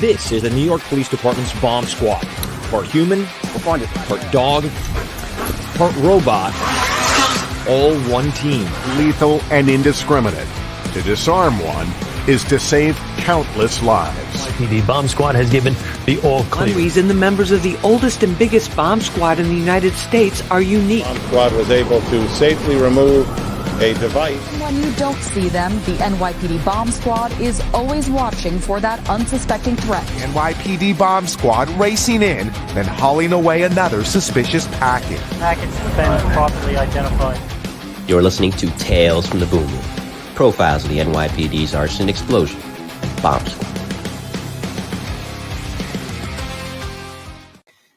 This is the New York Police Department's Bomb Squad. Part human, part dog, part robot, all one team. Lethal and indiscriminate. To disarm one is to save countless lives. NYPD Bomb Squad has given the all clear. One reason the members of the oldest and biggest bomb squad in the United States are unique. Bomb Squad was able to safely remove a device. When you don't see them, the NYPD Bomb Squad is always watching for that unsuspecting threat. The NYPD Bomb Squad racing in, then hauling away another suspicious package. Package has been properly identified. You're listening to Tales from the Boom Room, profiles of the NYPD's arson, explosion, bomb squad.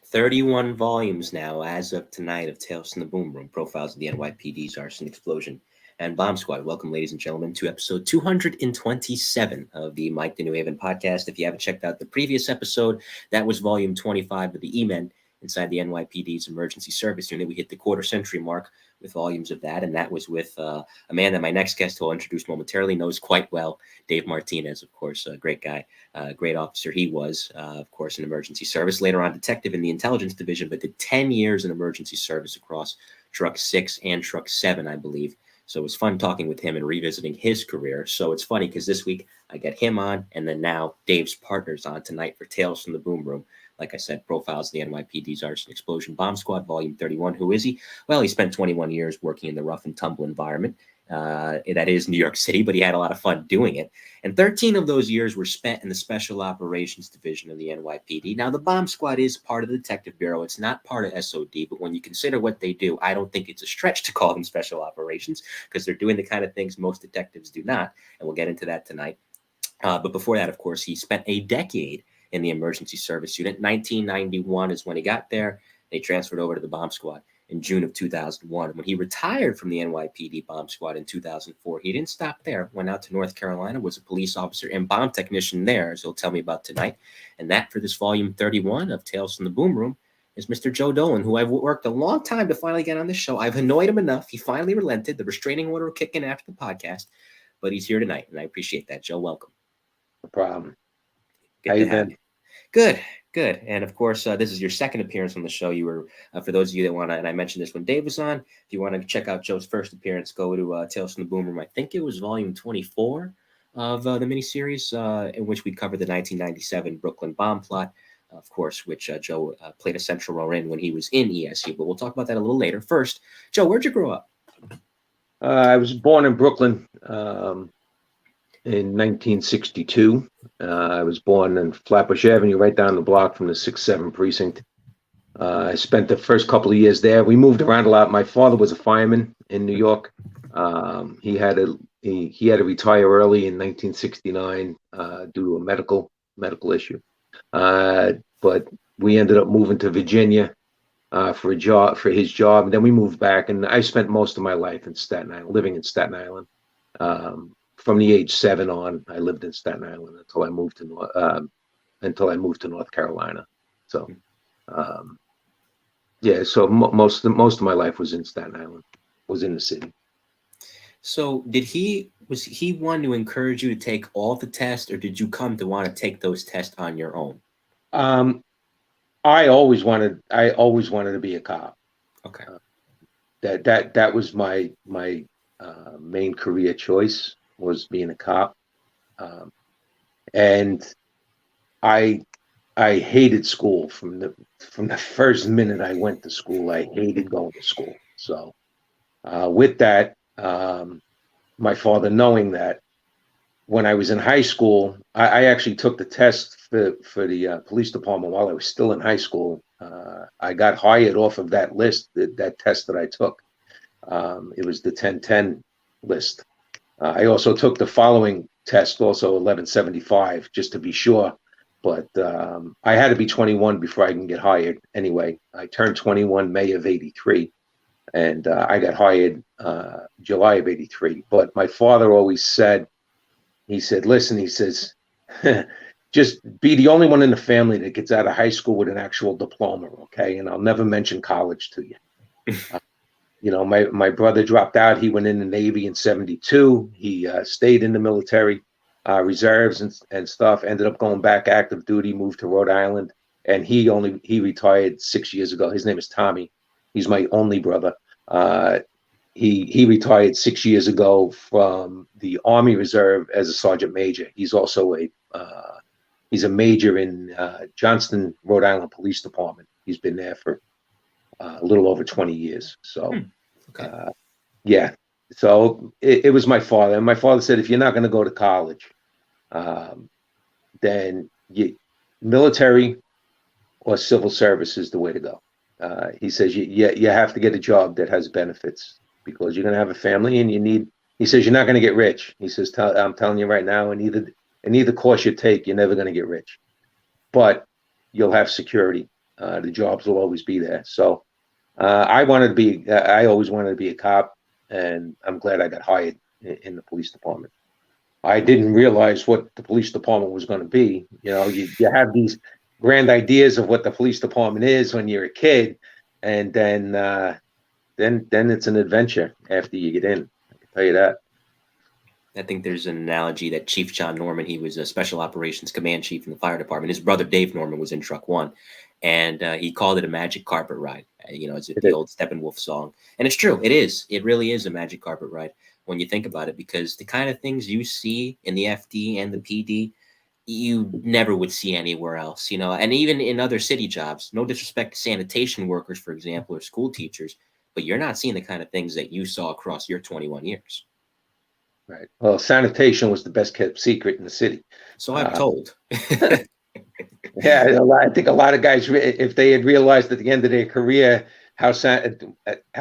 31 volumes now, as of tonight, of Tales from the Boom Room, profiles of the NYPD's arson, explosion, and bomb squad. Welcome, ladies and gentlemen, to episode 227 of the Mike the New Haven podcast. If you haven't checked out the previous episode, that was volume 25 of the E-Men inside the NYPD's emergency service unit. We hit the quarter-century mark with volumes of that, and that was with a man that my next guest, who I'll introduce momentarily, knows quite well, Dave Martinez, of course, a great guy, great officer he was, of course, in emergency service, later on detective in the intelligence division, but did 10 years in emergency service across Truck 6 and Truck 7, I believe. So it was fun talking with him and revisiting his career. So it's funny because this week I get him on, and then now Dave's partner's on tonight for Tales from the Boom Room. Like I said, profiles of the NYPD's arson, explosion, bomb squad, volume 31. Who is he? Well, he spent 21 years working in the rough and tumble environment. That is New York City, but he had a lot of fun doing it. And 13 of those years were spent in the Special Operations Division of the NYPD. Now, the Bomb Squad is part of the Detective Bureau. It's not part of SOD, but when you consider what they do, I don't think it's a stretch to call them Special Operations because they're doing the kind of things most detectives do not. And we'll get into that tonight. But before that, of course, he spent a decade in the emergency service unit. 1991 is when he got there. They transferred over to the Bomb Squad in June of 2001. When he retired from the NYPD Bomb Squad in 2004, he didn't stop there. Went out to North Carolina, was a police officer and bomb technician there, as he'll tell me about tonight. And that, for this volume 31 of Tales from the Boom Room, is Mr. Joe Dolan, who I've worked a long time to finally get on this show. I've annoyed him enough. He finally relented. The restraining order will kick in after the podcast, but he's here tonight, and I appreciate that. Joe, welcome. No problem. Good How to you have been? you. Good. And of course, this is your second appearance on the show. You were, for those of you that want to, and I mentioned this when Dave was on, if you want to check out Joe's first appearance, go to Tales from the Boom Room. I think it was volume 24 of the miniseries in which we covered the 1997 Brooklyn bomb plot, of course, which Joe played a central role in when he was in ESU. But we'll talk about that a little later. First, Joe, where'd you grow up? I was born in Brooklyn in 1962. I was born in Flatbush Avenue, right down the block from the 6-7 precinct. I spent the first couple of years there. We moved around a lot. My father was a fireman in New York. He had to retire early in 1969 due to a medical issue. But we ended up moving to Virginia for his job, and then we moved back. And I spent most of my life in Staten Island, living in Staten Island. From the age 7 on, I lived in Staten Island until I moved to North Carolina. So, So most of my life was in Staten Island, was in the city. So, was he one to encourage you to take all the tests, or did you come to want to take those tests on your own? I always wanted to be a cop. Okay. That was my main career choice, was being a cop. And I hated school from the first minute I went to school. I hated going to school. So with that, my father knowing that, when I was in high school, I actually took the test for the police department while I was still in high school. I got hired off of that list, that test that I took. It was the 1010 list. I also took the following test, also 1175, just to be sure. But I had to be 21 before I can get hired. Anyway, I turned 21 May of 83, and I got hired July of 83. But my father always said, listen, he says, just be the only one in the family that gets out of high school with an actual diploma, okay? And I'll never mention college to you. My brother dropped out. He went in the Navy in 72. He stayed in the military. reserves and stuff. Ended up going back active duty, moved to Rhode Island, and he retired 6 years ago. His name is Tommy. He's my only brother. He retired 6 years ago from the Army Reserve as a sergeant major. He's also he's a major in Johnston, Rhode Island Police Department. He's been there for a little over 20 years. So, yeah. So it was my father. And my father said, if you're not going to go to college, then military or civil service is the way to go. He says you have to get a job that has benefits because you're going to have a family and he says, you're not going to get rich. He says, I'm telling you right now, in either course you take, you're never going to get rich, but you'll have security. The jobs will always be there. So I always wanted to be a cop, and I'm glad I got hired in the police department. I didn't realize what the police department was going to be. You have these grand ideas of what the police department is when you're a kid, and then it's an adventure after you get in. I can tell you that. I think there's an analogy that Chief John Norman, he was a special operations command chief in the fire department. His brother Dave Norman was in Truck One, and he called it a magic carpet ride. It's the old Steppenwolf song, and it's true. It is. It really is a magic carpet ride when you think about it, because the kind of things you see in the FD and the PD, you never would see anywhere else. And even in other city jobs. No disrespect to sanitation workers, for example, or school teachers, but you're not seeing the kind of things that you saw across your 21 years. Right. Well, sanitation was the best kept secret in the city. So I'm told. Yeah, I think a lot of guys, if they had realized at the end of their career how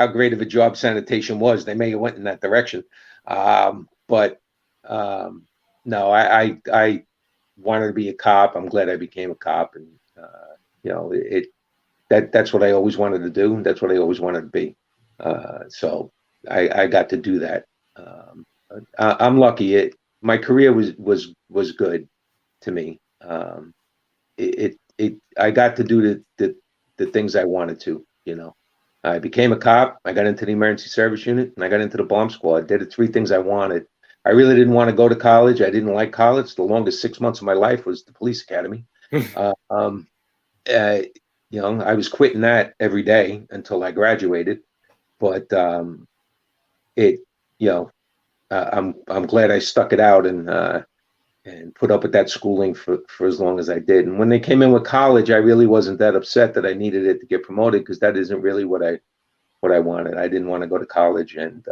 great of a job sanitation was, they may have went in that direction. But no, I wanted to be a cop. I'm glad I became a cop, and that's what I always wanted to do. That's what I always wanted to be. So I got to do that. I'm lucky. My career was good to me. I got to do the things I wanted to. I became a cop. I got into the emergency service unit, and I got into the bomb squad. Did the three things I wanted. I really didn't want to go to college. I didn't like college. The longest 6 months of my life was the police academy. I was quitting that every day until I graduated. But I'm glad I stuck it out and put up with that schooling for as long as I did. And when they came in with college, I really wasn't that upset that I needed it to get promoted, because that isn't really what I wanted. I didn't want to go to college, and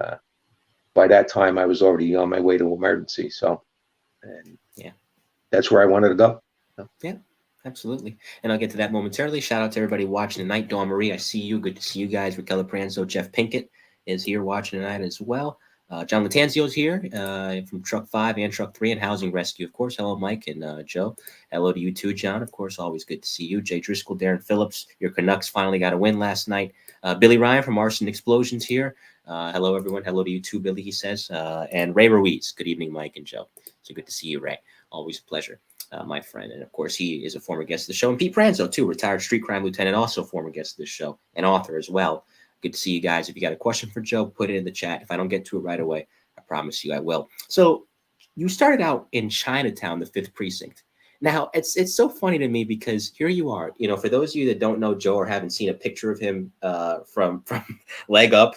by that time I was already on my way to emergency. So, and yeah, that's where I wanted to go. So. Yeah, absolutely. And I'll get to that momentarily. Shout out to everybody watching tonight. Dawn Marie, I see you. Good to see you guys. Raquel Pranzo, Jeff Pinkett is here watching tonight as well. John Latanzio's here from Truck 5 and Truck 3 and Housing Rescue, of course. Hello, Mike and Joe. Hello to you too, John. Of course, always good to see you. Jay Driscoll, Darren Phillips. Your Canucks finally got a win last night. Billy Ryan from Arson Explosions here. Hello, everyone. Hello to you too, Billy, he says. And Ray Ruiz. Good evening, Mike and Joe. So good to see you, Ray. Always a pleasure, my friend. And, of course, he is a former guest of the show. And Pete Pranzo, too, retired street crime lieutenant, also former guest of the show, and author as well. Good to see you guys. If you got a question for Joe, put it in the chat. If I don't get to it right away, I promise you I will. So you started out in Chinatown, the 5th Precinct. Now, it's so funny to me because here you are. For those of you that don't know Joe or haven't seen a picture of him from leg up,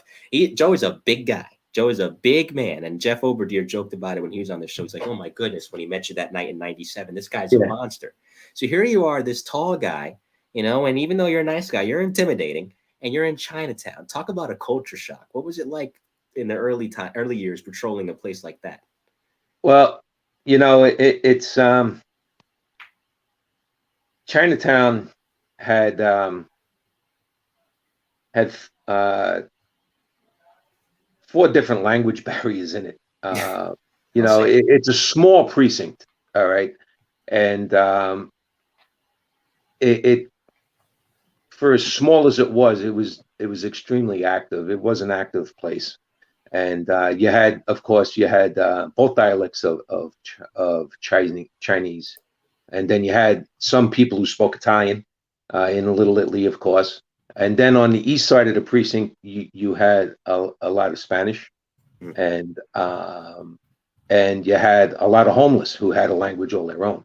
Joe is a big guy. Joe is a big man. And Jeff Oberdeer joked about it when he was on the show. He's like, oh, my goodness, when he met you that night in 97, this guy's a monster. So here you are, this tall guy, and even though you're a nice guy, you're intimidating, and you're in Chinatown. Talk about a culture shock. What was it like in the early years patrolling a place like that? Well, it's Chinatown had 4 different language barriers in it. It's a small precinct, all right, and it for as small as it was extremely active. It was an active place. And you had both dialects of Chinese, and then you had some people who spoke Italian in Little Italy, of course. And then on the east side of the precinct, you had a lot of Spanish, and and you had a lot of homeless who had a language all their own.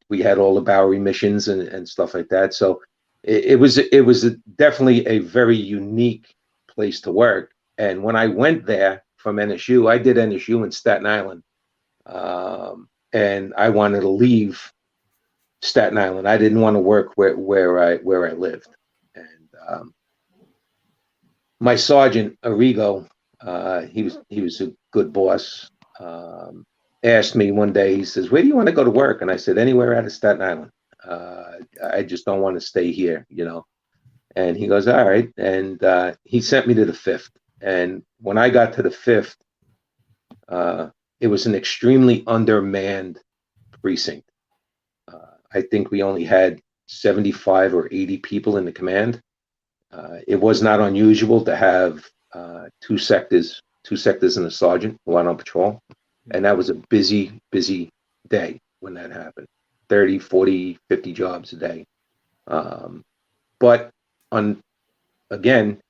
We had all the Bowery missions and stuff like that. So it was definitely a very unique place to work. And when I went there from NSU, I did NSU in Staten Island, and I wanted to leave Staten Island. I didn't want to work where I lived. And my sergeant Arrigo, he was a good boss. Asked me one day, he says, "Where do you want to go to work?" And I said, "Anywhere out of Staten Island. I just don't want to stay here, you know." And he goes, "All right." And he sent me to the 5th. And when I got to the 5th, it was an extremely undermanned precinct. I think we only had 75 or 80 people in the command. It was not unusual to have two sectors and a sergeant who went on patrol. And that was a busy day when that happened. 30, 40, 50 jobs a day. But again,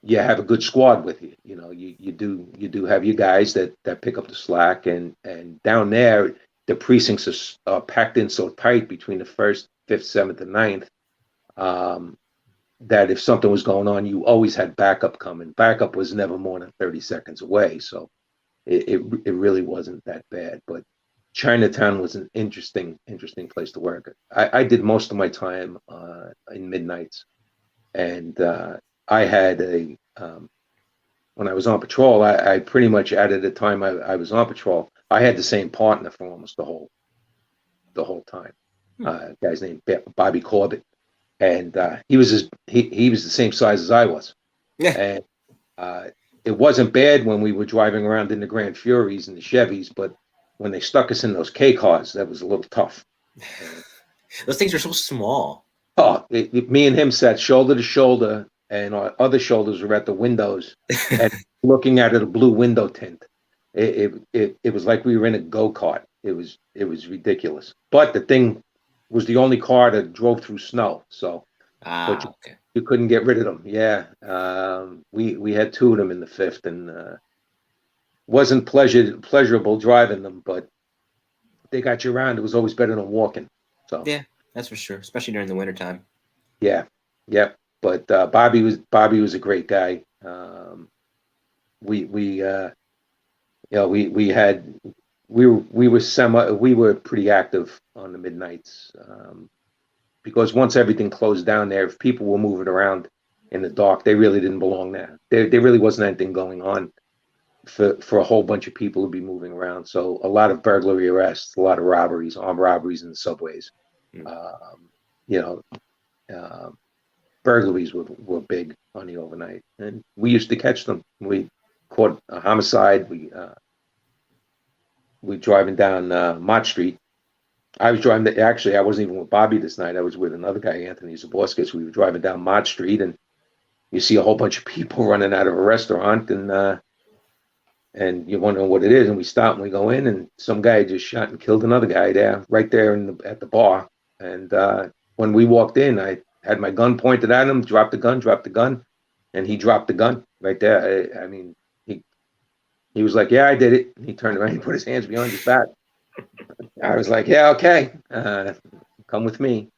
you have a good squad with you. You know, you do have your guys that pick up the slack, and down there, the precincts are packed in so tight between the 1st, 5th, 7th, and 9th, that if something was going on, you always had backup coming. Backup was never more than 30 seconds away. So it really wasn't that bad. But Chinatown was an interesting place to work. I did most of my time in midnights, and I had when I was on patrol, I pretty much out of the time I was on patrol, I had the same partner for almost the whole time. Guy's named Bobby Corbett, and he was the same size as I was. Yeah. And it wasn't bad when we were driving around in the Grand Furies and the Chevys, but when they stuck us in those K cars, that was a little tough. Those things are so small. Oh, me and him sat shoulder to shoulder, and our other shoulders were at the windows and looking out of the blue window tint. It was like we were in a go-kart. It was ridiculous. But the thing was the only car that drove through snow, so you couldn't get rid of them. Yeah, we had 2 of them in the 5th, and wasn't pleasurable driving them, but they got you around. It was always better than walking. So yeah, that's for sure, especially during the wintertime. Yeah, yep. But Bobby was a great guy. We were pretty active on the midnights, because once everything closed down there, if people were moving around in the dark, they really didn't belong there. There really wasn't anything going on for a whole bunch of people to be moving around. So a lot of burglary arrests, a lot of robberies, armed robberies in the subways. Burglaries were big on the overnight, and we used to catch them. We caught a homicide. We driving down Mott Street. I was driving. Actually, I wasn't even with Bobby this night. I was with another guy, Anthony Zaborskis. We were driving down Mott Street, and you see a whole bunch of people running out of a restaurant, and you're wondering what it is. And we stop and we go in, and some guy just shot and killed another guy right there at the bar. And when we walked in, I had my gun pointed at him, dropped the gun, and he dropped the gun right there. I mean, he was like, "Yeah, I did it." And he turned around and put his hands behind his back. I was like, "Yeah, okay, come with me."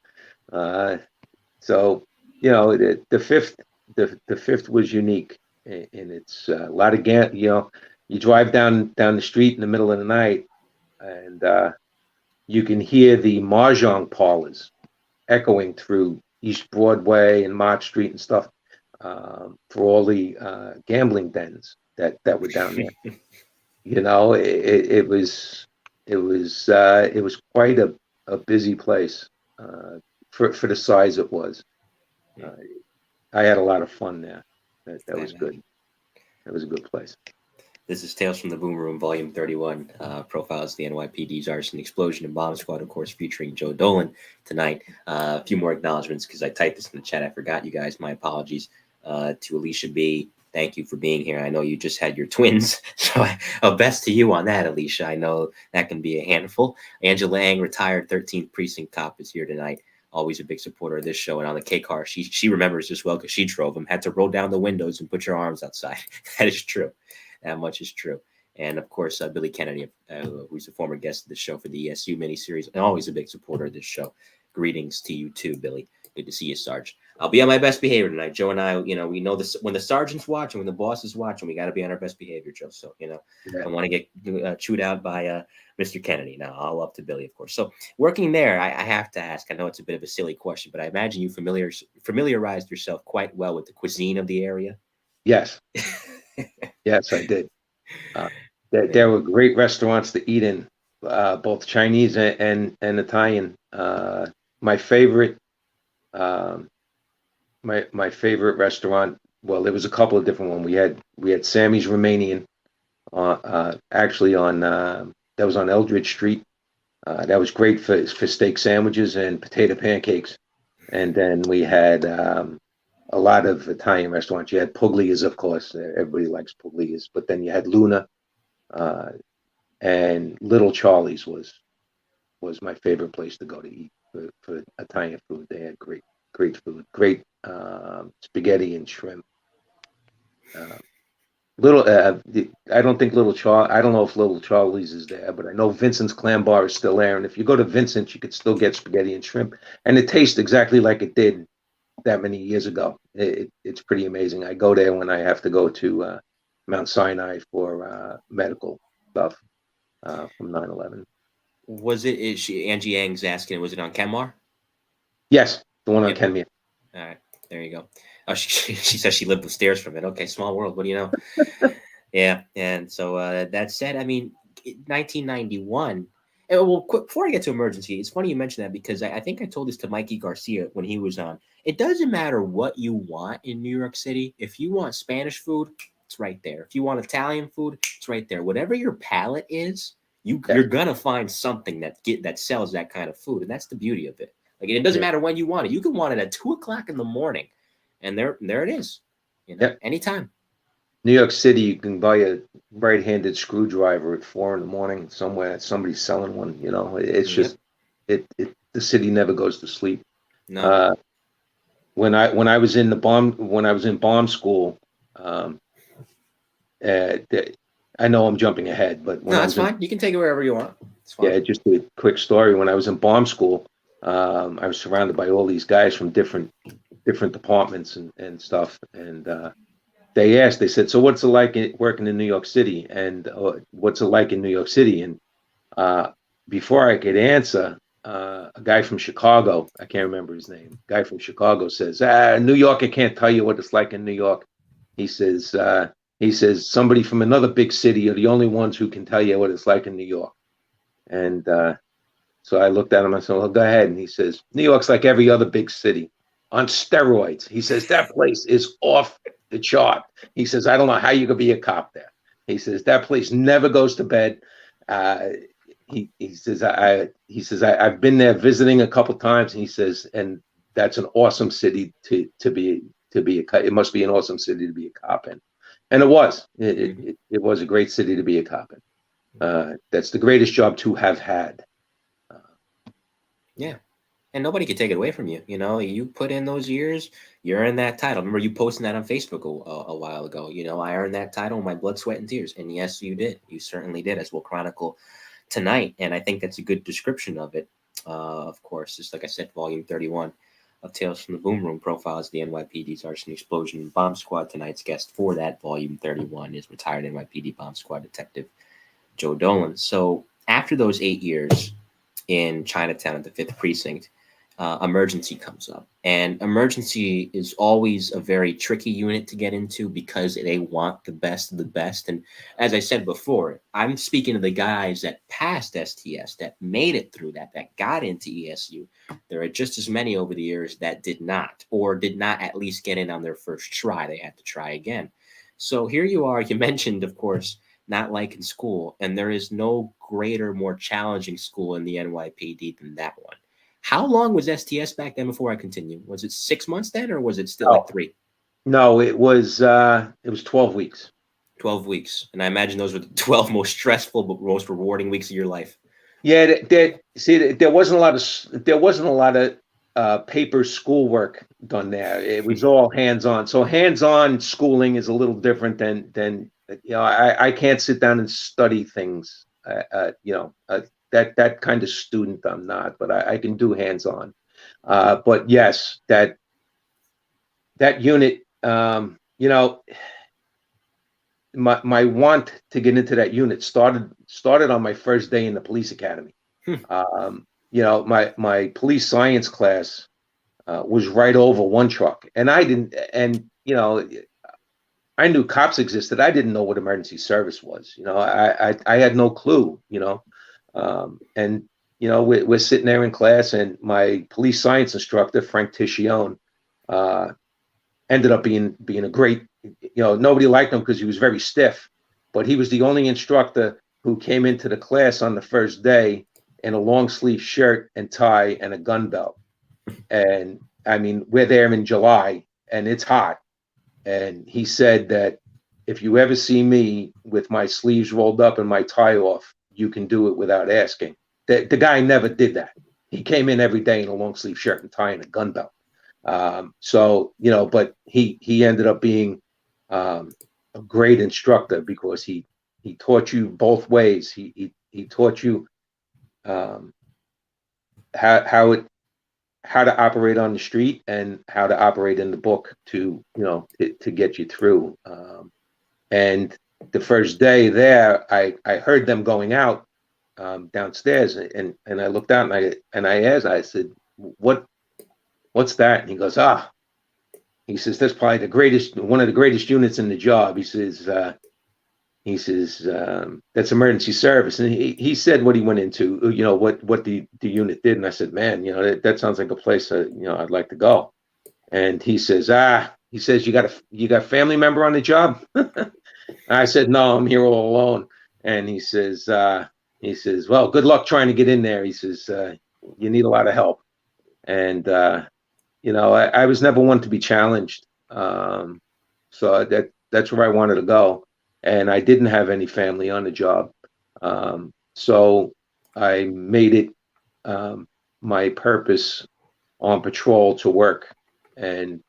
So, you know, the 5th was unique, and it's a lot of you drive down the street in the middle of the night, and you can hear the mahjong parlors echoing through East Broadway and Mott Street and stuff, for all the gambling dens that were down there. You know, it was quite a busy place for the size it was. I had a lot of fun there. That was good. That was a good place. This is Tales from the Boom Room, Volume 31, profiles of the NYPD's Arson, Explosion, and Bomb Squad, of course, featuring Joe Dolan tonight. A few more acknowledgments, because I typed this in the chat. I forgot, you guys. My apologies. To Alicia B., thank you for being here. I know you just had your twins, so best to you on that, Alicia. I know that can be a handful. Angela Ang, retired 13th Precinct cop, is here tonight. Always a big supporter of this show. And on the K car, she remembers this well, because she drove them. Had to roll down the windows and put your arms outside. That is true. That much is true. And of course, Billy Kennedy, who's a former guest of the show for the ESU miniseries, and always a big supporter of this show. Greetings to you too, Billy. Good to see you, Sarge. I'll be on my best behavior tonight. Joe and I, we know this when the sergeant's watching, when the boss is watching, we got to be on our best behavior, Joe. So, I don't want to get chewed out by Mr. Kennedy. Now, all up to Billy, of course. So, working there, I have to ask. I know it's a bit of a silly question, but I imagine you familiarized yourself quite well with the cuisine of the area. Yes, yes, I did. There were great restaurants to eat in, both Chinese and Italian. My favorite. My favorite restaurant. Well, there was a couple of different ones. We had Sammy's Romanian, actually on that was on Eldridge Street. That was great for steak sandwiches and potato pancakes. And then we had a lot of Italian restaurants. You had Puglia's, of course. Everybody likes Puglia's. But then you had Luna, and Little Charlie's was my favorite place to go to eat for Italian food. They had great food, great spaghetti and shrimp. I don't think I don't know if Little Charlie's is there, but I know Vincent's Clam Bar is still there. And if you go to Vincent's, you could still get spaghetti and shrimp, and it tastes exactly like it did that many years ago. It's pretty amazing. I go there when I have to go to Mount Sinai for medical stuff from 9/11. Was it? Angie Yang's asking? Was it on Kenmore? Yes, the one on Kenmore. All right, there you go. Oh, she says she lived upstairs from it. Okay, small world. What do you know? Yeah, and so that said, 1991. Well, quick, before I get to emergency, it's funny you mentioned that because I think I told this to Mikey Garcia when he was on. It doesn't matter what you want in New York City. If you want Spanish food, it's right there. If you want Italian food, it's right there. Whatever your palate is, you're gonna find something that sells that kind of food, and that's the beauty of it. Like, it doesn't matter when you want it. You can want it at 2:00 in the morning, and there it is. Anytime. New York City, you can buy a right-handed screwdriver at 4 a.m. somewhere. Somebody's selling one. It's just the city never goes to sleep. No. When I was in bomb school, I know I'm jumping ahead, but that's fine. You can take it wherever you want. It's fine. Yeah, just a quick story. When I was in bomb school, I was surrounded by all these guys from different departments and stuff, and they said, so what's it like working in New York City, and what's it like in New York City? And before I could answer, a guy from Chicago, I can't remember his name, guy from Chicago says, New York, I can't tell you what it's like in New York. He says somebody from another big city are the only ones who can tell you what it's like in New York. And so I looked at him, I said, well, go ahead. And he says, New York's like every other big city on steroids. He says, that place is off the chart. He says, I don't know how you could be a cop there. He says, that place never goes to bed. He says, I've been there visiting a couple times. And he says, and that's an awesome city to be a cop. It must be an awesome city to be a cop in. And it was. It was a great city to be a cop in. That's the greatest job to have had. Yeah. And nobody could take it away from you. You put in those years, you earned that title. Remember you posting that on Facebook a while ago. I earned that title with my blood, sweat, and tears. And yes, you did. You certainly did, as we'll chronicle tonight. And I think that's a good description of it. Of course, just like I said, volume 31 of Tales from the Boom Room profiles the NYPD's Arson, Explosion, and Bomb Squad. Tonight's guest for that volume 31 is retired NYPD Bomb Squad Detective Joe Dolan. So after those 8 years in Chinatown at the 5th Precinct, emergency comes up. And emergency is always a very tricky unit to get into because they want the best of the best. And as I said before, I'm speaking to the guys that passed STS, that made it through that got into ESU. There are just as many over the years that did not, or did not at least get in on their first try. They had to try again. So here you are. You mentioned, of course, not liking school. And there is no greater, more challenging school in the NYPD than that one. How long was STS back then before I continue? Was it 6 months then, or was it still like 3? No, it was 12 weeks. 12 weeks. And I imagine those were the 12 most stressful but most rewarding weeks of your life. Yeah, there wasn't a lot of paper schoolwork done there. It was all hands-on. So hands-on schooling is a little different than I can't sit down and study things. That kind of student I'm not, but I can do hands-on. But yes, that unit, my want to get into that unit started on my first day in the police academy. My police science class was right over one truck, and I knew cops existed. I didn't know what emergency service was. I had no clue. We're sitting there in class, and my police science instructor, Frank Tiscione, ended up being a great. Nobody liked him because he was very stiff, but he was the only instructor who came into the class on the first day in a long sleeve shirt and tie and a gun belt. And I mean, we're there in July and it's hot. And he said that if you ever see me with my sleeves rolled up and my tie off, you can do it without asking. The guy never did that. He came in every day in a long sleeve shirt and tie and a gun belt. But he ended up being a great instructor because he taught you both ways. He taught you how to operate on the street and how to operate in the book to get you through. And the first day there, I heard them going out downstairs, and I looked out and I asked, I said, what's that? And he goes, he says, that's probably one of the greatest units in the job. He says, that's emergency service. And he said what he went into, what the unit did. And I said, man, that sounds like a place, I'd like to go. And he says, you got a family member on the job? I said, no, I'm here all alone. And he says, well, good luck trying to get in there. He says, you need a lot of help. And, I was never one to be challenged. So that's where I wanted to go. And I didn't have any family on the job. So I made it my purpose on patrol to work and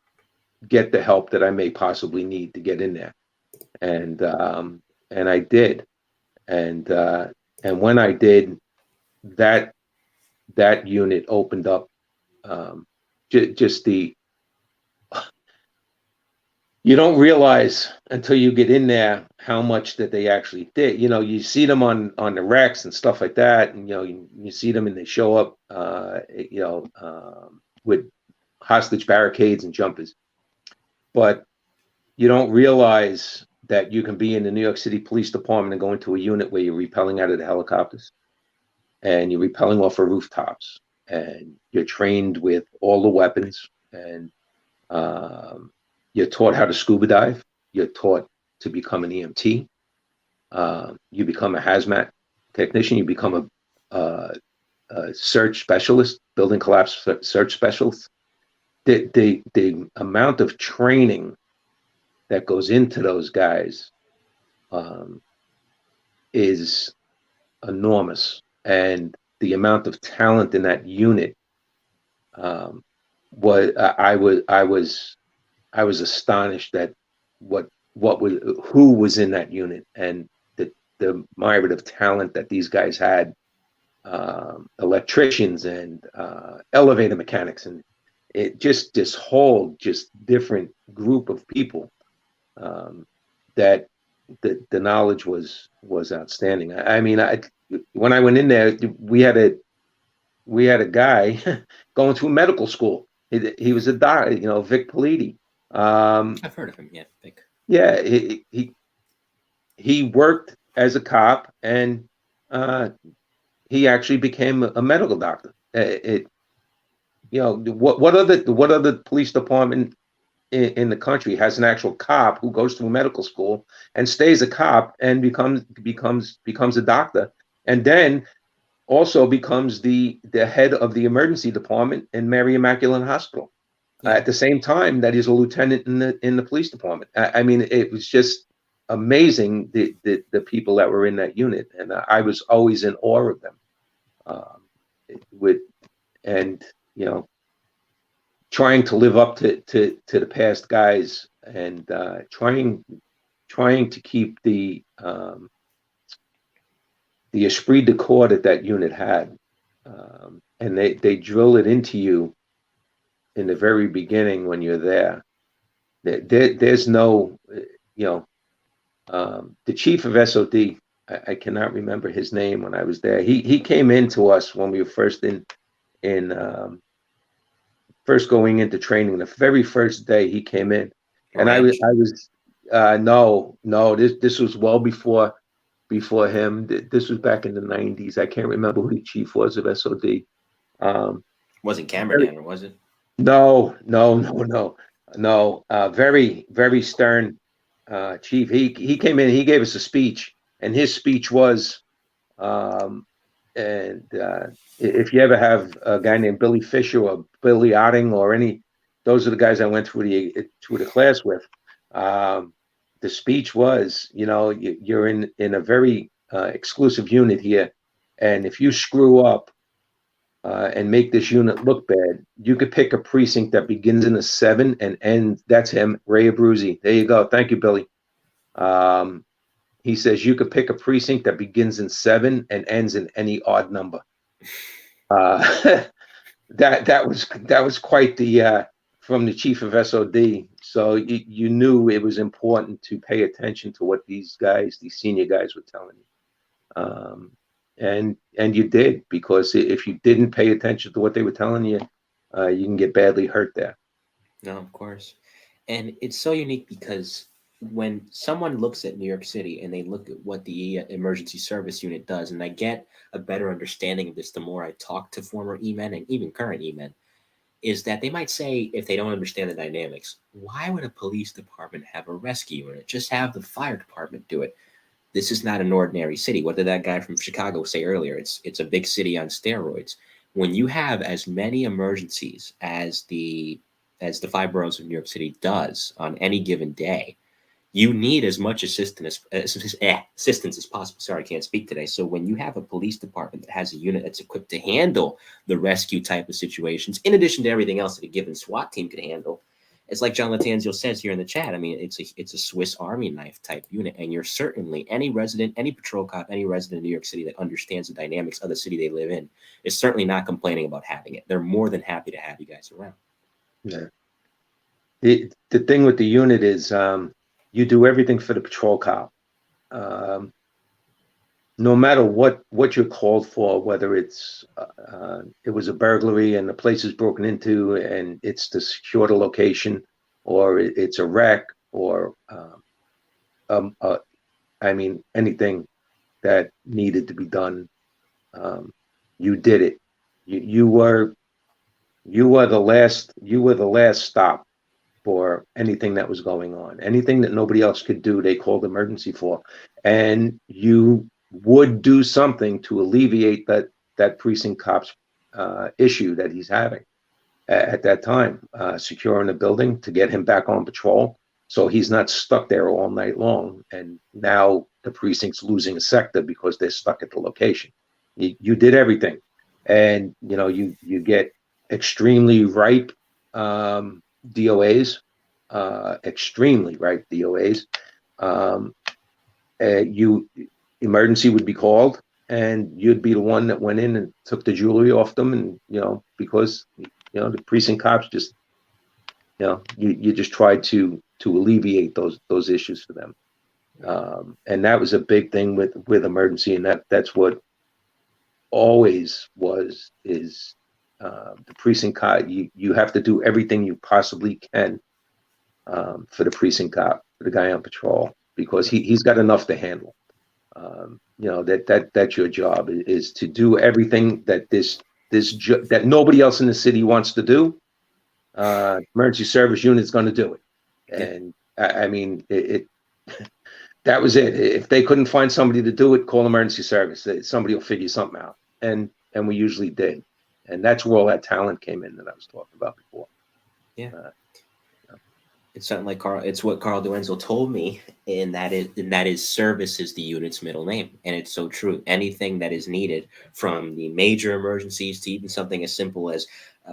get the help that I may possibly need to get in there. And I did. And when I did, that unit opened up you don't realize until you get in there how much that they actually did. You see them on the wrecks and stuff like that, and you see them and they show up with hostage barricades and jumpers. But you don't realize that you can be in the New York City Police Department and go into a unit where you're rappelling out of the helicopters and you're rappelling off of rooftops and you're trained with all the weapons, and you're taught how to scuba dive. You're taught to become an EMT. You become a hazmat technician. You become a search specialist, building collapse search specialist. The amount of training that goes into those guys is enormous, and the amount of talent in that unit I was astonished at who was in that unit, and the myriad of talent that these guys had, electricians and elevator mechanics, and it just this whole different group of people that the knowledge was outstanding. I mean, when I went in there, we had a guy going through medical school. He was a doctor, Vic Politi. I've heard of him. Yeah, Vic. Yeah, he worked as a cop, and he actually became a medical doctor. What other police department in the country has an actual cop who goes through medical school and stays a cop and becomes a doctor, and then also becomes the head of the emergency department in Mary Immaculate Hospital at the same time that he's a lieutenant in the police department. I mean, it was just amazing the people that were in that unit, and I was always in awe of them. Trying to live up to the past guys, and trying trying to keep the esprit de corps that unit had, and they drill it into you in the very beginning when you're there. There's no, the chief of SOD. I cannot remember his name when I was there. He came into us when we were first first going into training. The very first day he came in, and I was no, this was well before him. This was back in the 90s. I can't remember who the chief was of SOD. Wasn't Camberdown, or was it? No. Very, very stern chief. He came in. He gave us a speech, and his speech was, if you ever have a guy named Billy Fisher or Billy Otting or those are the guys I went through the class with. The speech was, you're in a very exclusive unit here, and if you screw up and make this unit look bad, you could pick a precinct that begins in a 7 and ends. That's him, Ray Abruzzi. There you go. Thank you, Billy. He says you could pick a precinct that begins in 7 and ends in any odd number. That was quite the from the chief of SOD. So you knew it was important to pay attention to what these senior guys were telling you. And you did, because if you didn't pay attention to what they were telling you, you can get badly hurt there. No, of course. And it's so unique because when someone looks at New York City and they look at what the emergency service unit does, and I get a better understanding of this the more I talk to former E-men and even current E-men, is that they might say, if they don't understand the dynamics, why would a police department have a rescue unit? Just have the fire department do it. This is not an ordinary city. What did that guy from Chicago say earlier? It's a big city on steroids. When you have as many emergencies as the 5 boroughs of New York City does on any given day, you need as much assistance as possible. Sorry, I can't speak today. So when you have a police department that has a unit that's equipped to handle the rescue type of situations, in addition to everything else that a given SWAT team could handle, it's like John Latanzio says here in the chat. I mean, it's a Swiss Army knife type unit, and you're certainly any resident, any patrol cop, any resident of New York City that understands the dynamics of the city they live in is certainly not complaining about having it. They're more than happy to have you guys around. Yeah. The thing with the unit is you do everything for the patrol cop. No matter what you're called for, whether it's it was a burglary and the place is broken into and it's to secure the location, or it's a wreck, or I mean anything that needed to be done, you did it. You were the last stop for anything that was going on. Anything that nobody else could do, they called emergency for, and you would do something to alleviate that precinct cop's issue that he's having at that time, securing the building to get him back on patrol, so he's not stuck there all night long. And now the precinct's losing a sector because they're stuck at the location. You did everything, and you get extremely ripe DOAs, extremely ripe DOAs. Emergency would be called, and you'd be the one that went in and took the jewelry off them, and because the precinct cops just you just tried to alleviate those issues for them, and that was a big thing with emergency, and that's what always is the precinct cop. You have to do everything you possibly can for the precinct cop, for the guy on patrol, because he's got enough to handle. That's your job, is to do everything that that nobody else in the city wants to do. Emergency service unit is going to do it, and I mean it. That was it. If they couldn't find somebody to do it, call emergency service. Somebody will figure something out, and we usually did, and that's where all that talent came in that I was talking about before. Yeah. It's something like Carl. It's what Carl Duenzel told me, and that is service is the unit's middle name, and it's so true. Anything that is needed, from the major emergencies to even something as simple as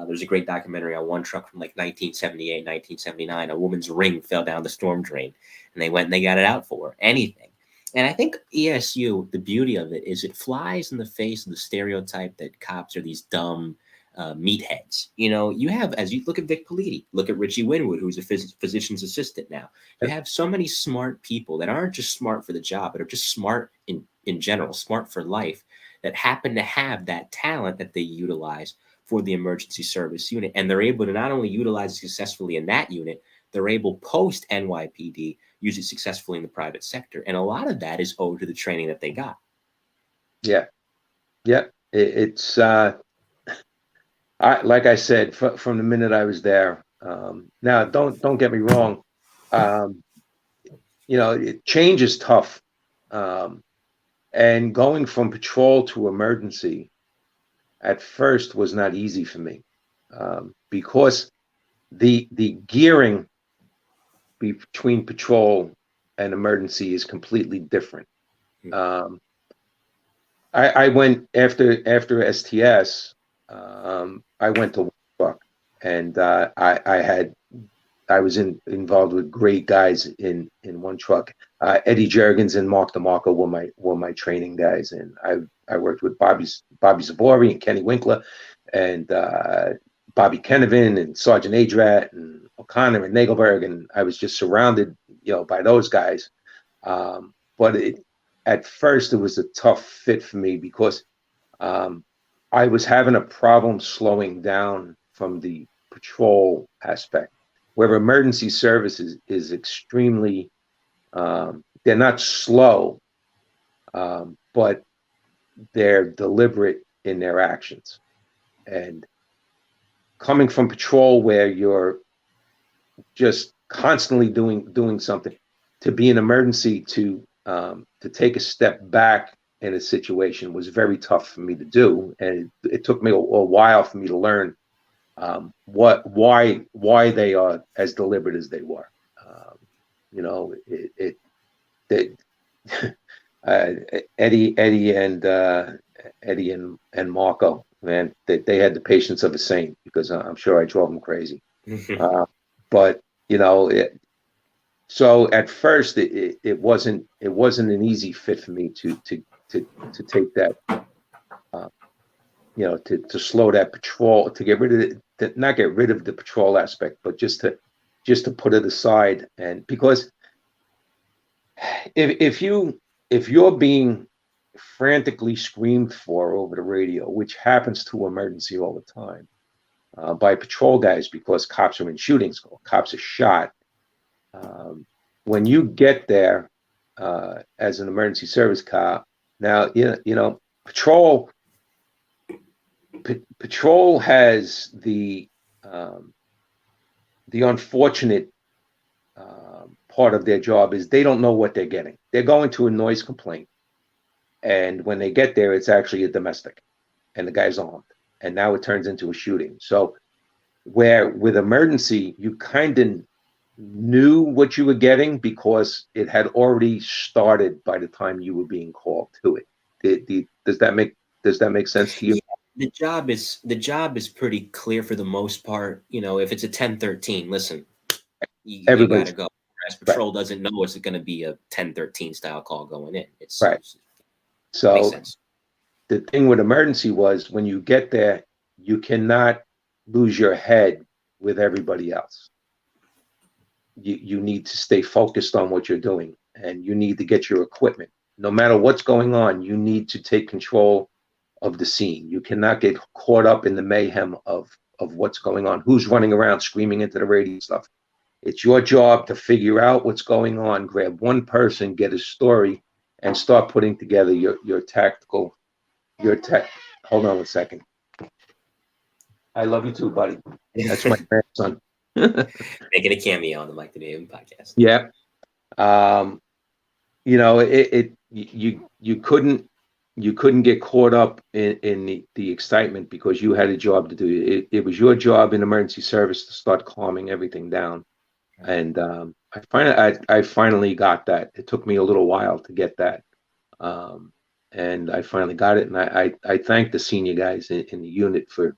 there's a great documentary on one truck from like 1978, 1979. A woman's ring fell down the storm drain, and they went and they got it out for her. Anything. And I think ESU, the beauty of it is it flies in the face of the stereotype that cops are these dumb meatheads. You have, as you look at Vic Politi, look at Richie Winwood, who's a physician's assistant now. You have so many smart people that aren't just smart for the job, but are just smart in general, smart for life, that happen to have that talent that they utilize for the emergency service unit. And they're able to not only utilize it successfully in that unit, they're able post NYPD use it successfully in the private sector. And a lot of that is owed to the training that they got. Yeah. It's like I said, from the minute I was there. Now, don't get me wrong. Change is tough, and going from patrol to emergency at first was not easy for me, because the gearing between patrol and emergency is completely different. I went after STS. I went to work, and I was involved with great guys in one truck. Eddie Juergens and Mark DeMarco were my training guys, and I worked with Bobby Zabori and Kenny Winkler, and Bobby Kenevin and Sergeant Adrat and O'Connor and Nagelberg, and I was just surrounded, by those guys. But at first it was a tough fit for me because I was having a problem slowing down from the patrol aspect, where emergency services is extremely, they're not slow, but they're deliberate in their actions. And coming from patrol, where you're just constantly doing something, to be an emergency, to take a step back in a situation was very tough for me to do, and it took me a while for me to learn why they are as deliberate as they were. Eddie and Marco, man, they had the patience of a saint, because I'm sure I drove them crazy. But so at first it wasn't an easy fit for me to take that, to slow that patrol, to get rid of it, not get rid of the patrol aspect, but just to put it aside. And because if you're being frantically screamed for over the radio, which happens to emergency all the time, by patrol guys, because cops are in shootings, cops are shot. When you get there as an emergency service cop, now patrol has the unfortunate part of their job is they don't know what they're getting. They're going to a noise complaint, and when they get there, it's actually a domestic, and the guy's armed, and now it turns into a shooting. So where with emergency, you kind of knew what you were getting because it had already started by the time you were being called to it. Does that make sense to you? Yeah, the job is pretty clear for the most part. If it's a 1013, listen, you gotta go. Whereas patrol doesn't know it's going to be a 1013 style call going in. It's right. So makes sense. The thing with emergency was, when you get there, you cannot lose your head with everybody else. You need to stay focused on what you're doing, and you need to get your equipment. No matter what's going on, you need to take control of the scene. You cannot get caught up in the mayhem of what's going on, who's running around screaming into the radio stuff. It's your job to figure out what's going on, grab one person, get a story, and start putting together your tactical, hold on a second. I love you too, buddy. That's my grandson. Making a cameo on the Mike Today podcast. Yeah. You couldn't get caught up in the excitement, because you had a job to do. It was your job in emergency service to start calming everything down. And I finally got that. It took me a little while to get that, and I finally got it. And I thank the senior guys in the unit for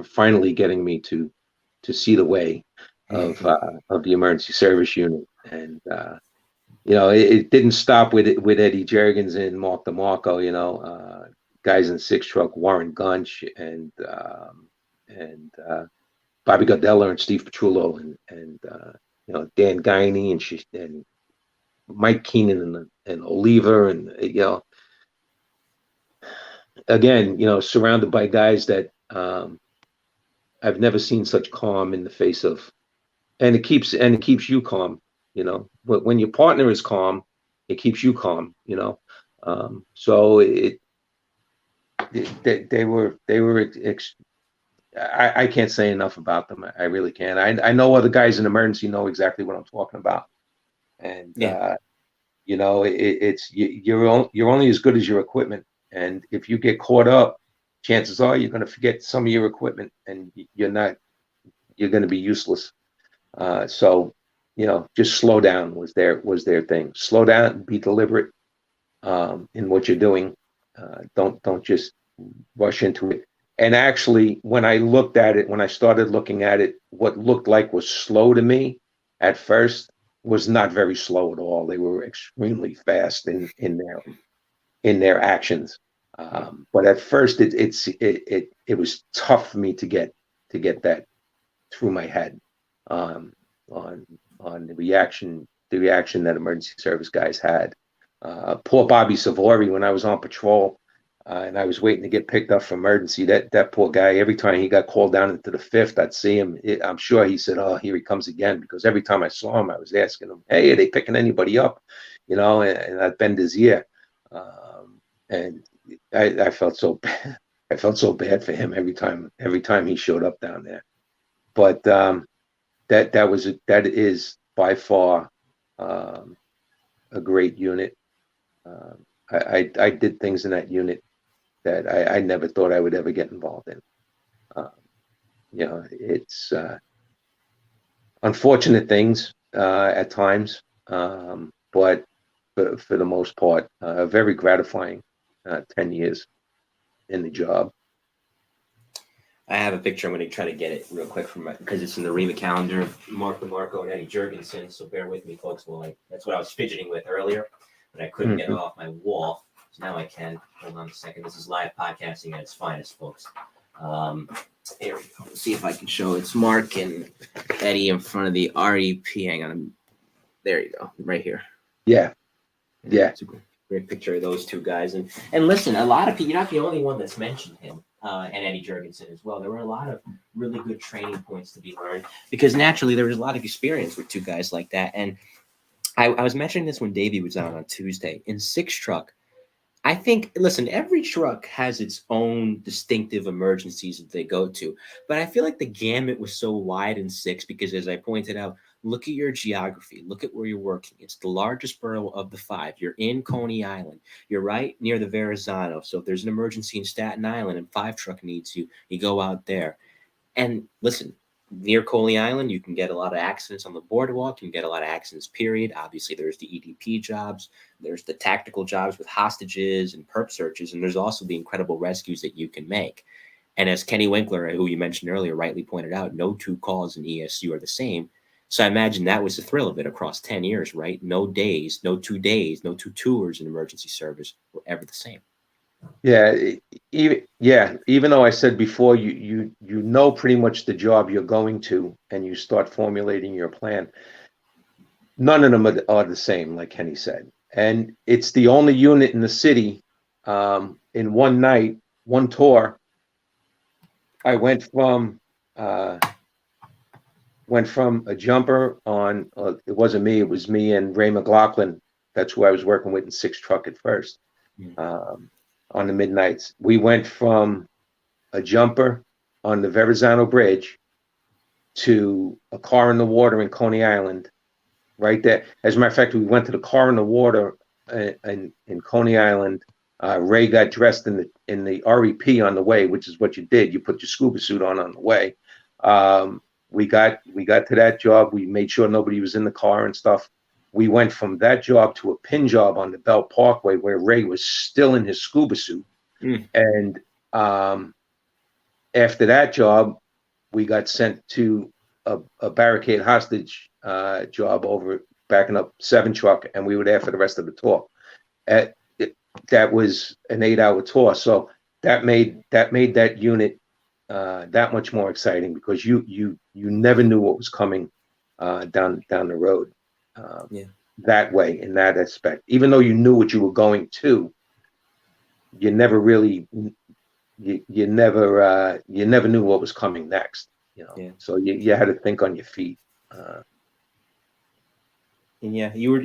finally getting me to see the way of the emergency service unit. And it didn't stop with Eddie Jergens and Mark DeMarco. Guys in six truck, Warren Gunch and Bobby Gardella and Steve Petrullo and Dan Guiney and Mike Keenan and Oliver and again, surrounded by guys that I've never seen such calm in the face of, and it keeps you calm. When your partner is calm, it keeps you calm. So they were. I can't say enough about them. I really can't. I know other guys in emergency know exactly what I'm talking about, and it's you're only as good as your equipment. And if you get caught up, chances are you're going to forget some of your equipment, and you're going to be useless. So just slow down was their thing. Slow down, be deliberate in what you're doing. Don't just rush into it. And actually, when I started looking at it, what looked like was slow to me at first was not very slow at all. They were extremely fast in their actions. But at first, it was tough for me to get that through my head on the reaction that emergency service guys had. Poor Bobby Savori, when I was on patrol. And I was waiting to get picked up for emergency. That poor guy, every time he got called down into the fifth, I'd see him. I'm sure he said, "Oh, here he comes again." Because every time I saw him, I was asking him, "Hey, are they picking anybody up?" And I'd bend his ear. And I felt so bad. I felt so bad for him every time he showed up down there. But that is by far a great unit. I did things in that unit that I never thought I would ever get involved in. It's unfortunate things at times, but for the most part, very gratifying 10 years in the job. I have a picture. I'm going to try to get it real quick because it's in the REMA calendar of Mark DeMarco and Eddie Jergensen. So bear with me, folks. That's what I was fidgeting with earlier, but I couldn't get it off my wall. So now I can. Hold on a second. This is live podcasting at its finest, folks. Here we go. Let's see if I can show. It's Mark and Eddie in front of the REP. Hang on. There you go. Right here. Yeah. Yeah. It's a great picture of those two guys. And listen, a lot of people, you're not the only one that's mentioned him. And Eddie Jergensen as well. There were a lot of really good training points to be learned because naturally there was a lot of experience with two guys like that. And I was mentioning this when Davey was on Tuesday. In six truck, I think, listen, every truck has its own distinctive emergencies that they go to. But I feel like the gamut was so wide in six because, as I pointed out, look at your geography. Look at where you're working. It's the largest borough of the five. You're in Coney Island. You're right near the Verrazano. So if there's an emergency in Staten Island and five truck needs you, you go out there. And listen, near Coney Island, you can get a lot of accidents on the boardwalk. You can get a lot of accidents, period. Obviously, there's the EDP jobs. There's the tactical jobs with hostages and perp searches. And there's also the incredible rescues that you can make. And as Kenny Winkler, who you mentioned earlier, rightly pointed out, no two calls in ESU are the same. So I imagine that was the thrill of it across 10 years, right? No days, no 2 days, no two tours in emergency service were ever the same. Yeah, even though I said before, you know pretty much the job you're going to, and you start formulating your plan. None of them are the same, like Kenny said. And it's the only unit in the city. In one night, one tour, I went from a jumper on. It wasn't me. It was me and Ray McLaughlin. That's who I was working with in six truck at first. On the midnights, we went from a jumper on the Verrazano Bridge to a car in the water in Coney Island, right there. As a matter of fact, we went to the car in the water in Coney Island. Ray got dressed in the REP on the way, which is what you did. You put your scuba suit on the way. we got to that job. We made sure nobody was in the car and stuff. We went from that job to a pin job on the Bell Parkway where Ray was still in his scuba suit. And after that job, we got sent to a barricade hostage job over backing up 7 truck, and we were there for the rest of the tour. That was an 8-hour tour, so that made that unit that much more exciting because you never knew what was coming down the road. That way, in that aspect, even though you knew what you were going to, you never really you never knew what was coming next. So you had to think on your feet. And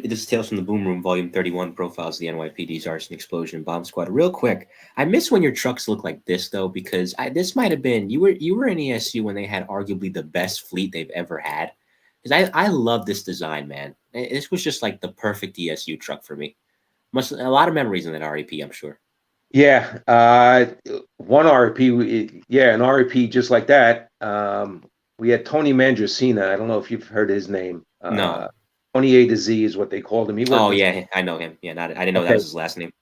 this is Tales from the Boom Room, Volume 31, Profiles of the NYPD's Arson, Explosion, and Bomb Squad. Real quick, I miss when your trucks look like this, though, because this might have been, you were in ESU when they had arguably the best fleet they've ever had. Because I love this design, man. This was just like the perfect ESU truck for me. A lot of memories in that REP, I'm sure. Yeah, one REP, an REP just like that. We had Tony Mandracina. I don't know if you've heard his name. No. Tony A to Z is what they called him. I know him. Yeah, I didn't know that was his last name.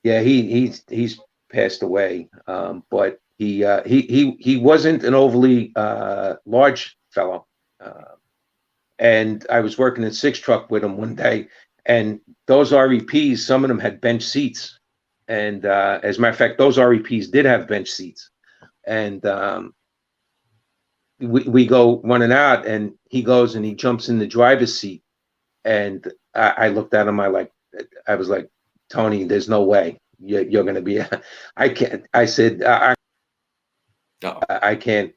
Yeah, he's passed away. But he wasn't an overly large fellow. And I was working in 6 truck with him one day, and those REPs, some of them had bench seats. And as a matter of fact, those REPs did have bench seats. And we go running out, and he goes and he jumps in the driver's seat. And I looked at him. I was like, Tony, there's no way you're going to be. I can't. I said, I can't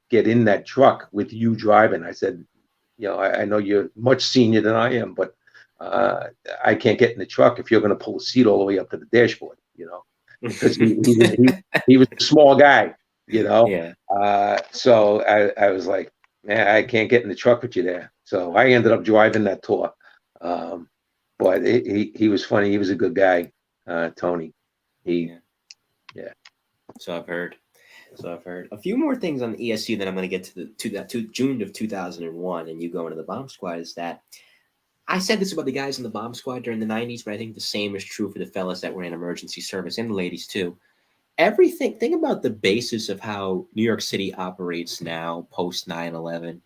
get in that truck with you driving. I said, I know you're much senior than I am, but I can't get in the truck if you're going to pull a seat all the way up to the dashboard. Because he was a small guy. Yeah. So I was like, man, I can't get in the truck with you there. So I ended up driving that tour. But he was funny. He was a good guy, Tony. So I've heard. A few more things on the ESU that I'm going to get to June of 2001, and you go into the Bomb Squad, is that I said this about the guys in the Bomb Squad during the 90s, but I think the same is true for the fellas that were in emergency service and the ladies too. Think about the basis of how New York City operates now post 9/11.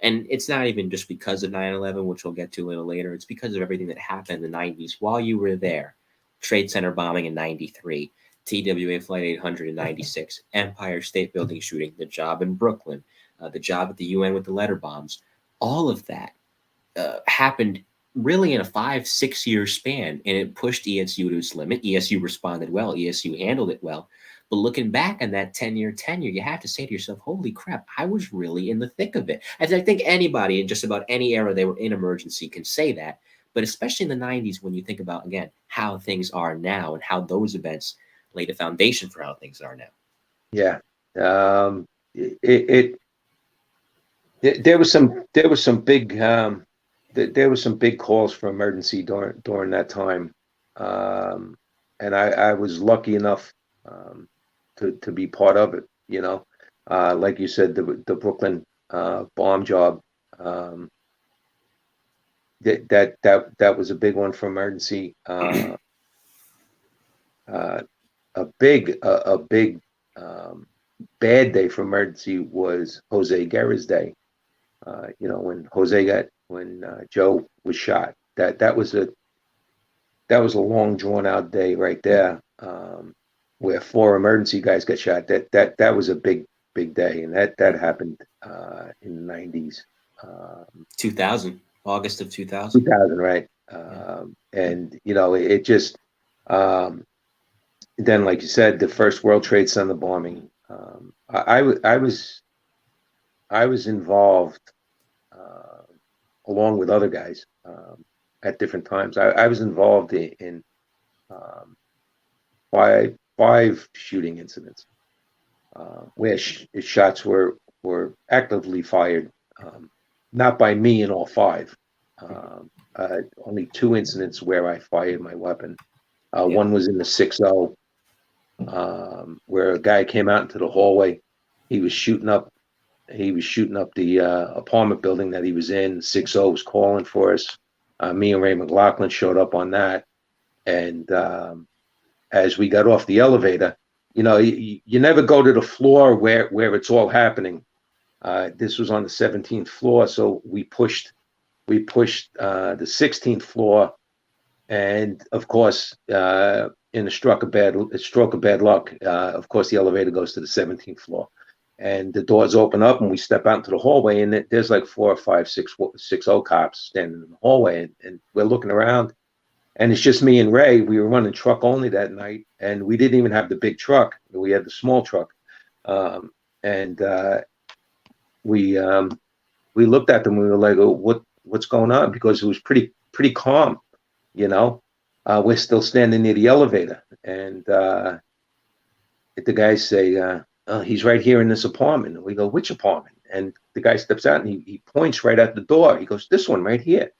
And it's not even just because of 9/11, which we'll get to a little later. It's because of everything that happened in the 90s while you were there. Trade Center bombing in 93, TWA Flight 800 in 96, Empire State Building shooting, the job in Brooklyn, the job at the UN with the letter bombs. All of that happened really in a 5-6 year span, and it pushed ESU to its limit. ESU responded well. ESU handled it well. But looking back on that 10-year tenure, you have to say to yourself, holy crap, I was really in the thick of it. I think anybody in just about any era they were in emergency can say that. But especially in the 90s, when you think about, again, how things are now and how those events laid a foundation for how things are now. Yeah. There was some big calls for emergency during that time. And I was lucky enough to be part of it, like you said, the Brooklyn bomb job. That was a big one for emergency. A big bad day for emergency was Jose Guerra's day. When Joe was shot. That was a long drawn out day right there. Where 4 emergency guys got shot. That was a big day, and that happened in the 90s. 2000, August of 2000. 2000, right? And it just then, like you said, the first World Trade Center bombing. I was involved along with other guys at different times. I was involved in 5 shooting incidents where shots were actively fired, not by me in all 5. Only 2 incidents where I fired my weapon. One was in the 6-0, where a guy came out into the hallway. He was shooting up he was shooting up the apartment building that he was in. 6-0 was calling for us. Me and Ray McLaughlin showed up on that. And as we got off the elevator, you never go to the floor where it's all happening. This was on the 17th floor, so we pushed the 16th floor, and of course, in a stroke of bad luck, of course, the elevator goes to the 17th floor, and the doors open up, and we step out into the hallway, and there's like 4 or 5, 6-0 cops standing in the hallway, and we're looking around, and it's just me and Ray. We were running truck only that night, and we didn't even have the big truck. We had the small truck, and we looked at them. We were like, "Oh, what's going on?" Because it was pretty calm, We're still standing near the elevator, and the guys say, "Oh, he's right here in this apartment." And we go, "Which apartment?" And the guy steps out and he points right at the door. He goes, "This one right here."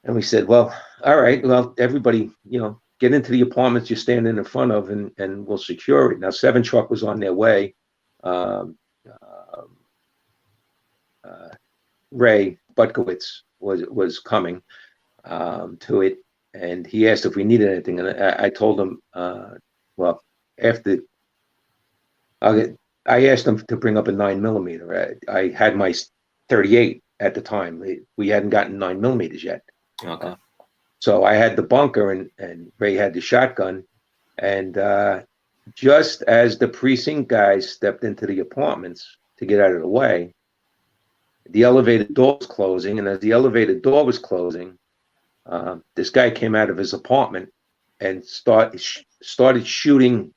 And we said, "Well, all right. Well, everybody, get into the apartments you're standing in front of, and we'll secure it." Now, 7 truck was on their way. Ray Butkowitz was coming to it, and he asked if we needed anything, and I told him, after I asked him to bring up a 9mm. I had my 38 at the time. We hadn't gotten 9mm yet. Okay. So I had the bunker, and Ray had the shotgun, and just as the precinct guys stepped into the apartments to get out of the way, the elevator door was closing, and as the elevator door was closing, this guy came out of his apartment and started shooting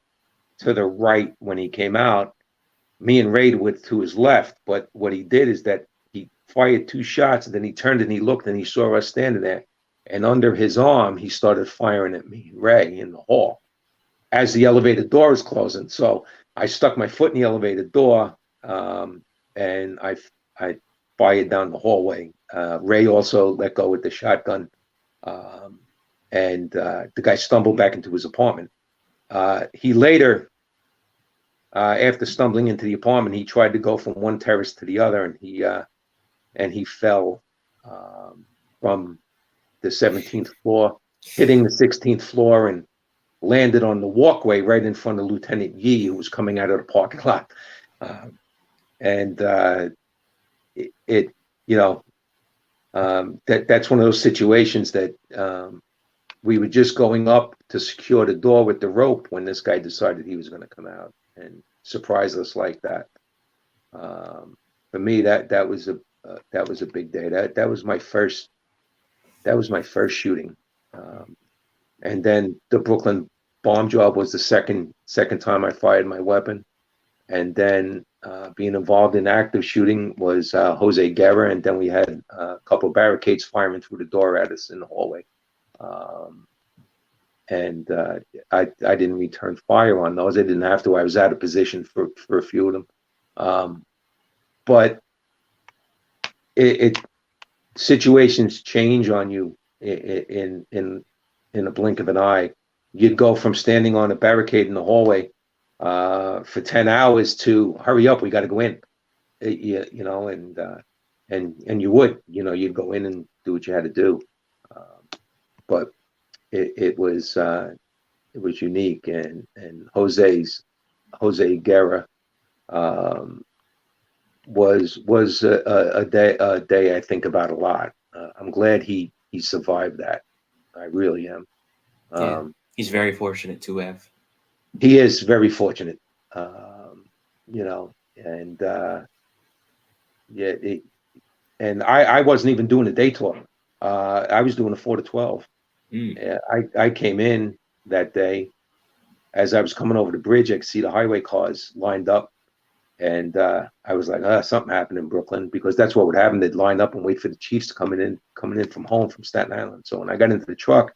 to the right when he came out. Me and Ray were to his left, but what he did is that he fired 2 shots, and then he turned and he looked and he saw us standing there, and under his arm he started firing at me, Ray, in the hall as the elevator door was closing. So I stuck my foot in the elevator door, and I fired down the hallway. Ray also let go with the shotgun, and the guy stumbled back into his apartment. He later, after stumbling into the apartment, he tried to go from one terrace to the other, and he fell from the 17th floor, hitting the 16th floor, and landed on the walkway right in front of Lieutenant Yee, who was coming out of the parking lot. That's one of those situations that we were just going up to secure the door with the rope when this guy decided he was going to come out and surprise us like that. For me, that was a big day. That was my first shooting, and then the Brooklyn bomb job was the second time I fired my weapon, and then being involved in active shooting was Jose Guerra, and then we had a couple of barricades firing through the door at us in the hallway, and I didn't return fire on those. I didn't have to. I was out of position for a few of them, but situations change on you in a blink of an eye. You'd go from standing on a barricade in the hallway for 10 hours to hurry up, we got to go in, and you would, you'd go in and do what you had to do. But it was unique, and Jose Guerra was a day I think about a lot. I'm glad he survived that. I really am. He's very fortunate to have. He is very fortunate, and I wasn't even doing a day tour. I was doing a 4 to 12. I came in that day as I was coming over the bridge. I could see the highway cars lined up, and I was like, something happened in Brooklyn, because that's what would happen. They'd line up and wait for the chiefs to coming in from home from Staten Island. So when I got into the truck,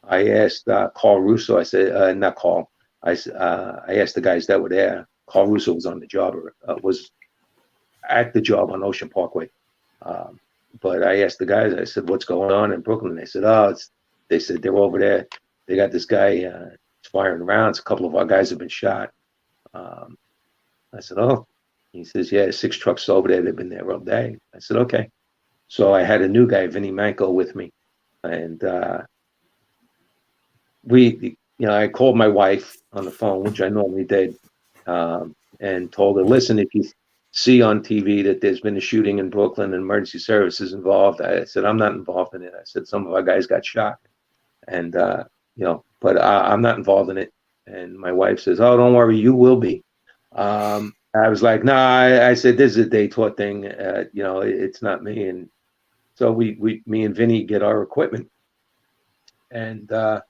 I asked Carl Russo. I said, not Carl. I asked the guys that were there. Carl Russo was on the job, or was at the job on Ocean Parkway. But I asked the guys. I said, "What's going on in Brooklyn?" And they said, they said they're over there. They got this guy firing rounds. A couple of our guys have been shot. I said, "Oh, He says, yeah, 6 trucks over there. They've been there all day. I said, okay. So I had a new guy, Vinny Manco, with me. And I called my wife on the phone, which I normally did, and told her, listen, if you see on TV that there's been a shooting in Brooklyn and emergency services involved, I said, I'm not involved in it. I said, some of our guys got shot. And, but I'm not involved in it. And my wife says, oh, don't worry, you will be. I was like, nah, I said, this is a day-taught thing. It's not me. And so me and Vinny get our equipment. And all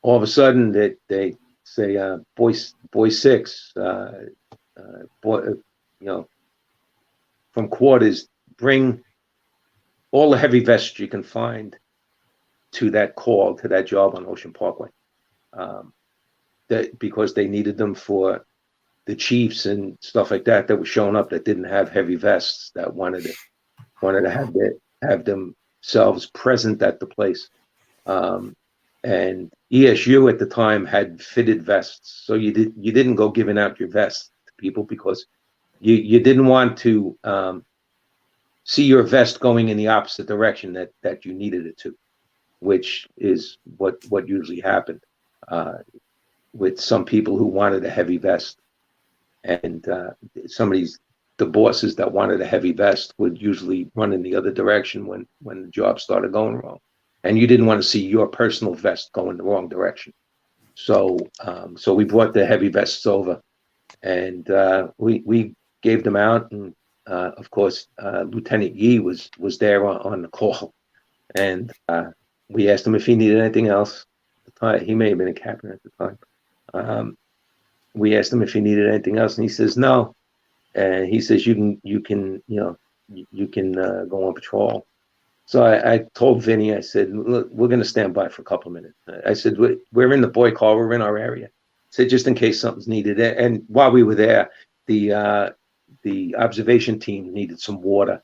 of a sudden they say, boy 6, from quarters, bring all the heavy vests you can find to that job on Ocean Parkway. Because they needed them for the chiefs and stuff like that were showing up that didn't have heavy vests, that wanted to have themselves present at the place. And ESU at the time had fitted vests, so you didn't go giving out your vests to people because you didn't want to see your vest going in the opposite direction that you needed it to, which is what usually happened with some people who wanted a heavy vest. And the bosses that wanted a heavy vest would usually run in the other direction when the job started going wrong. And you didn't want to see your personal vest go in the wrong direction. So we brought the heavy vests over, and we gave them out. And of course, Lieutenant Yee was there on the call. And we asked him if he needed anything else. At the time, he may have been a captain at the time. We asked him if he needed anything else, and he says no. And he says you can go on patrol. So I told Vinny, I said, look, we're going to stand by for a couple of minutes. I said, we're in the boy car, we're in our area. I said, just in case something's needed. And while we were there, the observation team needed some water.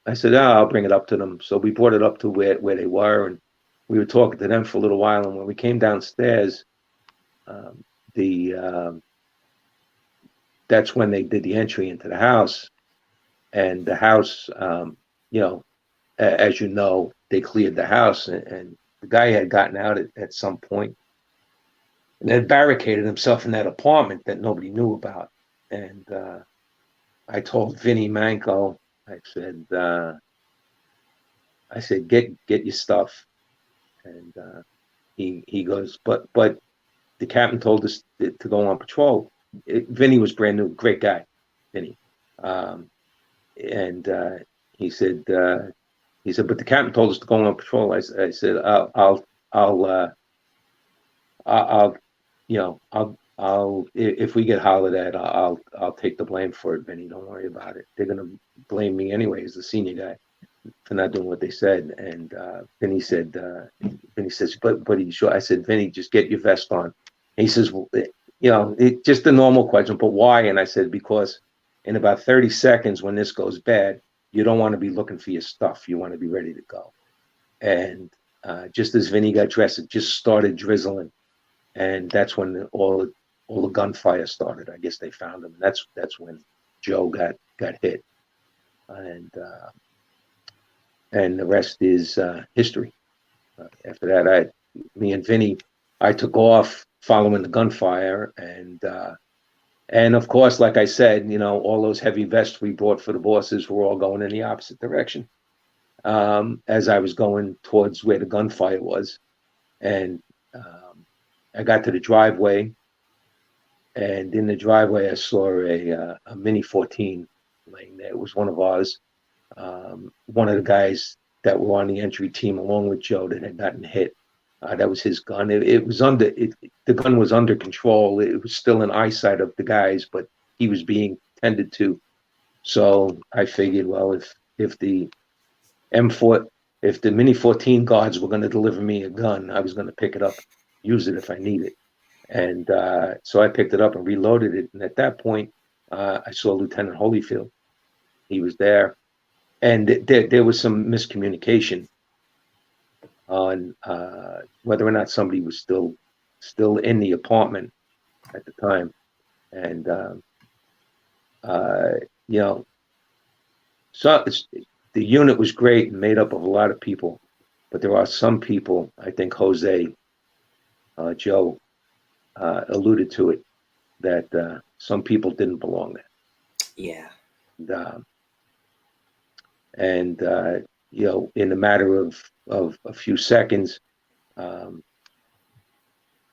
I said, I'll bring it up to them. So we brought it up to where they were, and we were talking to them for a little while. And when we came downstairs, that's when they did the entry into the house. And the house, as you know, they cleared the house, and the guy had gotten out at some point and had barricaded himself in that apartment that nobody knew about. And I told Vinny Manco, I said, get your stuff. And he goes, but the captain told us to go on patrol. Vinny was brand new, great guy, Vinny. And he said, but the captain told us to go on patrol. I said, if we get hollered at, I'll take the blame for it, Vinny. Don't worry about it. They're gonna blame me anyway as the senior guy for not doing what they said. And Vinny says, but are you sure? I said, Vinny, just get your vest on. And he says, well, just the normal question, but why? And I said, because in about 30 seconds when this goes bad, you don't want to be looking for your stuff. You want to be ready to go. And just as Vinny got dressed, it just started drizzling. And that's when all the gunfire started. I guess they found him. That's when Joe got hit. And the rest is history. After that, me and Vinny, I took off following the gunfire, and of course, like I said, all those heavy vests we bought for the bosses were all going in the opposite direction. As I was going towards where the gunfire was, and I got to the driveway, and in the driveway I saw a Mini 14 laying there. It was one of ours. One of the guys that were on the entry team, along with Joe, that had gotten hit. That was his gun. The gun was under control. It was still in eyesight of the guys, but he was being tended to. So I figured, well, if the Mini 14 guards were going to deliver me a gun, I was going to pick it up, use it if I need it. And so I picked it up and reloaded it. And at that point, I saw Lieutenant Holyfield. He was there. And there was some miscommunication on whether or not somebody was still in the apartment at the time. And you know, so the unit was great and made up of a lot of people, but there are some people, I think Jose, Joe alluded to it, that some people didn't belong there. Yeah. And you know, in a matter of a few seconds,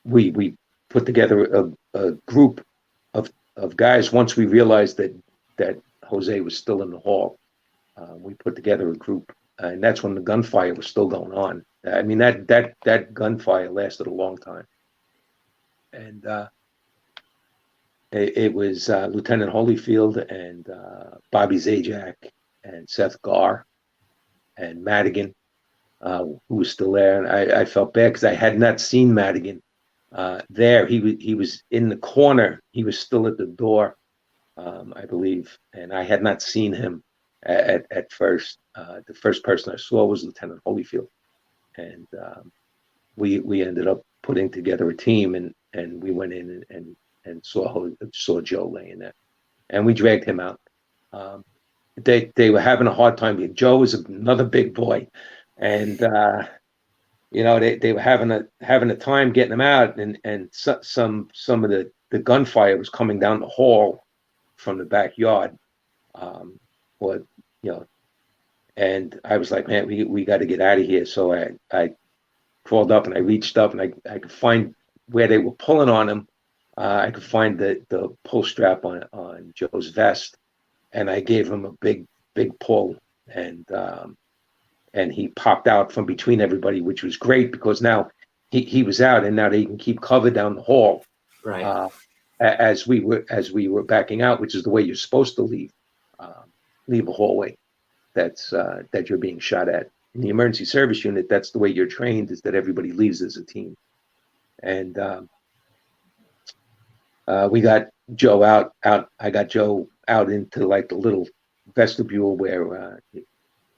we put together a group of guys. Once we realized that Jose was still in the hall, we put together a group, and that's when the gunfire was still going on. I mean, that gunfire lasted a long time, and it was Lieutenant Holyfield and Bobby Zajac and Seth Garr and Madigan, who was still there. And I felt bad because I had not seen Madigan there. He was in the corner. He was still at the door, I believe, and I had not seen him at first. The first person I saw was Lieutenant Holyfield, and we ended up putting together a team, and we went in and saw Joe laying there, and we dragged him out. They were having a hard time. Joe was another big boy, and you know, they were having a time getting him out, and some of the gunfire was coming down the hall from the backyard, or you know, and I was like, man, we got to get out of here. So I crawled up and I reached up and I could find where they were pulling on him. I could find the pull strap on Joe's vest, and I gave him a big pull, and he popped out from between everybody, which was great because now he was out, and now they can keep cover down the hall, Right. As we were backing out, which is the way you're supposed to leave a hallway that you're being shot at. In the emergency service unit, that's the way you're trained, is that everybody leaves as a team. And we got Joe out. I got Joe out into like the little vestibule where,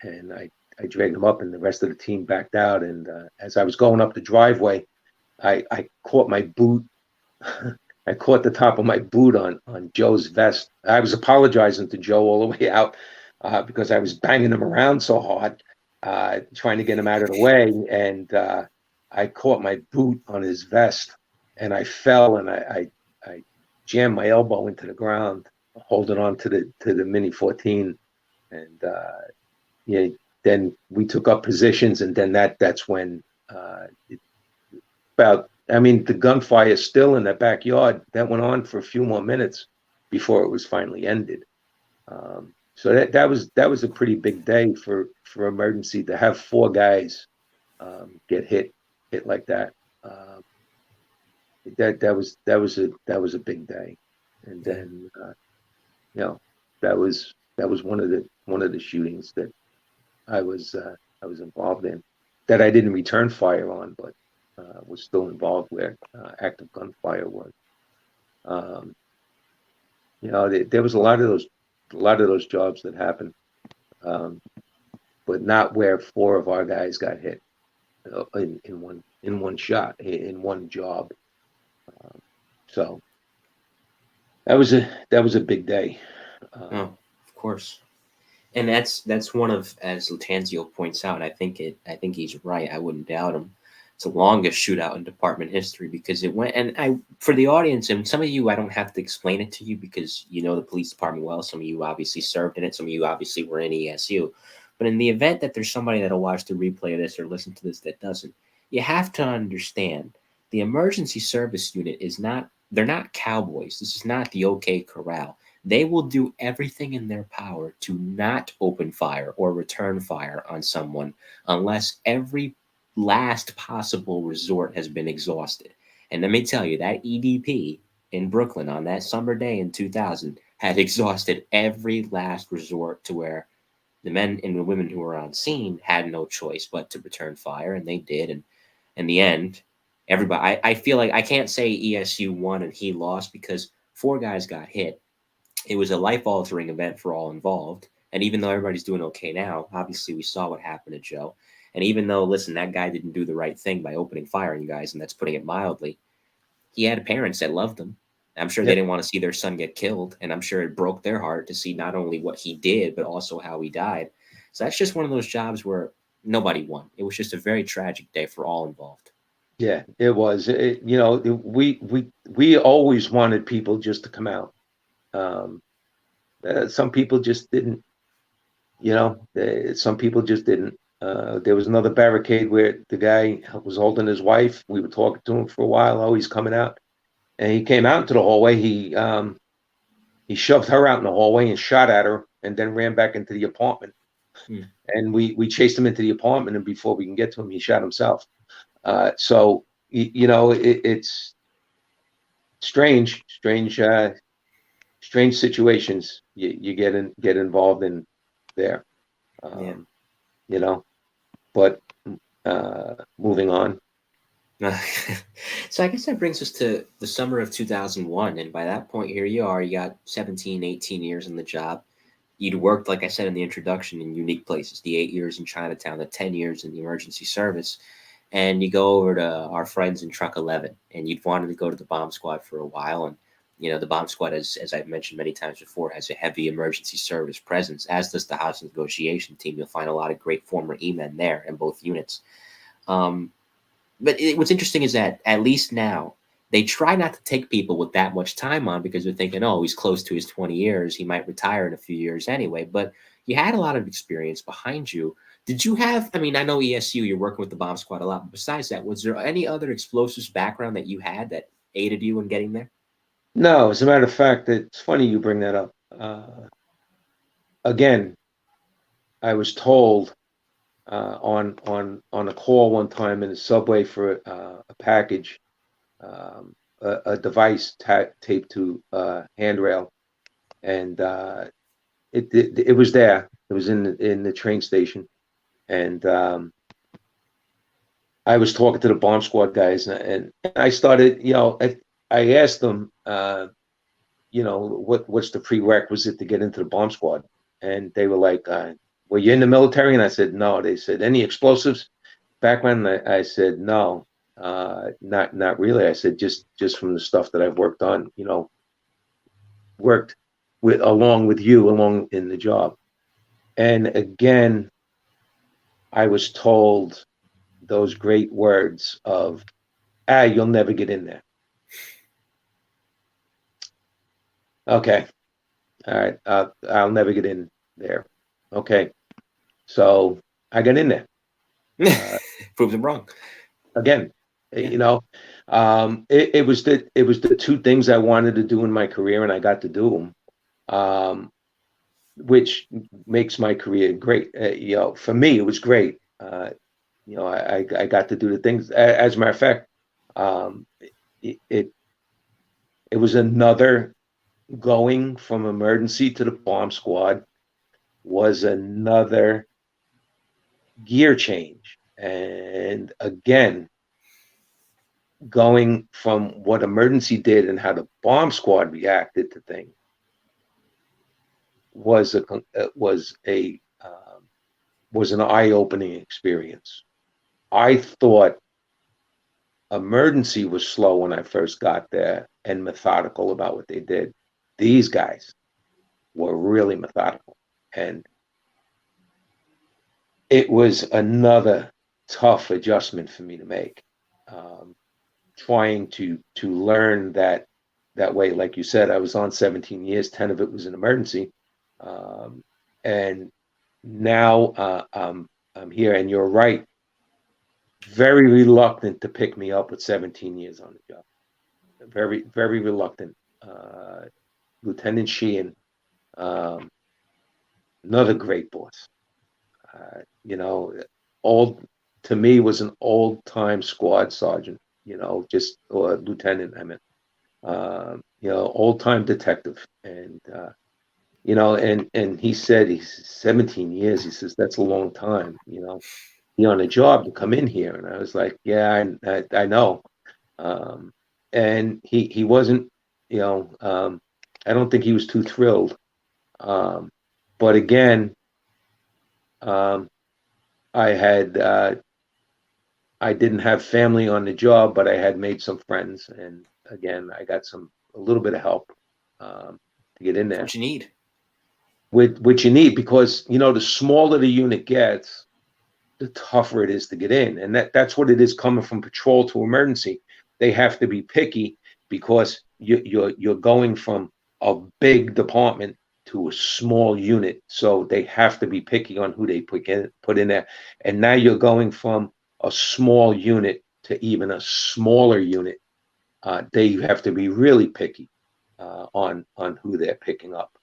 and I dragged him up, and the rest of the team backed out. And as I was going up the driveway, I caught my boot. I caught the top of my boot on Joe's vest. I was apologizing to Joe all the way out because I was banging him around so hard, trying to get him out of the way. And I caught my boot on his vest, and I fell, and I jammed my elbow into the ground, holding on to the Mini 14. And yeah, then we took up positions, and then that's when the gunfire still in that backyard, that went on for a few more minutes before it was finally ended. So that was a pretty big day for emergency, to have 4 guys get hit like that. That was a big day. And then you know, that was one of the shootings that I was involved in, that I didn't return fire on, but was still involved where active gunfire was. You know, there was a lot of those jobs that happened, but not where 4 of our guys got hit in one shot, in one job. So that was a big day. Of course. And that's one of, as Latanzio points out, I think he's right. I wouldn't doubt him. It's the longest shootout in department history, because it went, and for the audience, and some of you, I don't have to explain it to you because you know the police department well. Some of you obviously served in it. Some of you obviously were in ESU. But in the event that there's somebody that'll watch the replay of this or listen to this that doesn't, you have to understand the emergency service unit they're not cowboys. This is not the OK Corral. They will do everything in their power to not open fire or return fire on someone unless every last possible resort has been exhausted. And let me tell you, that EDP in Brooklyn on that summer day in 2000 had exhausted every last resort, to where the men and the women who were on scene had no choice but to return fire, and they did. And in the end, everybody, I feel like I can't say ESU won and he lost, because 4 guys got hit. It was a life-altering event for all involved. And even though everybody's doing okay now, obviously we saw what happened to Joe. And even though, listen, that guy didn't do the right thing by opening fire on you guys, and that's putting it mildly, he had parents that loved him. I'm sure they didn't want to see their son get killed, and I'm sure it broke their heart to see not only what he did, but also how he died. So that's just one of those jobs where nobody won. It was just a very tragic day for all involved. Yeah, it was. We always wanted people just to come out. Some people just didn't. Some people just didn't. There was another barricade where the guy was holding his wife. We were talking to him for a while. Oh, he's coming out, and he came out into the hallway. He shoved her out in the hallway and shot at her, and then ran back into the apartment. And we chased him into the apartment, and before we can get to him, he shot himself. So it's strange situations you get involved in there. But moving on. So I guess that brings us to the summer of 2001. And by that point, here you are, you got 17, 18 years in the job. You'd worked, like I said in the introduction, in unique places, the 8 years in Chinatown, the 10 years in the emergency service. And you go over to our friends in Truck 11, and you'd wanted to go to the bomb squad for a while. And, the bomb squad, as I've mentioned many times before, has a heavy emergency service presence, as does the housing negotiation team. You'll find a lot of great former E-men there in both units. But what's interesting is that at least now, they try not to take people with that much time on because they're thinking, oh, he's close to his 20 years. He might retire in a few years anyway. But you had a lot of experience behind you. Did you have, I know ESU, you're working with the bomb squad a lot. But besides that, was there any other explosives background that you had that aided you in getting there? No, as a matter of fact, it's funny you bring that up. Again, I was told on a call one time in the subway for a package, a device taped to a handrail, and it was there. It was in the train station, and I was talking to the bomb squad guys, and I started, I asked them, what's the prerequisite to get into the bomb squad, and they were like, "Were you in the military?" And I said, "No." They said, "Any explosives background?" And I said, "No, not really." I said, just from the stuff that I've worked on, worked along with you along in the job. And again, I was told those great words of, "You'll never get in there." Okay, all right, I'll never get in there. Okay, so I got in there. Proves them wrong. Again, it was the two things I wanted to do in my career, and I got to do them, which makes my career great. For me, it was great. I got to do the things. As a matter of fact, it was another going from emergency to the bomb squad was another gear change. And again, going from what emergency did and how the bomb squad reacted to things was an eye-opening experience. I thought emergency was slow when I first got there and methodical about what they did. These guys were really methodical, and it was another tough adjustment for me to make. Trying to learn that way, like you said, I was on 17 years, 10 of it was an emergency, and now I'm here. And you're right, very reluctant to pick me up with 17 years on the job. Very, very reluctant. Lieutenant Sheehan, another great boss. To me was an old-time squad sergeant, or lieutenant, I meant, old-time detective. And, and he said, he's 17 years. He says, that's a long time, be on a job to come in here. And I was like, yeah, I know. And he wasn't, I don't think he was too thrilled. But again, I didn't have family on the job, but I had made some friends, and again, I got a little bit of help to get in there. What you need. What you need, because the smaller the unit gets, the tougher it is to get in, and that's what it is coming from patrol to emergency. They have to be picky because you're going from a big department to a small unit, so they have to be picky on who they put in there. And now you're going from a small unit to even a smaller unit. They have to be really picky on who they're picking up,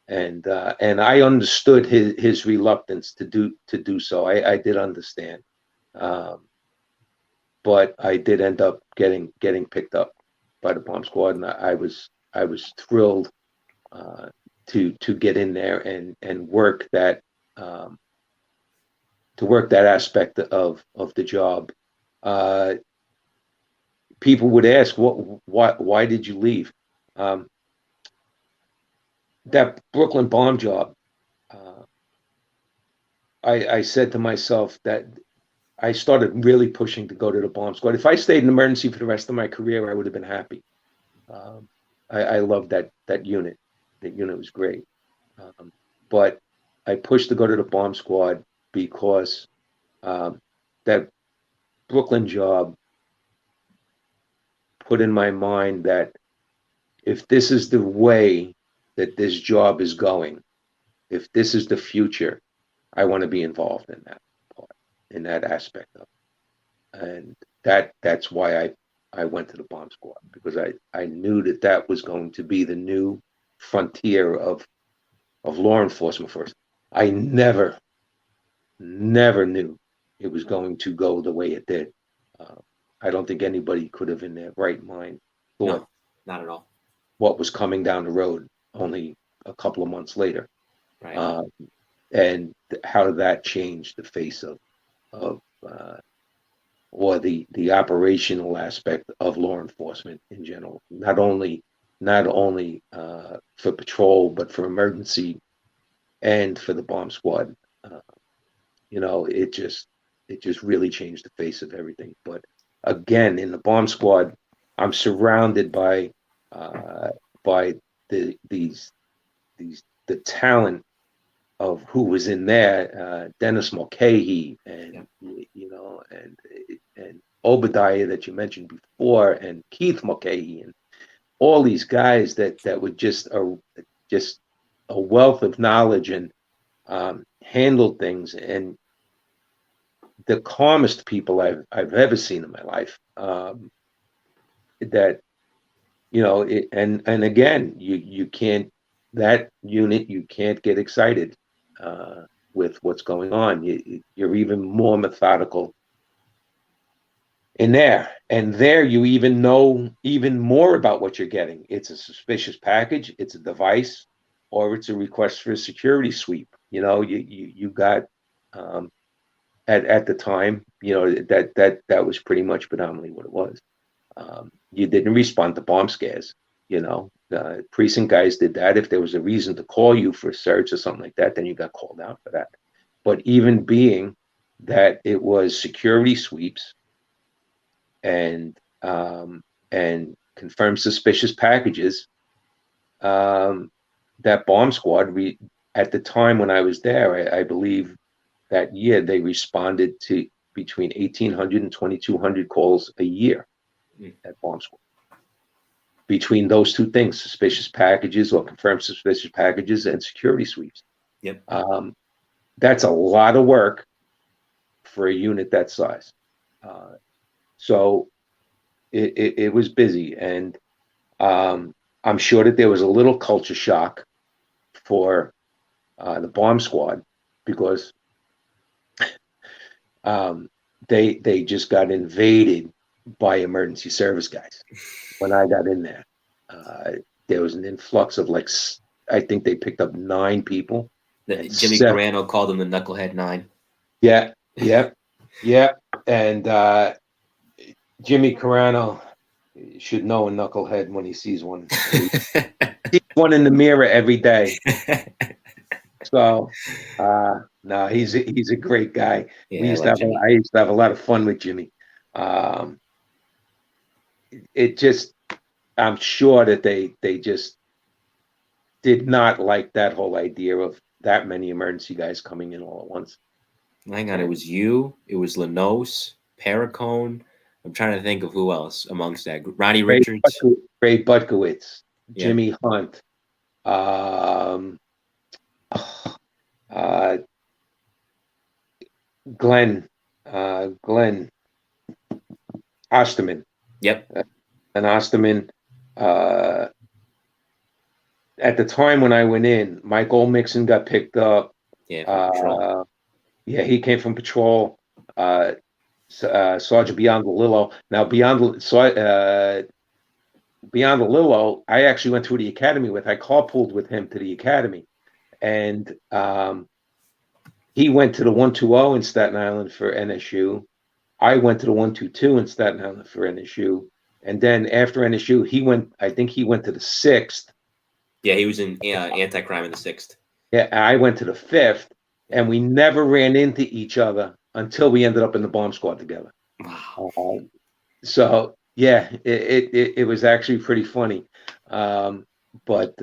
and I understood his reluctance to do so. I did understand, but I did end up getting picked up by the bomb squad, and I was thrilled to get in there and work that aspect of the job. People would ask, why did you leave? That Brooklyn bomb job, I said to myself that I started really pushing to go to the bomb squad. If I stayed in emergency for the rest of my career, I would have been happy. I loved that unit. That unit was great. But I pushed to go to the bomb squad because that Brooklyn job put in my mind that if this is the way that this job is going, if this is the future, I want to be involved in that part, in that aspect of it. And that's why I went to the bomb squad, because I knew that was going to be the new frontier of law enforcement for us. I never knew it was going to go the way it did. I don't think anybody could have in their right mind thought No, not at all. What was coming down the road only a couple of months later. Right. And how that changed the face of or the operational aspect of law enforcement in general, not only for patrol, but for emergency and for the bomb squad. It just really changed the face of everything. But again, in the bomb squad, I'm surrounded by the talent of who was in there, Dennis Mulcahy and and Obadiah that you mentioned before, and Keith Mulcahy, and all these guys that were just a wealth of knowledge and handled things, and the calmest people I've ever seen in my life. That and again, you can't, that unit, you can't get excited with what's going on. You're even more methodical in there, and there you even know even more about what you're getting. It's a suspicious package, it's a device, or it's a request for a security sweep. You got at the time, that was pretty much predominantly what it was. You didn't respond to bomb scares. Precinct guys did that. If there was a reason to call you for a search or something like that, then you got called out for that. But even being that it was security sweeps and confirmed suspicious packages, that bomb squad, at the time when I was there, I believe that year they responded to between 1,800 and 2,200 calls a year at bomb squad. Between those two things, suspicious packages or confirmed suspicious packages and security sweeps. Yep. That's a lot of work for a unit that size. So it was busy, and I'm sure that there was a little culture shock for the bomb squad, because they just got invaded by emergency service guys. When I got in there, there was an influx of I think they picked up 9 people. Jimmy Carano called them the Knucklehead 9. Yeah. And Jimmy Carano should know a knucklehead when he sees one. He sees one in the mirror every day. So, no, he's a great guy. Yeah, We I used like to Jimmy. I used to have a lot of fun with Jimmy. It just, I'm sure that they just did not like that whole idea of that many emergency guys coming in all at once. Hang on, it was you, it was Lanos, Perricone. I'm trying to think of who else amongst that group. Ronnie Richards. Ray Butkowitz, Yeah. Jimmy Hunt, Glenn Osterman. Yep. And Osterman, at the time when I went in, Mike Olmixon got picked up. Yeah, from patrol. Yeah, he came from patrol. Sergeant Beyond Now, Beyond the Lillo, I actually went through the academy with. I carpooled with him to the academy, and he went to the 120 in Staten Island for NSU. I went to the 122 in Staten Island for NSU, and then after NSU, he went. I think he went to the 6th. Yeah, he was in anti-crime in the 6th. Yeah, I went to the 5th, and we never ran into each other until we ended up in the bomb squad together. Wow. So yeah, it was actually pretty funny. But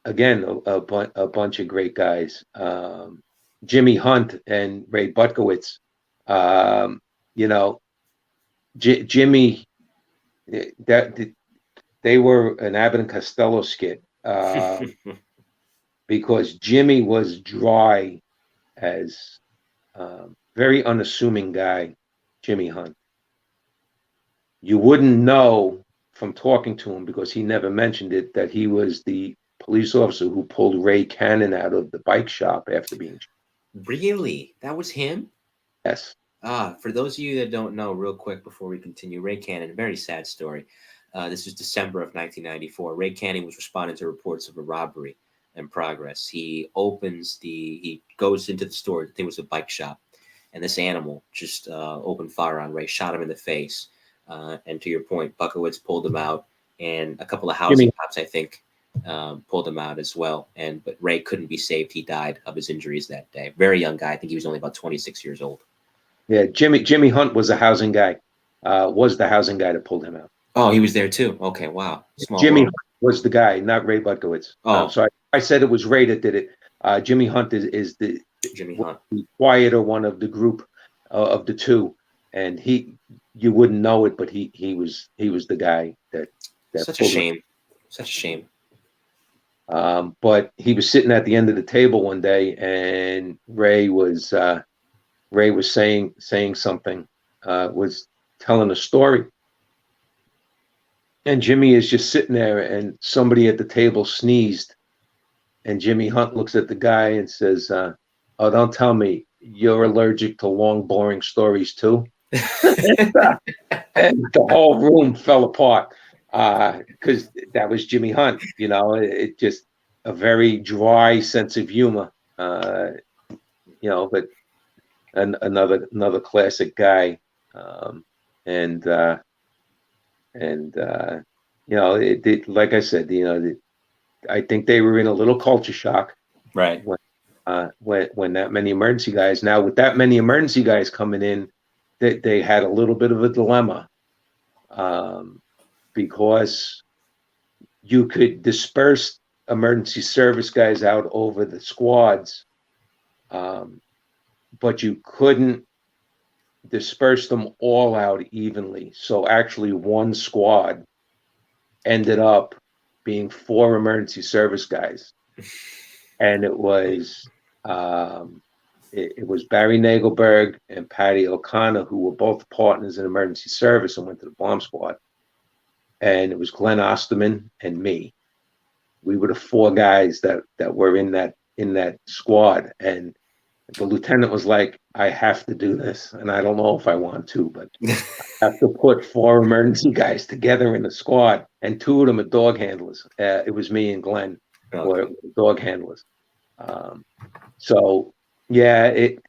again, a bunch of great guys. Jimmy Hunt and Ray Butkowitz. Jimmy, they were an Abbott and Costello skit. Because Jimmy was dry as very unassuming guy, Jimmy Hunt. You wouldn't know from talking to him, because he never mentioned it, that he was the police officer who pulled Ray Cannon out of the bike shop after being shot. Really? That was him? Yes. For those of you that don't know, real quick before we continue, Ray Cannon, very sad story. This was December of 1994. Ray Cannon was responding to reports of a robbery in progress. He goes into the store. I think it was a bike shop, and this animal just opened fire on Ray, shot him in the face. And to your point, Butkowitz pulled him out, and a couple of housing cops, I think, pulled him out as well. But Ray couldn't be saved. He died of his injuries that day. Very young guy. I think he was only about 26 years old. Yeah, Jimmy Hunt was a housing guy. Was the housing guy that pulled him out. Oh, he was there too. Okay, wow. Jimmy Hunt was the guy, not Ray Butkowitz. Oh, sorry, I said it was Ray that did it. Jimmy Hunt is the quieter one of the group of the two, and you wouldn't know it, but he was the guy that such a shame. Such a shame. But he was sitting at the end of the table one day, and Ray was saying something, was telling a story. And Jimmy is just sitting there, and somebody at the table sneezed. And Jimmy Hunt looks at the guy and says, "Oh, don't tell me you're allergic to long, boring stories too." And the whole room fell apart, because that was Jimmy Hunt. It just a very dry sense of humor. But another classic guy. Like I said, I think they were in a little culture shock, right? When that many emergency guys. Now, with that many emergency guys coming in, they had a little bit of a dilemma, because you could disperse emergency service guys out over the squads, but you couldn't disperse them all out evenly. So actually one squad ended up being 4 emergency service guys. And it was it was Barry Nagelberg and Patty O'Connor, who were both partners in emergency service and went to the bomb squad. And it was Glenn Osterman and me. We were the 4 guys that were in that squad. And the lieutenant was like, "I have to do this, and I don't know if I want to, but I have to put 4 emergency guys together in a squad, and 2 of them are dog handlers." It was me and Glenn were dog handlers. So yeah, it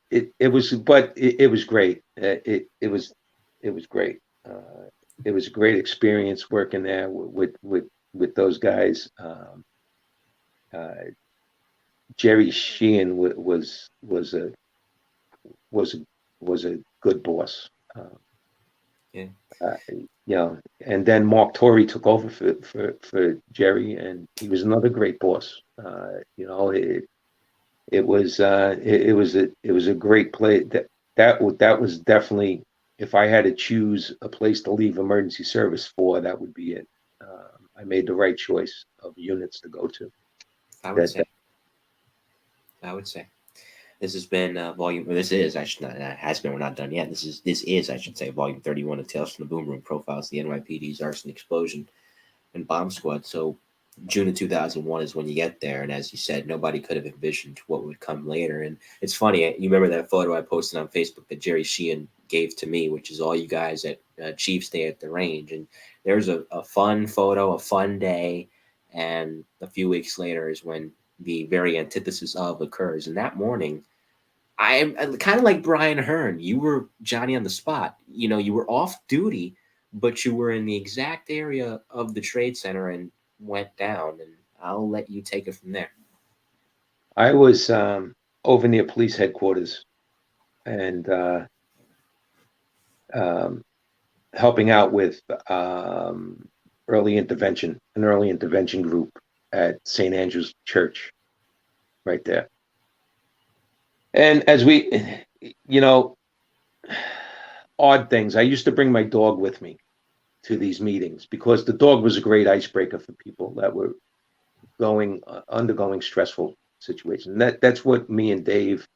was, but it was great. It was great. It was a great experience working there with those guys. Jerry Sheehan was a good boss. Yeah. And then Mark Torrey took over for Jerry, and he was another great boss. It was a great play. That was definitely, if I had to choose a place to leave emergency service for, that would be it. I made the right choice of units to go to. I would say. This has been volume. This is actually not. Has been. We're not done yet. This is. I should say, volume 31 of Tales from the Boom Room, profiles of the NYPD's arson, explosion, and bomb squad. So, June of 2001 is when you get there, and as you said, nobody could have envisioned what would come later. And it's funny. You remember that photo I posted on Facebook that Jerry Sheehan gave to me, which is all you guys at Chiefs Day at the range. And there's a fun photo, a fun day, and a few weeks later is when the very antithesis of occurs. And that morning, I'm kind of like Brian Hearn. You were Johnny on the spot. You were off duty, but you were in the exact area of the Trade Center and went down. And I'll let you take it from there. I was over near police headquarters and helping out with an early intervention group at St. Andrew's Church right there. And as we, odd things, I used to bring my dog with me to these meetings because the dog was a great icebreaker for people that were undergoing stressful situations. That's what me and Dave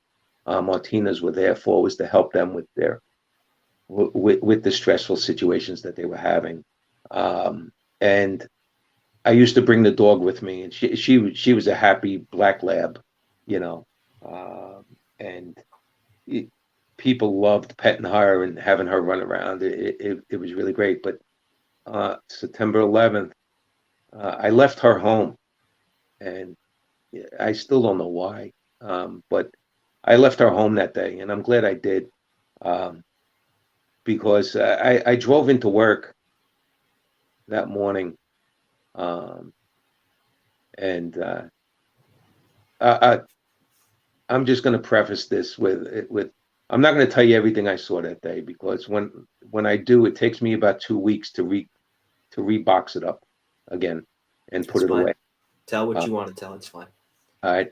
Martinez were there for, was to help them with the stressful situations that they were having. And I used to bring the dog with me, and she was a happy black lab, and people loved petting her and having her run around. It was really great. But September 11th, I left her home, and I still don't know why, but I left her home that day, and I'm glad I did, because I drove into work that morning, and I'm just going to preface this with I'm not going to tell you everything I saw that day, because when I do, it takes me about 2 weeks to rebox it up again and put it away. Tell what you want to tell. It's fine. All right.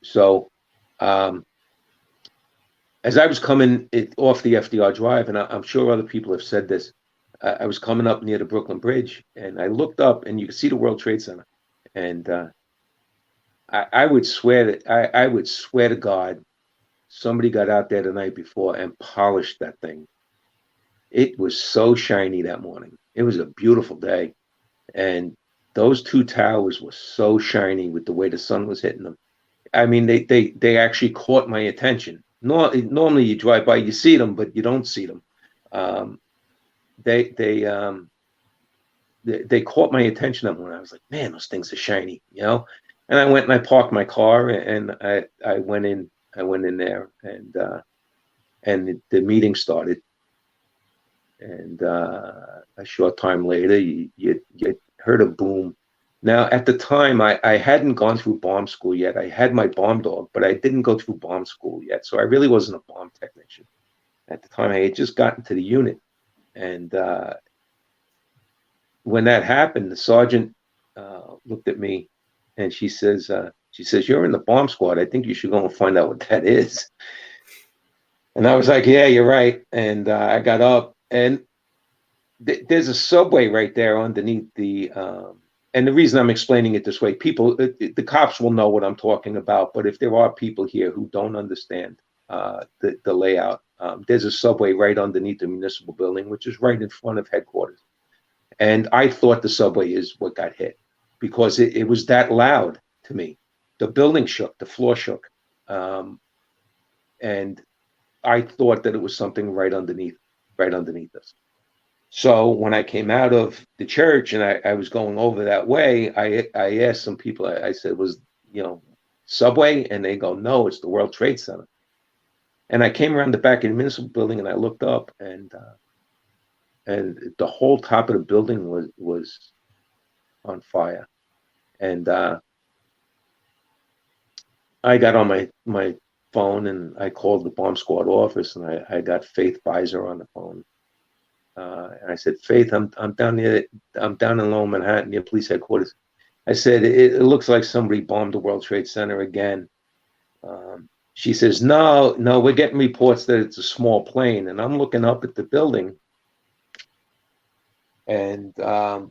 So as I was coming off the FDR Drive, and I'm sure other people have said this, I was coming up near the Brooklyn Bridge, and I looked up, and you could see the World Trade Center, and I would swear to God, somebody got out there the night before and polished that thing. It was so shiny that morning. It was a beautiful day, and those two towers were so shiny with the way the sun was hitting them. I mean, they actually caught my attention. Normally you drive by, you see them, but you don't see them. They caught my attention that morning. I was like, man, those things are shiny, And I went and I parked my car, and I went in there, and the meeting started. And a short time later, you heard a boom. Now, at the time, I hadn't gone through bomb school yet. I had my bomb dog, but I didn't go through bomb school yet. So I really wasn't a bomb technician. At the time, I had just gotten to the unit. And when that happened, the sergeant looked at me, and she says, "You're in the bomb squad. I think you should go and find out what that is." And I was like, "Yeah, you're right." And I got up, and there's a subway right there underneath the. And the reason I'm explaining it this way, the cops will know what I'm talking about. But if there are people here who don't understand the layout, there's a subway right underneath the municipal building, which is right in front of headquarters. And I thought the subway is what got hit, because it was that loud to me. The building shook, the floor shook. And I thought that it was something right underneath us. So when I came out of the church and I was going over that way, I asked some people, I said, was, subway? And they go, no, it's the World Trade Center. And I came around the back of the municipal building, and I looked up, and the whole top of the building was on fire. And I got on my phone and I called the bomb squad office, and I got Faith Beiser on the phone. And I said, Faith, I'm down in Lower Manhattan near police headquarters. I said, it looks like somebody bombed the World Trade Center again. She says, no, we're getting reports that it's a small plane. And I'm looking up at the building, and I'm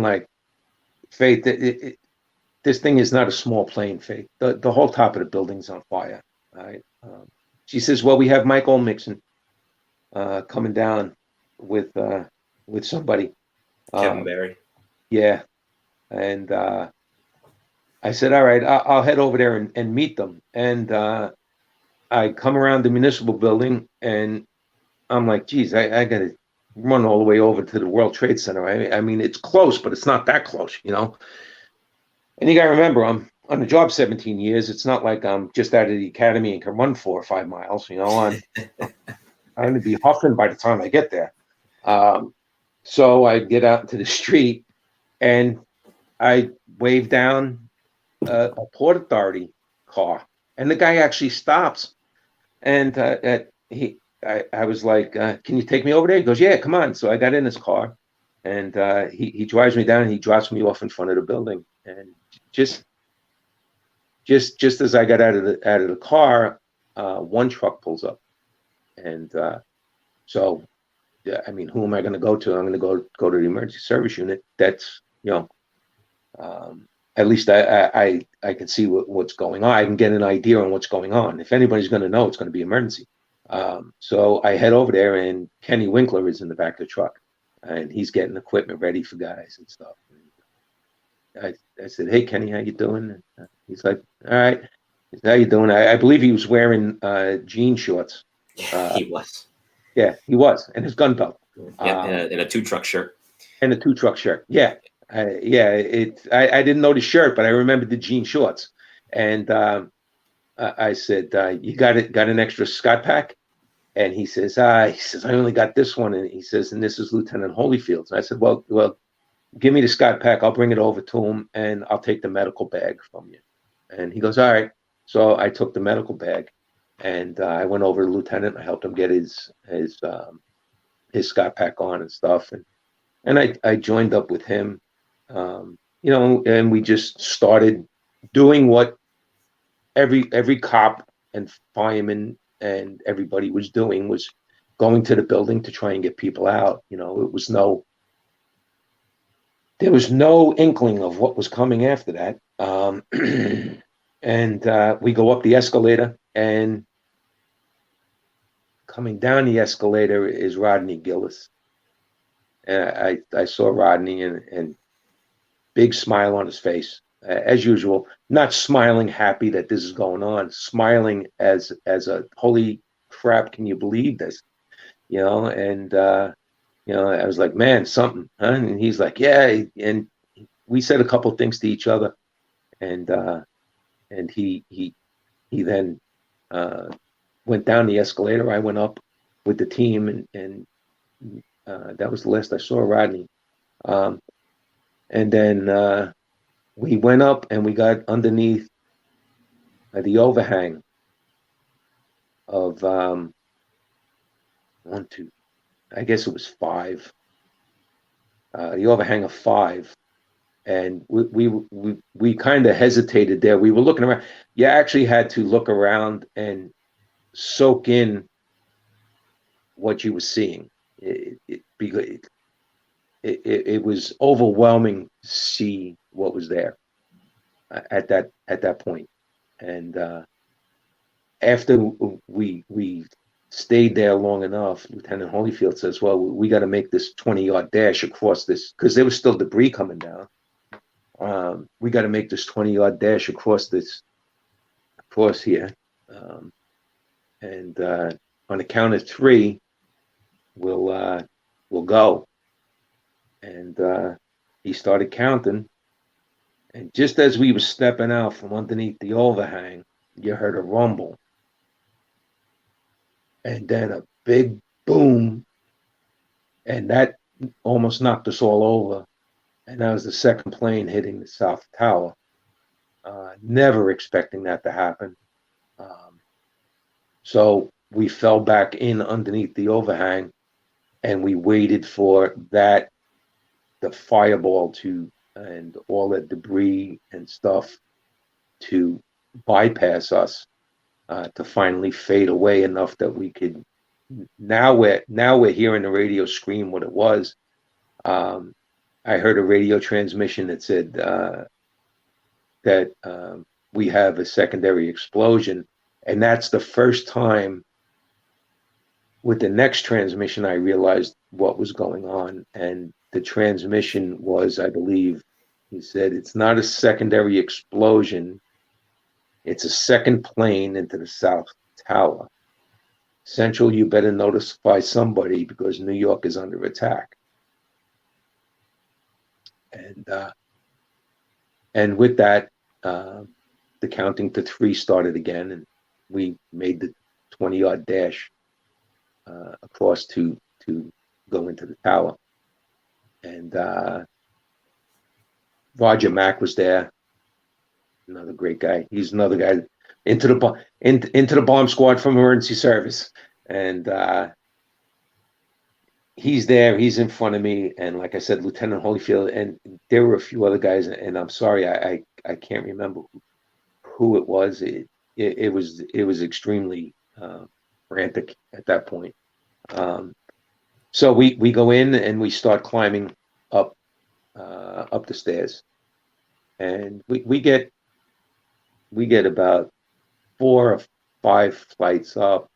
like, Faith, this thing is not a small plane, Faith. The whole top of the building's on fire. All right. She says, well, we have Mike Olmixon coming down with somebody. Kevin Barry. Yeah. And I said, all right, I'll head over there and meet them. And I come around the municipal building, and I'm like, geez, I got to run all the way over to the World Trade Center. I mean, it's close, but it's not that close, you know? And you got to remember, I'm on the job 17 years. It's not like I'm just out of the academy and can run 4 or 5 miles, you know? I'm going to be huffing by the time I get there. So I get out into the street, and I wave down a Port Authority car, and the guy actually stops. And I was like, can you take me over there? He goes, yeah, come on. So I got in his car, and he drives me down, and he drops me off in front of the building. And just as I got out of the car, one truck pulls up. And so, I mean, who am I going to go to? I'm going to go to the emergency service unit. That's, you know, at least I can see what's going on. I can get an idea on what's going on. If anybody's going to know, it's going to be emergency. So I head over there, and Kenny Winkler is in the back of the truck, and he's getting equipment ready for guys and stuff. And I said, hey, Kenny, how you doing? And he's like, all right. He said, how you doing? I believe he was wearing jean shorts. He was. Yeah, he was, and his gun belt. Yeah, in a 2-truck shirt. And a 2-truck shirt. Yeah. I didn't know the shirt, but I remembered the jean shorts. And I said, you got an extra Scott pack? And he says, I only got this one. And he says, and this is Lieutenant Holyfield's. And I said, well, give me the Scott pack. I'll bring it over to him, and I'll take the medical bag from you. And he goes, all right. So I took the medical bag, and I went over to the lieutenant. I helped him get his Scott pack on and stuff. And I joined up with him, you know, and we just started doing what every cop and fireman and everybody was doing, was going to the building to try and get people out. You know, there was no inkling of what was coming after that. And we go up the escalator, and coming down the escalator is Rodney Gillis. And I saw Rodney, and big smile on his face, as usual, not smiling happy that this is going on, smiling as a holy crap, can you believe this? You know, and you know, I was like, man, something, huh? And he's like, yeah. And we said a couple things to each other, and he then went down the escalator. I went up with the team, and that was the last I saw Rodney. And then we went up, and we got underneath the overhang of 1, 2, I guess it was 5. The overhang of 5, and we kind of hesitated there. We were looking around. You actually had to look around and soak in what you were seeing. It was overwhelming to see what was there at that point. And after we stayed there long enough, Lieutenant Holyfield says, well, we got to make this 20-yard dash across this, because there was still debris coming down. We got to make this 20-yard dash across here. And on the count of 3, we'll go. And he started counting. And just as we were stepping out from underneath the overhang, you heard a rumble. And then a big boom. And that almost knocked us all over. And that was the second plane hitting the South Tower. never expecting that to happen. So we fell back in underneath the overhang, and we waited for the fireball and all that debris and stuff to bypass us, to finally fade away enough that we could. Now we're hearing the radio scream what it was. I heard a radio transmission that said that we have a secondary explosion, and that's the first time. With the next transmission, I realized what was going on, and the transmission was, I believe, he said, it's not a secondary explosion. It's a second plane into the South Tower. Central, you better notify somebody because New York is under attack. And with that, the counting to 3 started again, and we made the 20-yard dash across to go into the tower. And Roger Mack was there, another great guy. He's another guy into the bomb squad from emergency service, and he's there. He's in front of me, and like I said, Lieutenant Holyfield, and there were a few other guys, and I'm sorry, I can't remember who it was. It was extremely frantic at that point. So we go in and we start climbing up the stairs, and we get about 4 or 5 flights up,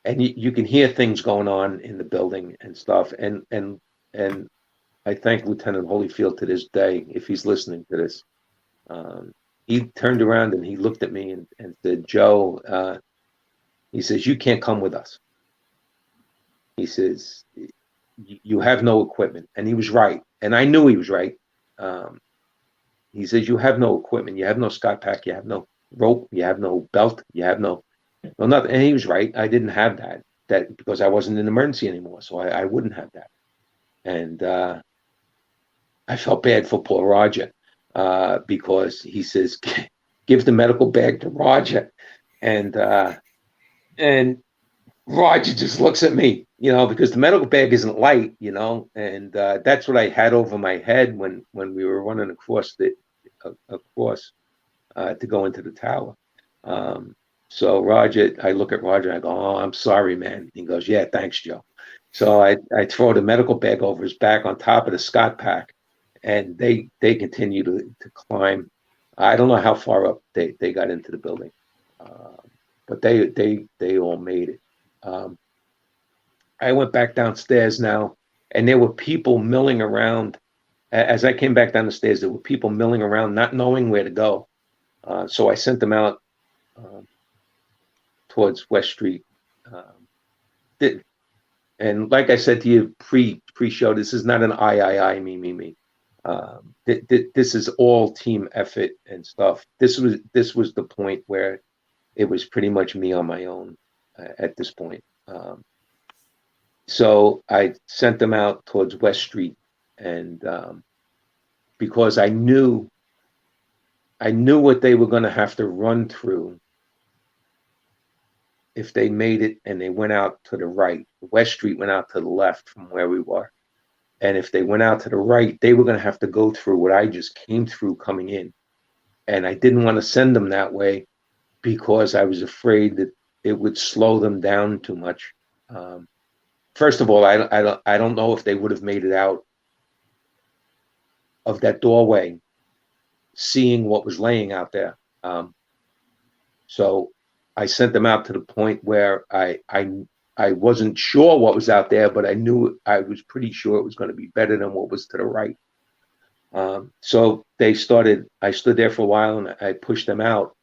and you can hear things going on in the building and stuff. And I thank Lieutenant Holyfield to this day, if he's listening to this. He turned around and he looked at me and said, "Joe," he says, "you can't come with us." He says, "You have no equipment." And he was right. And I knew he was right. He says, "You have no equipment. You have no Scott pack. You have no rope. You have no belt. You have no nothing." And he was right. I didn't have that because I wasn't in emergency anymore. So I wouldn't have that. And I felt bad for poor Roger because he says, "Give the medical bag to Roger." And Roger just looks at me, because the medical bag isn't light, and that's what I had over my head when we were running across to go into the tower. So Roger, I look at Roger, I go, "Oh, I'm sorry, man." He goes, "Yeah, thanks, Joe." So I throw the medical bag over his back on top of the Scott pack, and they continue to climb. I don't know how far up they got into the building, but they all made it. I went back downstairs now, and there were people milling around. As I came back down the stairs, there were people milling around, not knowing where to go. So I sent them out towards West Street. And like I said to you pre-show, this is not an I, me. This is all team effort and stuff. This was the point where it was pretty much me on my own at this point. So I sent them out towards West Street, and because I knew what they were going to have to run through if they made it and they went out to the right. West Street went out to the left from where we were. And if they went out to the right, they were going to have to go through what I just came through coming in. And I didn't want to send them that way because I was afraid that it would slow them down too much. First of all, I don't know if they would have made it out of that doorway, seeing what was laying out there. So I sent them out to the point where I wasn't sure what was out there, but I was pretty sure it was going to be better than what was to the right. So I stood there for a while and I pushed them out,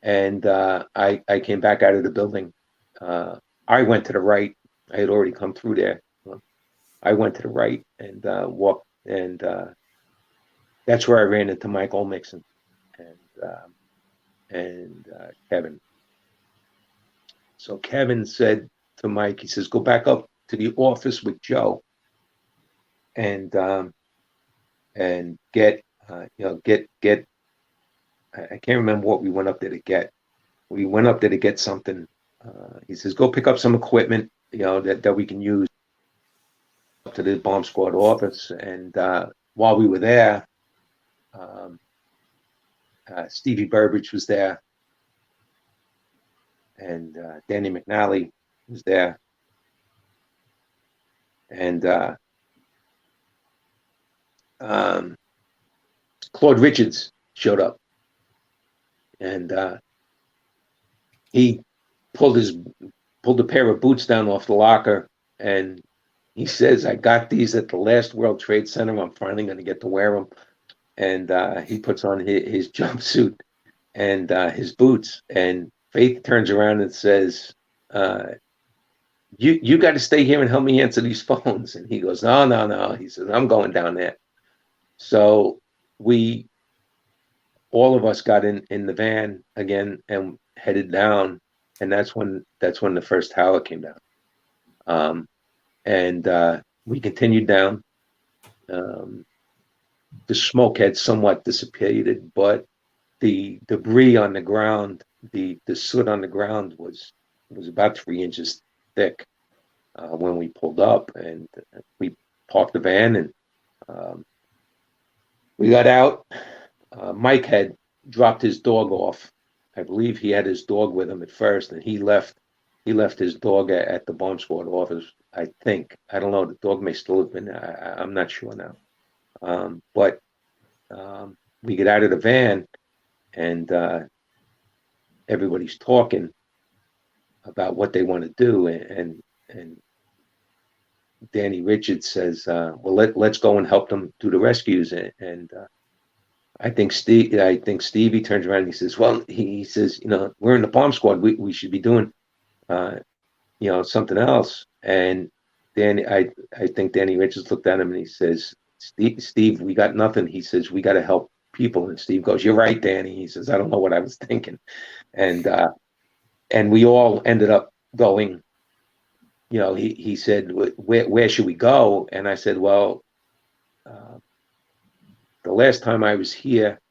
and I came back out of the building. I went to the right. I had already come through there. I went to the right and walked, and that's where I ran into Mike Olmixon and Kevin. So Kevin said to Mike, he says, "Go back up to the office with Joe and get I can't remember what we went up there to get. We went up there to get something. He says, go pick up some equipment, that we can use up to the bomb squad office. And while we were there, Stevie Burbridge was there, and Danny McNally was there, and Claude Richards showed up, and he pulled a pair of boots down off the locker, and he says, I got these at the last World Trade Center. I'm finally going to get to wear them. And he puts on his jumpsuit and his boots, and Faith turns around and says, you got to stay here and help me answer these phones. And he goes, no. He says, I'm going down there. So all of us got in the van again and headed down. And that's when the first tower came down. And we continued down. The smoke had somewhat dissipated, but the debris on the ground, the soot on the ground was about 3 inches thick when we pulled up, and we parked the van, and we got out. Mike had dropped his dog off. I believe he had his dog with him at first, and he left his dog at the bomb squad office. I think, I don't know, the dog may still have been there. I'm not sure now. But we get out of the van, and everybody's talking about what they want to do, and Danny Richards says, well, let's go and help them do the rescues. And I think Stevie turns around and he says, well, he says, we're in the bomb squad. We should be doing, something else. And I think Danny Richards looked at him and he says, Steve, we got nothing. He says, we got to help people. And Steve goes, you're right, Danny. He says, I don't know what I was thinking. And we all ended up going. He said, where should we go? And I said, well, the last time I was here,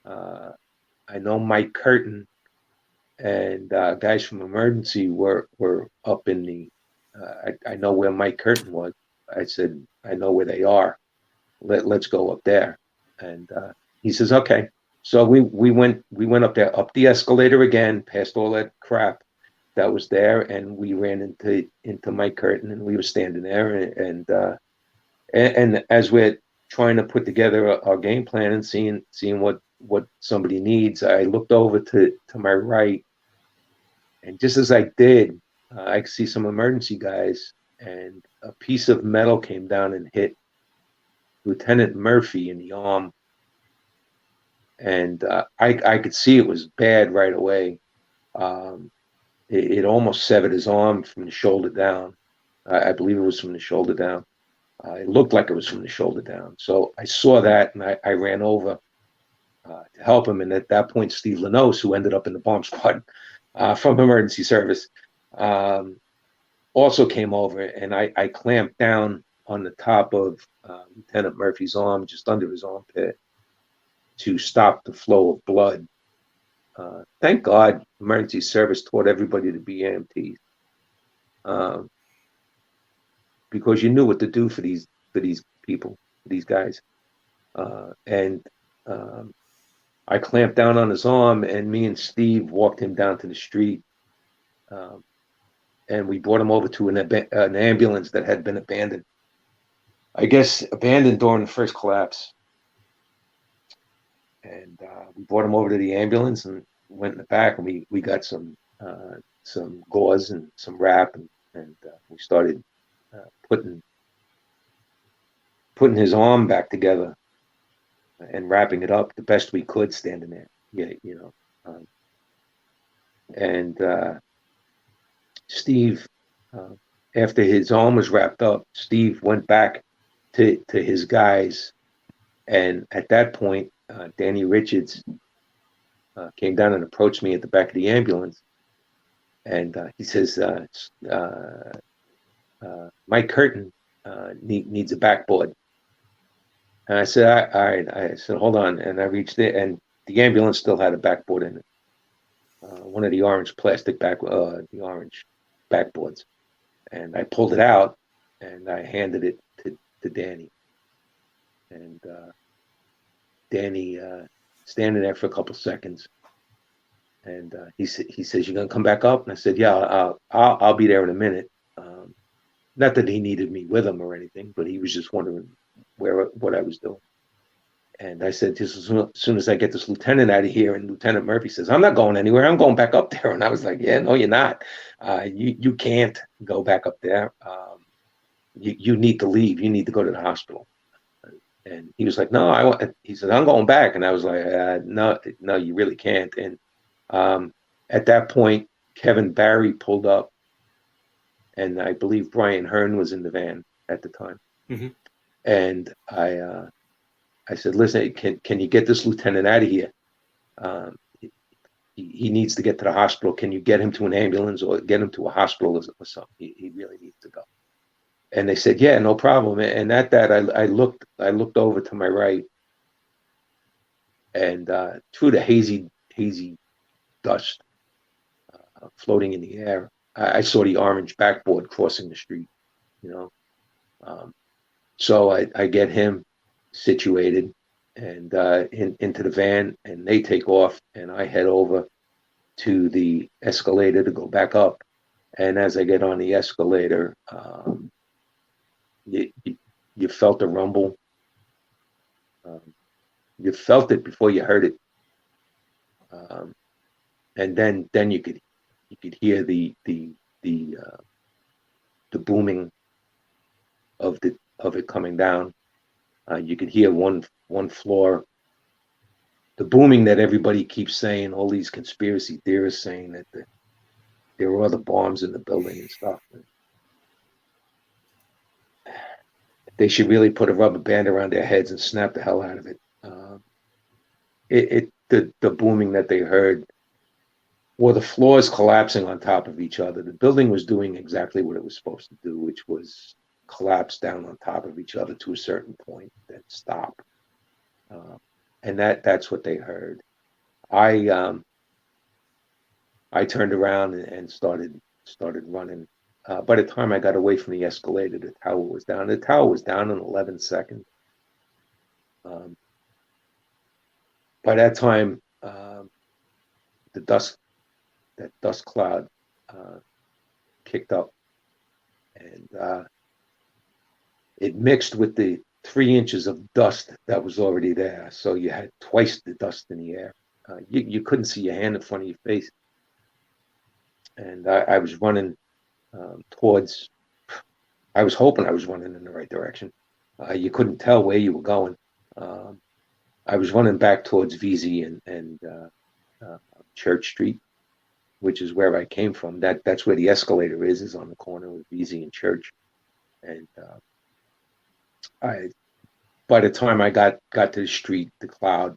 I know Mike Curtin and guys from emergency were up in the, I know where Mike Curtin was. I said, I know where they are. Let's go up there. And he says, okay. So we went up there, up the escalator again, past all that crap that was there, and we ran into Mike Curtin, and we were standing there, and as we're trying to put together our game plan and seeing what somebody needs, I looked over to my right, and just as I did, I could see some emergency guys, and a piece of metal came down and hit Lieutenant Murphy in the arm, and I could see it was bad right away. It almost severed his arm from the shoulder down. I believe it was from the shoulder down. It looked like it was from the shoulder down. So I saw that, and I ran over to help him. And at that point, Steve Lanos, who ended up in the bomb squad from emergency service, also came over, and I clamped down on the top of Lieutenant Murphy's arm, just under his armpit, to stop the flow of blood. Thank God emergency service taught everybody to be EMTs, because you knew what to do for these people, these guys. And I clamped down on his arm, and me and Steve walked him down to the street, and we brought him over to an ambulance that had been abandoned. I guess abandoned during the first collapse. And we brought him over to the ambulance and went in the back, and we got some gauze and some wrap, and we started putting his arm back together and wrapping it up the best we could standing there. Yeah, and Steve, after his arm was wrapped up, Steve went back to his guys, and at that point, Danny Richards came down and approached me at the back of the ambulance, and he says, Mike Curtin needs a backboard. And I said, all right. I said, hold on. And I reached it, and the ambulance still had a backboard in it. One of the orange plastic the orange backboards. And I pulled it out and I handed it to Danny. And Danny standing there for a couple seconds. And he says, "You gonna come back up?" And I said, "Yeah, I'll be there in a minute." Not that he needed me with him or anything, but he was just wondering what I was doing. And I said, just as soon as I get this lieutenant out of here, and Lieutenant Murphy says, "I'm not going anywhere. I'm going back up there." And I was like, "Yeah, no, you're not. You can't go back up there. You need to leave. You need to go to the hospital." And he was like, "No, he said, "I'm going back." And I was like, "No, you really can't." And at that point, Kevin Barry pulled up, and I believe Brian Hearn was in the van at the time. Mm-hmm. And I said, "Listen, can you get this lieutenant out of here? He needs to get to the hospital. Can you get him to an ambulance or get him to a hospital or something? He really needs to go." And they said, "Yeah, no problem." And at that, I looked over to my right, and through the hazy dust floating in the air, I saw the orange backboard crossing the street. So I get him situated and into the van, and they take off, and I head over to the escalator to go back up. And as I get on the escalator, you felt a rumble. You felt it before you heard it, and then you could hear the booming of it coming down. You could hear one floor, the booming that everybody keeps saying, all these conspiracy theorists saying that there were other bombs in the building and stuff. They should really put a rubber band around their heads and snap the hell out of it. The booming that they heard, or the floors collapsing on top of each other. The building was doing exactly what it was supposed to do, which was collapse down on top of each other to a certain point, then stop. And that's what they heard. I turned around and started running. By the time I got away from the escalator, the tower was down. The tower was down in 11 seconds. By that time, that dust cloud kicked up, and it mixed with the 3 inches of dust that was already there. So you had twice the dust in the air. You couldn't see your hand in front of your face. And I was running towards, I was hoping I was running in the right direction. You couldn't tell where you were going. I was running back towards Vesey and Church Street, which is where I came from. That's where the escalator is on the corner of Vesey and Church. And by the time I got to the street, the cloud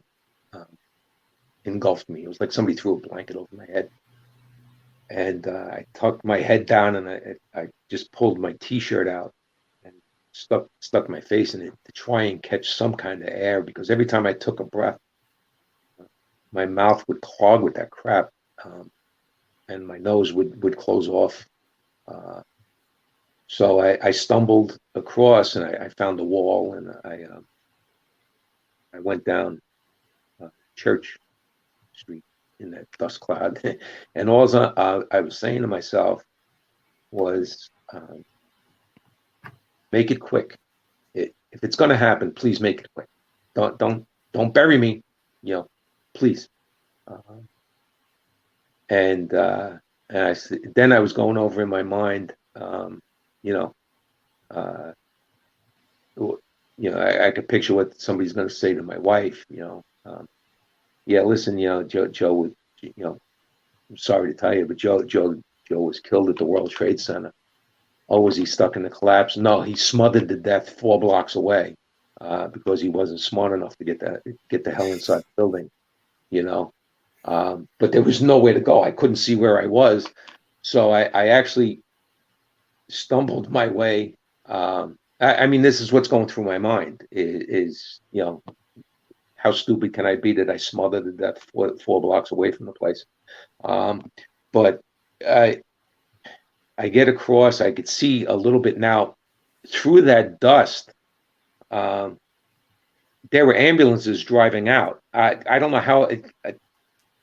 engulfed me. It was like somebody threw a blanket over my head. And I tucked my head down, and I just pulled my T-shirt out and stuck my face in it to try and catch some kind of air, because every time I took a breath, my mouth would clog with that crap, and my nose would close off. So I stumbled across, and I found the wall, and I went down Church Street in that dust cloud. And all I was saying to myself was, make it quick. If it's going to happen, please make it quick. Don't bury me, please. And then I was going over in my mind, I could picture what somebody's going to say to my wife, yeah, listen, Joe would, I'm sorry to tell you, but Joe was killed at the World Trade Center. Oh, was he stuck in the collapse? No, he smothered to death 4 blocks away because he wasn't smart enough to get the hell inside the building, But there was nowhere to go. I couldn't see where I was. So I actually stumbled my way. I mean, this is what's going through my mind is how stupid can I be that I smothered to death four blocks away from the place? But I get across. I could see a little bit now through that dust. There were ambulances driving out. I don't know how.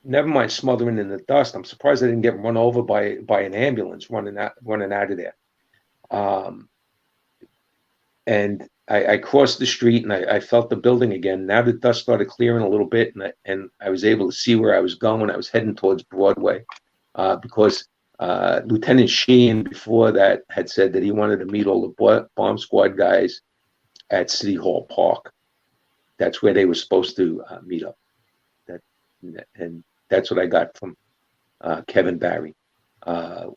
Never mind smothering in the dust. I'm surprised I didn't get run over by an ambulance running out of there. And I crossed the street and I felt the building again. Now the dust started clearing a little bit, and I was able to see where I was going. I was heading towards Broadway because Lieutenant Sheehan before that had said that he wanted to meet all the bomb squad guys at City Hall Park. That's where they were supposed to meet up. And that's what I got from Kevin Barry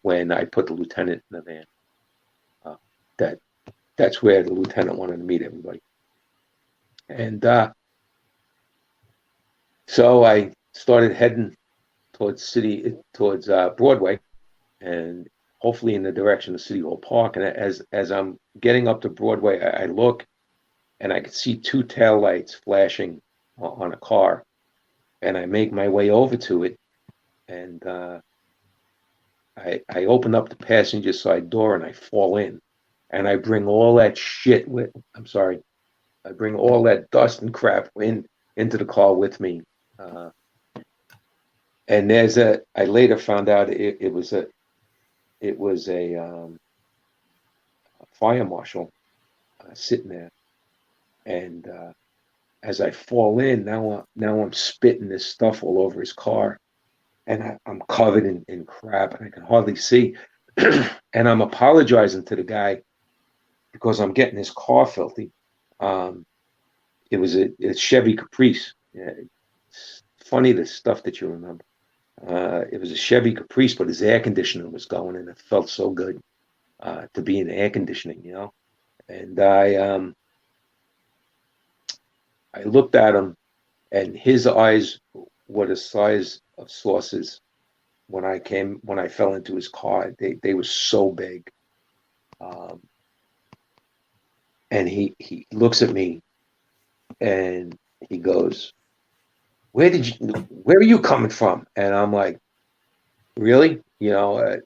when I put the lieutenant in the van. That's where the lieutenant wanted to meet everybody. And so I started heading towards Broadway, and hopefully in the direction of City Hall Park. And as I'm getting up to Broadway, I look, and I could see two taillights flashing on a car. And I make my way over to it, and I open up the passenger side door, and I fall in. And I bring all that shit I bring all that dust and crap into the car with me. And I later found out it was a fire marshal sitting there. And as I fall in, now I'm spitting this stuff all over his car. And I'm covered in crap, and I can hardly see. And I'm apologizing to the guy because I'm getting his car filthy. It was a Chevy Caprice. Yeah, it's funny the stuff that you remember. It was a Chevy Caprice, but his air conditioner was going, and it felt so good to be in air conditioning, you know. And I looked at him, and his eyes were the size of saucers. When I fell into his car, they were so big. And he looks at me, and he goes, where are you coming from? And I'm like, really? You know,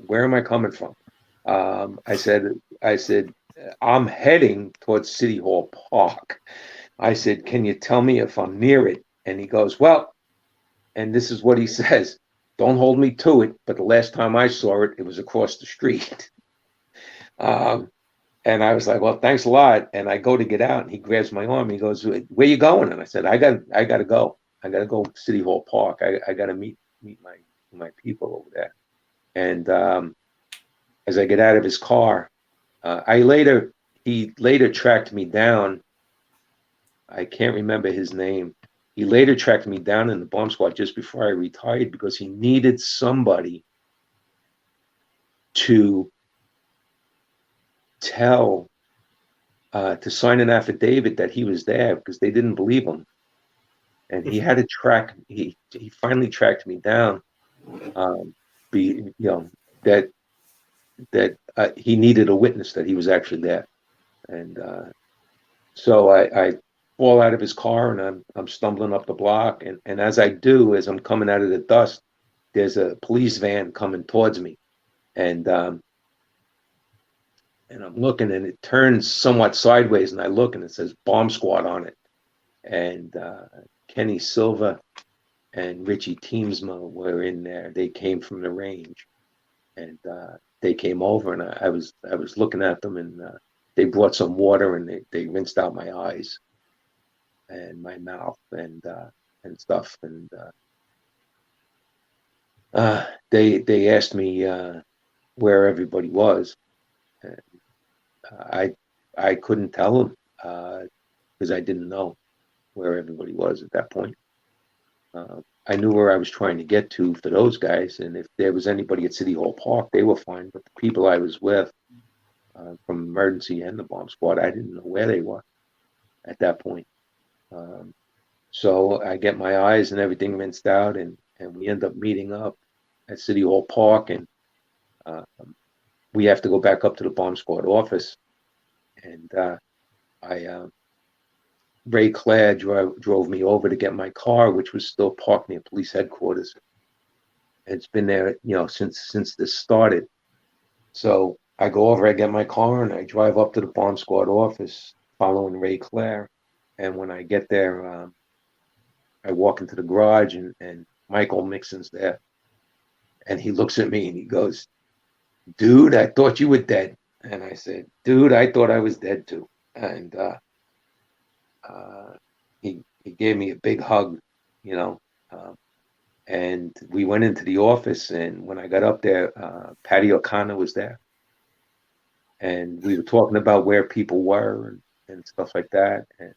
where am I coming from? I said, I'm heading towards City Hall Park. I said, can you tell me if I'm near it? And he goes, well, and this is what he says, don't hold me to it, but the last time I saw it, it was across the street. And I was like, well, thanks a lot. And I go to get out, and he grabs my arm. And he goes, where you going? And I said, I got to go. I got to go to City Hall Park. I got to meet my people over there. And as I get out of his car, he later tracked me down. I can't remember his name. He later tracked me down in the bomb squad just before I retired because he needed somebody to sign an affidavit that he was there because they didn't believe him. And he had to he finally tracked me down, that he needed a witness that he was actually there. And so I fall out of his car, and I'm stumbling up the block. And as I'm coming out of the dust, there's a police van coming towards me. And I'm looking, and it turns somewhat sideways, and I look, and it says Bomb Squad on it. And Kenny Silva and Richie Teamsma were in there. They came from the range, and they came over, and I was looking at them, and they brought some water, and they rinsed out my eyes and my mouth and stuff. And they asked me where everybody was. And I couldn't tell them because I didn't know where everybody was at that point. I knew where I was trying to get to for those guys, and if there was anybody at City Hall Park, they were fine. But the people I was with from emergency and the bomb squad, I didn't know where they were at that point. So I get my eyes and everything rinsed out, and we end up meeting up at City Hall Park, and we have to go back up to the bomb squad office. And Ray Claire drove me over to get my car, which was still parked near police headquarters. It's been there, since this started. So I go over, I get my car, and I drive up to the bomb squad office following Ray Claire. And when I get there, I walk into the garage, and Michael Mixon's there. And he looks at me and he goes, "Dude, I thought you were dead." And I said, "Dude, I thought I was dead too." And he gave me a big hug, and we went into the office. And when I got up there, Patty O'Connor was there, and we were talking about where people were and stuff like that. And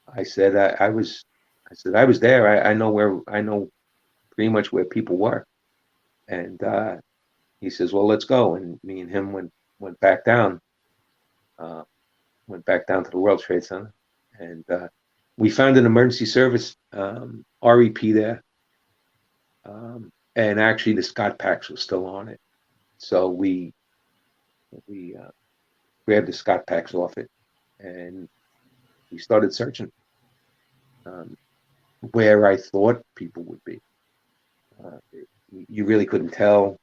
I said, I was there. I know pretty much where people were. And he says, "Well, let's go." And me and him went back down to the World Trade Center, and we found an emergency service REP there, and actually the Scott packs was still on it. So we grabbed the Scott packs off it, and we started searching where I thought people would be. You really couldn't tell.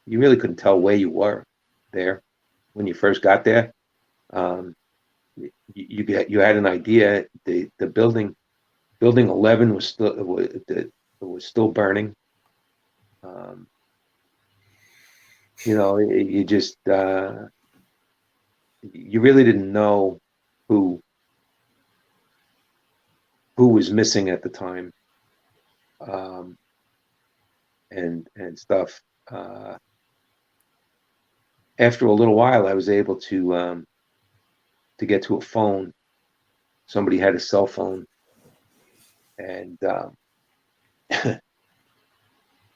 You really couldn't tell where you were there when you first got there. You had an idea. The building 11 was still burning. You just you really didn't know who was missing at the time, and stuff. After a little while, I was able to get to a phone. Somebody had a cell phone, and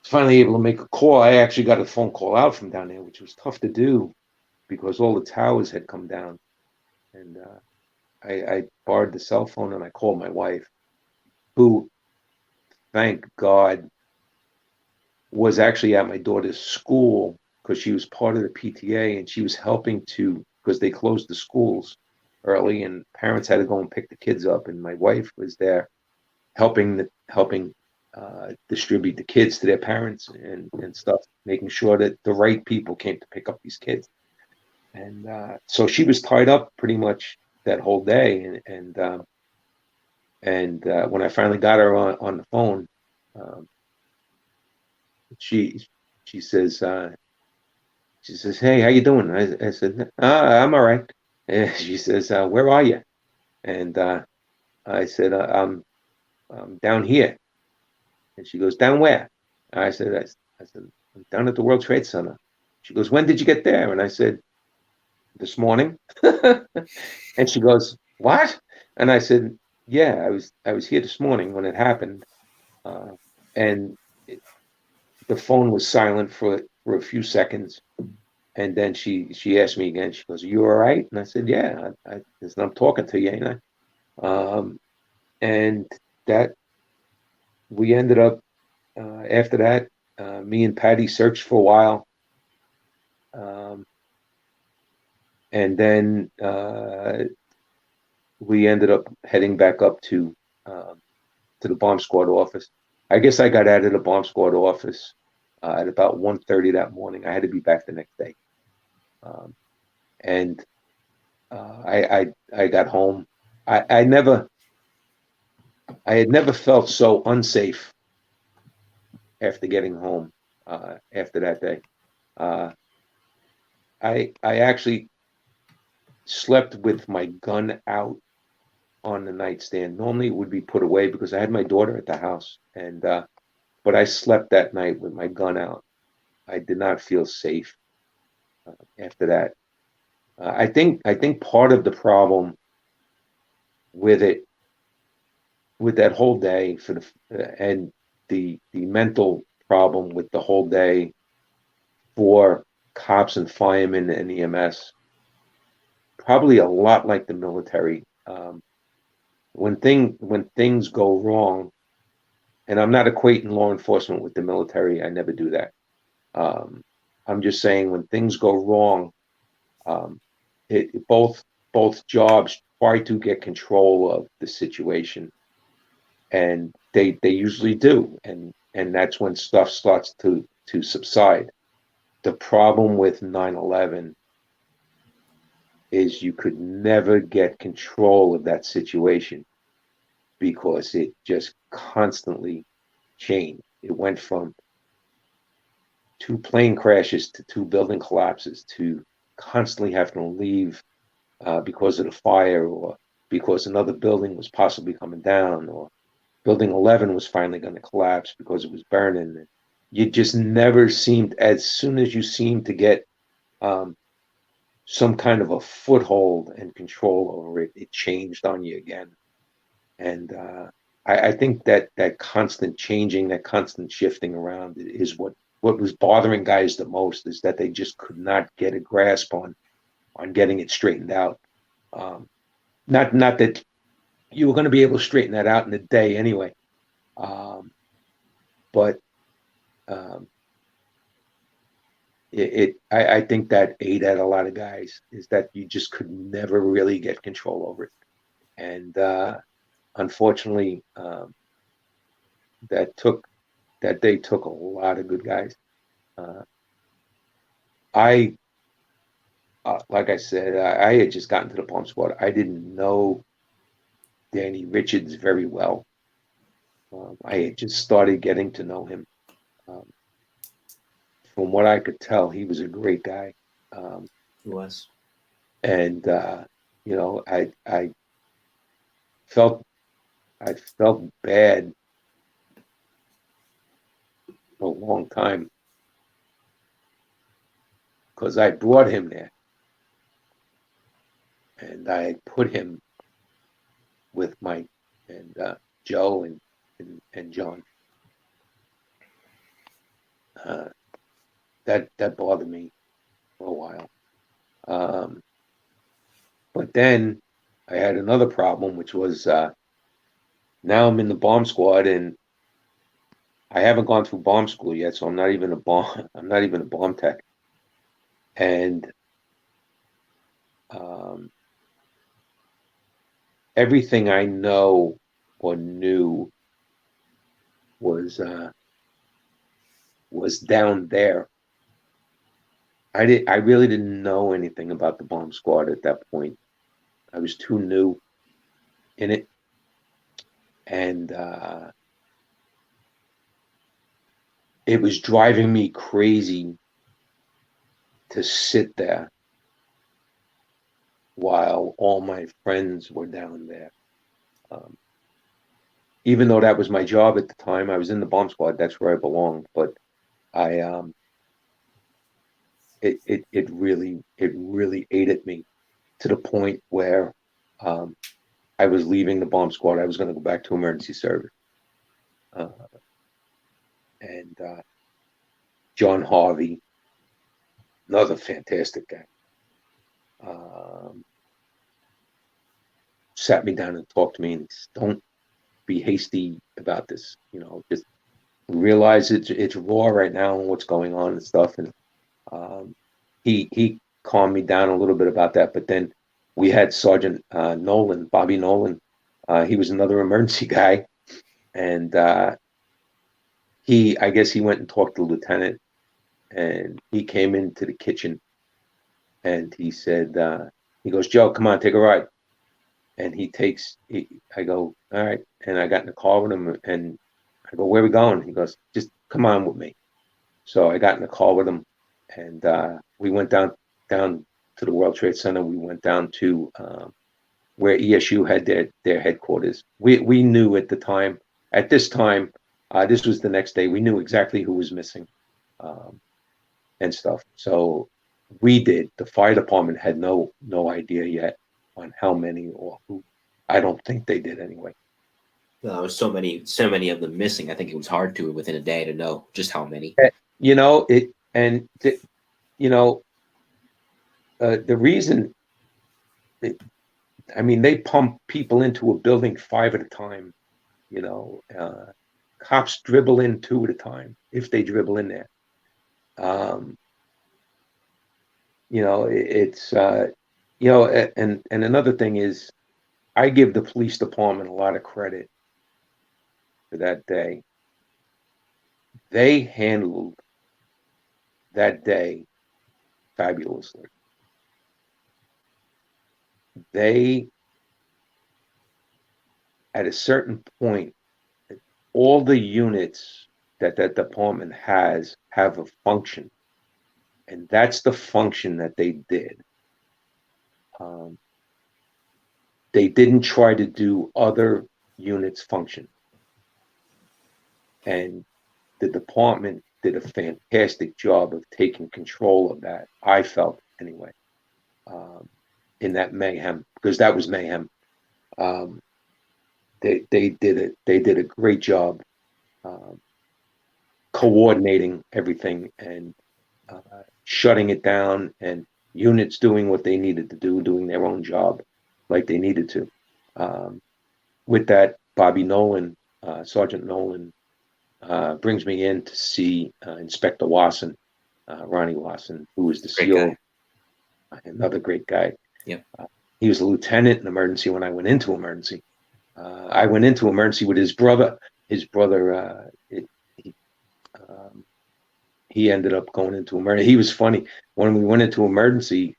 finally able to make a call. I actually got a phone call out from down there, which was tough to do because all the towers had come down. And I borrowed the cell phone and I called my wife, who, thank God, was actually at my daughter's school because she was part of the PTA, and she was helping because they closed the schools early and parents had to go and pick the kids up, and my wife was there helping distribute the kids to their parents and stuff, making sure that the right people came to pick up these kids. And so she was tied up pretty much that whole day. And when I finally got her on the phone, she says, "Hey, how you doing?" I said, "I'm all right." And she says, "Where are you?" And I said, I'm down here." And she goes, "Down where?" I said, "I'm down at the World Trade Center." She goes, "When did you get there?" And I said, "This morning." And she goes, "What?" And I said, "Yeah, I was here this morning when it happened." And the phone was silent for a few seconds. And then she asked me again. She goes, "Are you all right?" And I said, "Yeah, I'm talking to you, ain't I?" And that we ended up, after that, me and Patty searched for a while. And then we ended up heading back up to the bomb squad office. I guess I got out of the bomb squad office at about 1:30 that morning. I had to be back the next day. And I got home. I had never felt so unsafe after getting home after that day. I actually slept with my gun out on the nightstand. Normally it would be put away because I had my daughter at the house, and but I slept that night with my gun out. I did not feel safe after that. I think part of the problem with that whole day and the mental problem with the whole day for cops and firemen and EMS, probably a lot like the military. When things go wrong, and I'm not equating law enforcement with the military, I never do that. I'm just saying when things go wrong, both jobs try to get control of the situation, and they usually do, and that's when stuff starts to subside. The problem with 9/11 is you could never get control of that situation because it just constantly changed. It went from 2 plane crashes to 2 building collapses to constantly having to leave because of the fire, or because another building was possibly coming down, or building 11 was finally going to collapse because it was burning. You just never seemed, as soon as you seemed to get some kind of a foothold and control over it, it changed on you again. And I think that constant changing, that constant shifting around is what was bothering guys the most, is that they just could not get a grasp on getting it straightened out. Not that you were going to be able to straighten that out in a day anyway. But I think that ate at a lot of guys, is that you just could never really get control over it. And unfortunately, that day took a lot of good guys. Like I said, I had just gotten to the bomb squad. I didn't know Danny Richards very well. I had just started getting to know him. From what I could tell, he was a great guy. He was. And I felt bad for a long time because I brought him there, and I put him with Mike and Joe and John. That bothered me for a while. But then I had another problem, which was now I'm in the bomb squad, and I haven't gone through bomb school yet, so I'm not even a bomb tech. And everything I know or knew was down there. I really didn't know anything about the bomb squad at that point. I was too new in it, and it was driving me crazy to sit there while all my friends were down there. Even though that was my job at the time, I was in the bomb squad. That's where I belonged. But it really ate at me to the point where I was leaving the bomb squad. I was going to go back to emergency service. And John Harvey, another fantastic guy, sat me down and talked to me, and he said, "Don't be hasty about this. Just realize it's raw right now and what's going on and stuff." And he calmed me down a little bit about that. But then we had Sergeant Nolan, Bobby Nolan. He was another emergency guy, and I guess he went and talked to the lieutenant, and he came into the kitchen, and he said, he goes, "Joe, come on, take a ride." And I go, "All right." And I got in the car with him, and I go, "Where are we going?" He goes, "Just come on with me." So I got in the car with him, and we went down to the World Trade Center. We went down to where ESU had their headquarters. We knew at this time, this was the next day, we knew exactly who was missing and stuff. So we did. The fire department had no idea yet on how many or who. I don't think they did anyway. There was so many of them missing. I think it was hard to, within a day, to know just how many. The reason, they pump people into a building 5 at a time. Cops dribble in 2 at a time, if they dribble in there. And another thing is, I give the police department a lot of credit for that day. They handled that day fabulously. They, at a certain point, all the units that department has have a function, and that's the function that they did. They didn't try to do other units' function, and the department did a fantastic job of taking control of that. I felt anyway, in that mayhem, because that was mayhem. They did it. They did a great job coordinating everything and shutting it down, and units doing what they needed to do, doing their own job like they needed to. With that, Bobby Nolan, Sergeant Nolan, brings me in to see Inspector Wasson, Ronnie Wasson, who was the SEAL, another great guy. Yep. He was a lieutenant in emergency when I went into emergency. I went into emergency with his brother. His brother, he ended up going into emergency. He was funny. When we went into emergency,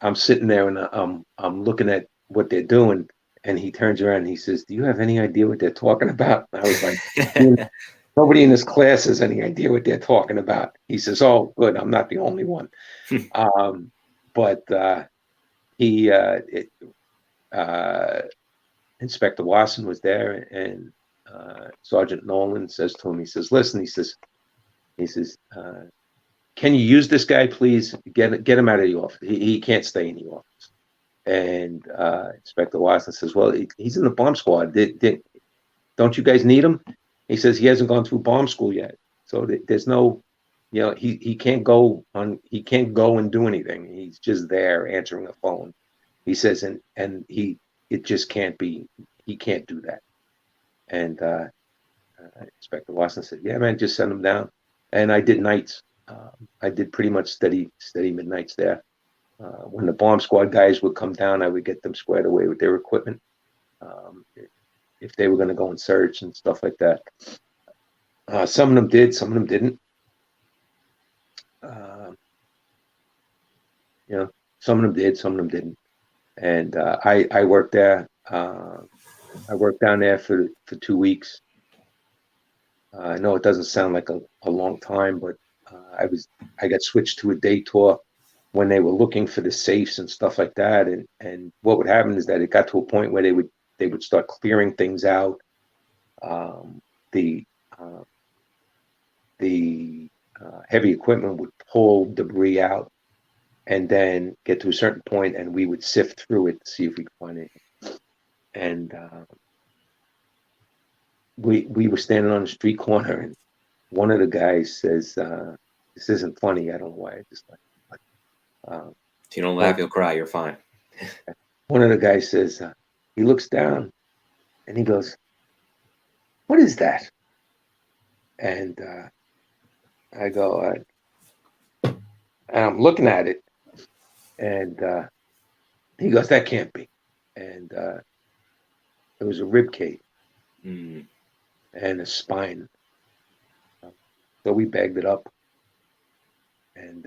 I'm sitting there and I'm looking at what they're doing, and he turns around and he says, "Do you have any idea what they're talking about?" And I was like, "Nobody in this class has any idea what they're talking about." He says, "Oh, good, I'm not the only one." But Inspector Wasson was there, and Sergeant Nolan says to him, he says, "Listen," he says, "Can you use this guy, please? Get him out of the office. He can't stay in the office." And Inspector Wasson says, "Well, he's in the bomb squad. Don't you guys need him?" He says, "He hasn't gone through bomb school yet, so there's no, he can't go and do anything. He's just there answering a phone." He says, and it just can't be. He can't do that. And Inspector Wasson said, "Yeah, man, just send him down." And I did nights. I did pretty much steady midnights there. When the bomb squad guys would come down, I would get them squared away with their equipment. If they were going to go and search and stuff like that. Some of them did, some of them didn't. Some of them did, some of them didn't. And I worked there. I worked down there for 2 weeks. I know it doesn't sound like a long time, but I got switched to a day tour when they were looking for the safes and stuff like that. And what would happen is that it got to a point where they would start clearing things out. The heavy equipment would pull debris out, and then get to a certain point, and we would sift through it to see if we could find anything. And we were standing on the street corner, and one of the guys says, "This isn't funny. I don't know why." I just like. If you don't laugh, you'll cry. You're fine. One of the guys says, he looks down, and he goes, "What is that?" And I go, and I'm looking at it, and he goes, "That can't be." And it was a rib cage and a spine. So we bagged it up, and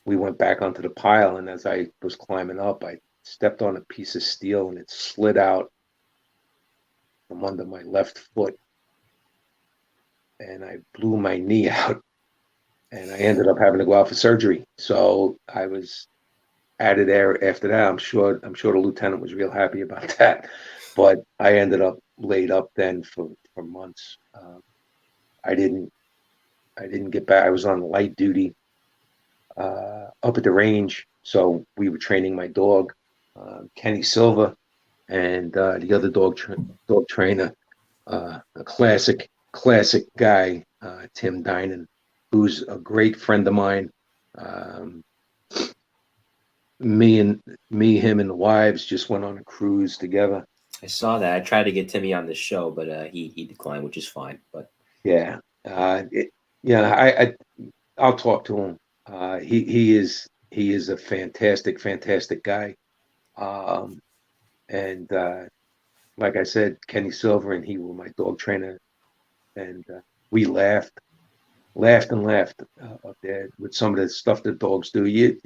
we went back onto the pile. And as I was climbing up, I stepped on a piece of steel, and it slid out from under my left foot, and I blew my knee out, and I ended up having to go out for surgery. So I was out of there after that. I'm sure the lieutenant was real happy about that, but I ended up laid up then for months. I didn't get back. I was on light duty up at the range, so we were training my dog, Kenny Silva, and the other dog trainer, a classic guy, Tim Dinan, who's a great friend of mine. Him, and the wives just went on a cruise together. I saw that. I tried to get Timmy on the show, but he declined, which is fine. But yeah, I'll talk to him. He is a fantastic guy. And like I said, Kenny Silver and he were my dog trainer, and we laughed and laughed up there with some of the stuff that dogs do.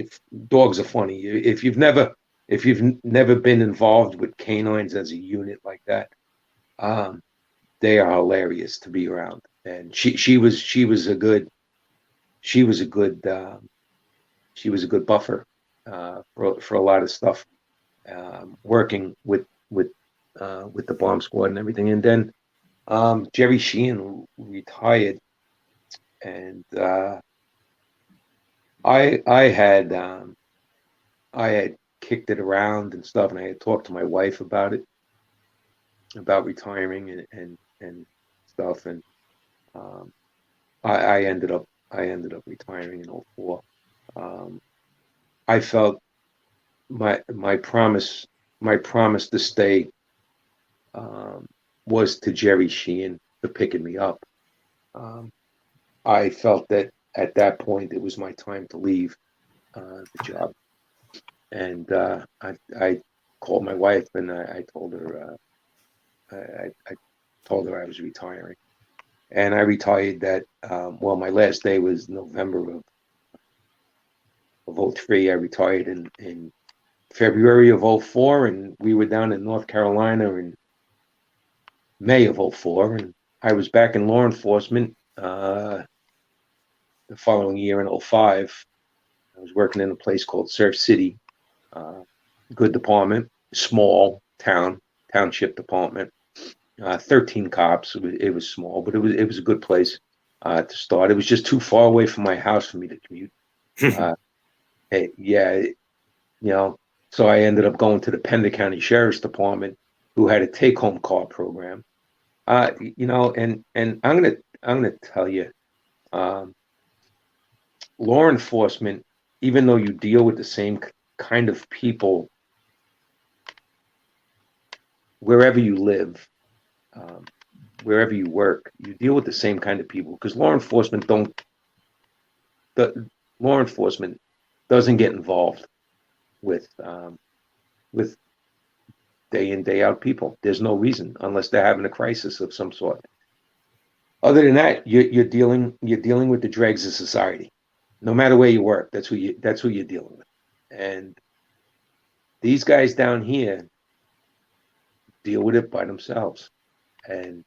Dogs are funny. If you've never been involved with canines as a unit like that, they are hilarious to be around. And she was a good buffer for a lot of stuff, working with the bomb squad and everything. And then Jerry Sheehan retired, and I had kicked it around and stuff, and I had talked to my wife about it, about retiring and stuff, and I ended up retiring in '04. I felt my promise to stay was to Jerry Sheehan for picking me up. I felt that at that point it was my time to leave the job, and I called my wife and I told her I told her I was retiring, and I retired that. Well, my last day was November of '03. I retired in February of '04, and we were down in North Carolina in May of '04, and I was back in law enforcement the following year in '05. I was working in a place called Surf City, good department, small township department, 13 cops. It was small, but it was a good place to start. It was just too far away from my house for me to commute. So I ended up going to the Pender County Sheriff's Department, who had a take-home car program. And I'm gonna tell you, law enforcement, even though you deal with the same kind of people wherever you live, wherever you work, you deal with the same kind of people, because law enforcement doesn't get involved with day in, day out people. There's no reason, unless they're having a crisis of some sort. Other than that, you're dealing with the dregs of society. No matter where you work, that's who you're dealing with. And these guys down here deal with it by themselves. And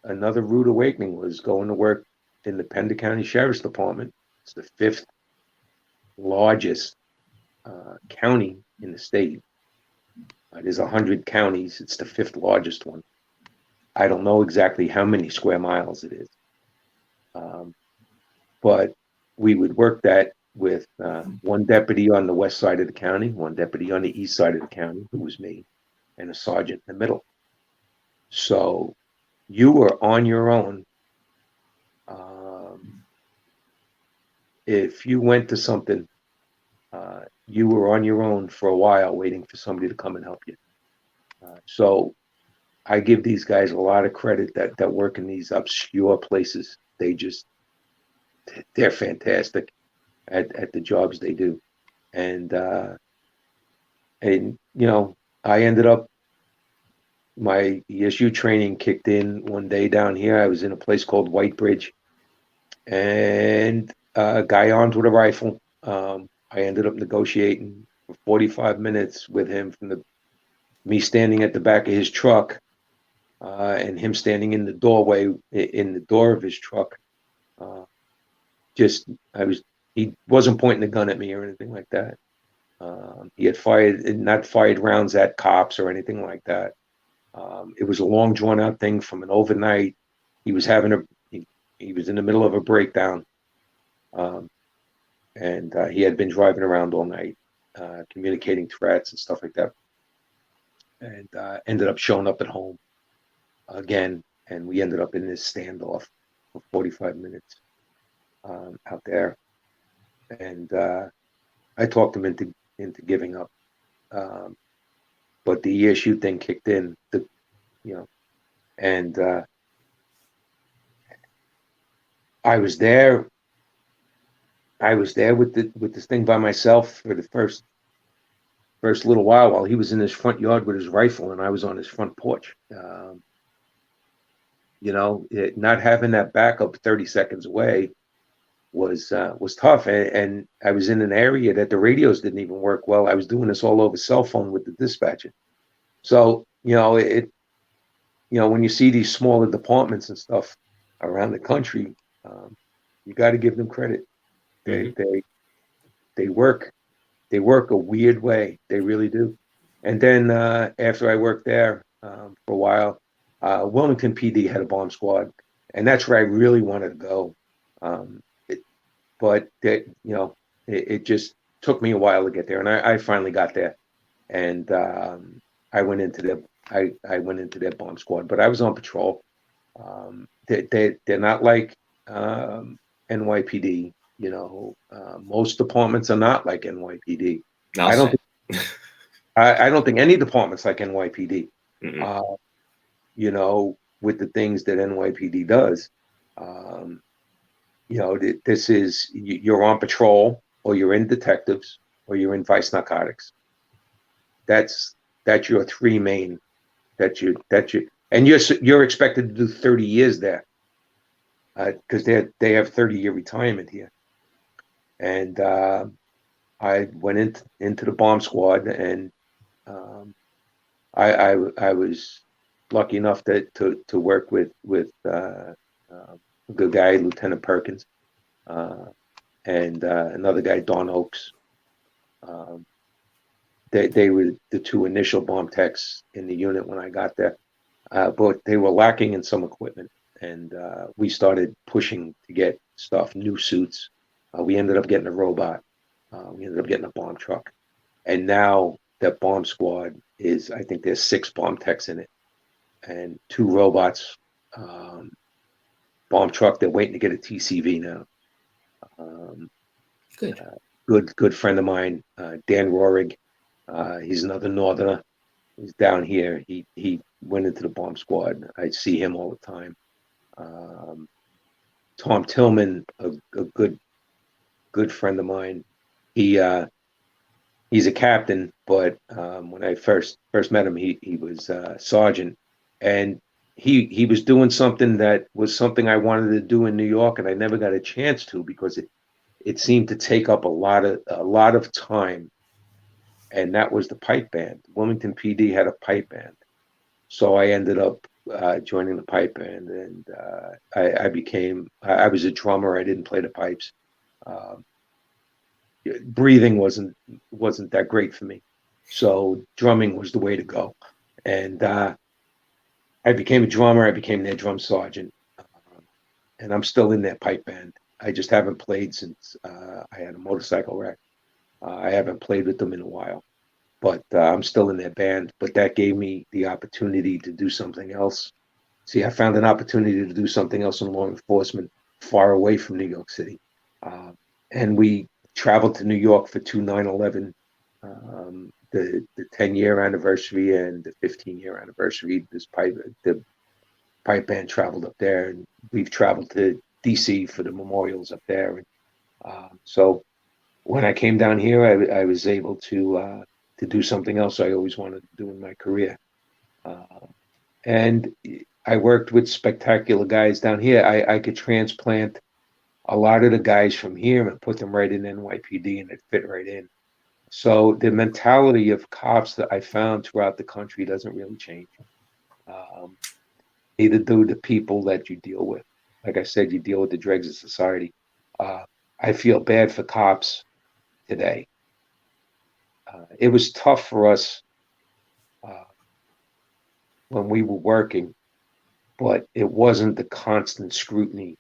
another rude awakening was going to work in the Pender County Sheriff's Department. It's the 5th largest county in the state. There's 100 counties. It's the 5th largest one. I don't know exactly how many square miles it is. But we would work that with one deputy on the west side of the county, one deputy on the east side of the county, who was me, and a sergeant in the middle. So you were on your own. If you went to something, you were on your own for a while, waiting for somebody to come and help you. So I give these guys a lot of credit that work in these obscure places. They're fantastic at the jobs they do. And I ended up, my ESU training kicked in one day down here. I was in a place called White Bridge, and a guy armed with a rifle. I ended up negotiating for 45 minutes with him, me standing at the back of his truck, and him standing in the door of his truck. He wasn't pointing a gun at me or anything like that. He had not fired rounds at cops or anything like that. It was a long, drawn out thing from an overnight. He was he was in the middle of a breakdown, and he had been driving around all night, communicating threats and stuff like that, and ended up showing up at home again, and we ended up in this standoff for 45 minutes out there, and I talked him into giving up, but the ESU thing kicked in, and I was there with this thing by myself for the first little while he was in his front yard with his rifle and I was on his front porch. Not having that backup 30 seconds away was tough. And I was in an area that the radios didn't even work well. I was doing this all over cell phone with the dispatcher. So, when you see these smaller departments and stuff around the country, you got to give them credit. They work a weird way. They really do. And then after I worked there for a while, Wilmington PD had a bomb squad, and that's where I really wanted to go. But it just took me a while to get there, and I finally got there, and I went into their bomb squad. But I was on patrol. They're not like NYPD. Most departments are not like NYPD. I don't think any department's like NYPD. With the things that NYPD does. This is, you're on patrol, or you're in detectives, or you're in vice narcotics. That's your three main. And you're expected to do 30 years there, because they have 30-year retirement here. And I went into the bomb squad, and I was lucky enough to work with a good guy, Lieutenant Perkins, and another guy, Don Oakes. They were the two initial bomb techs in the unit when I got there, but they were lacking in some equipment, and we started pushing to get stuff, new suits. We ended up getting a robot. We ended up getting a bomb truck, and now that bomb squad is, I think there's 6 bomb techs in it, and 2 robots. Bomb truck, they're waiting to get a TCV now. Good friend of mine, Dan Rohrig. He's another Northerner. He's down here. He went into the bomb squad. I see him all the time. Tom Tillman, a good friend of mine. He's a captain, but when I first met him, he was sergeant, and he was doing something that was something I wanted to do in New York, and I never got a chance to, because it seemed to take up a lot of time, and that was the pipe band. Wilmington PD had a pipe band, so I ended up joining the pipe band, and I was a drummer. I didn't play the pipes. Breathing wasn't that great for me, so drumming was the way to go, and I became a drummer. I became their drum sergeant, and I'm still in their pipe band. I just haven't played since I had a motorcycle wreck. I haven't played with them in a while, but I'm still in their band. But that gave me the opportunity to do something else. See, I found an opportunity to do something else in law enforcement far away from New York City, and we traveled to New York for 2 9/11, the 10-year anniversary and the 15-year anniversary. The pipe band traveled up there, and we've traveled to DC for the memorials up there. And so when I came down here, I was able to do something else I always wanted to do in my career. And I worked with spectacular guys down here. I could transplant a lot of the guys from here and put them right in NYPD, and it fit right in. So the mentality of cops that I found throughout the country doesn't really change. Neither do the people that you deal with. Like I said, you deal with the dregs of society. I feel bad for cops today. It was tough for us when we were working, but it wasn't the constant scrutiny.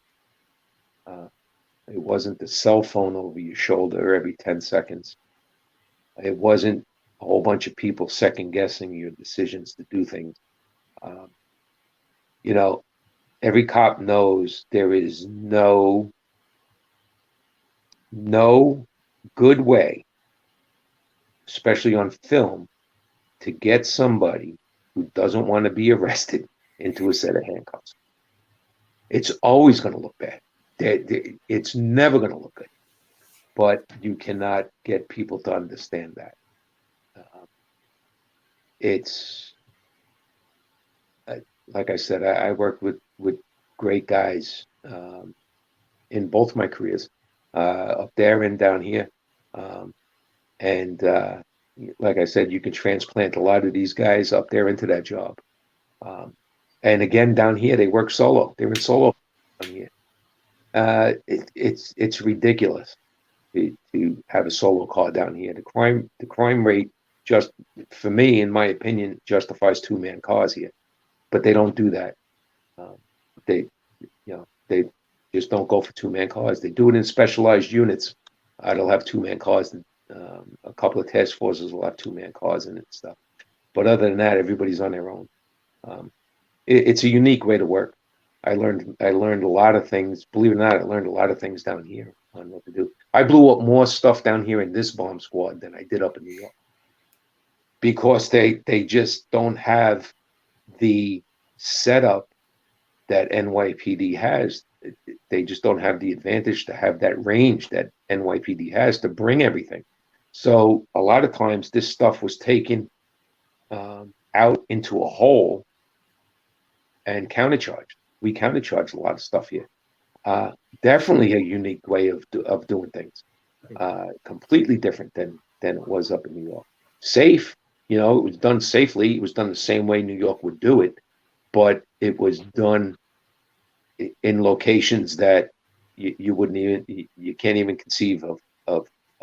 It wasn't the cell phone over your shoulder every 10 seconds. It wasn't a whole bunch of people second guessing your decisions to do things. Every cop knows there is no good way, especially on film, to get somebody who doesn't want to be arrested into a set of handcuffs. It's always going to look bad. It's never going to look good. But you cannot get people to understand that. it's like I said, I worked with great guys in both my careers, up there and down here. And like I said, you can transplant a lot of these guys up there into that job. And again, down here, they work solo. They're in solo down here. It's ridiculous to have a solo car down here. The crime rate, just for me, in my opinion, justifies two-man cars here, but they don't do that. They just don't go for two-man cars. They do it in specialized units. They'll have two-man cars. And, a couple of task forces will have two-man cars in it and stuff. But other than that, everybody's on their own. It's a unique way to work. I learned a lot of things. Believe it or not, I learned a lot of things down here on what to do. I blew up more stuff down here in this bomb squad than I did up in New York, because they just don't have the setup that NYPD has. They just don't have the advantage to have that range that NYPD has to bring everything. So a lot of times this stuff was taken out into a hole and countercharged. We countercharge a lot of stuff here. Definitely a unique way of doing things. Completely different than it was up in New York. Safe, it was done safely. It was done the same way New York would do it, but it was done in locations that you can't even conceive of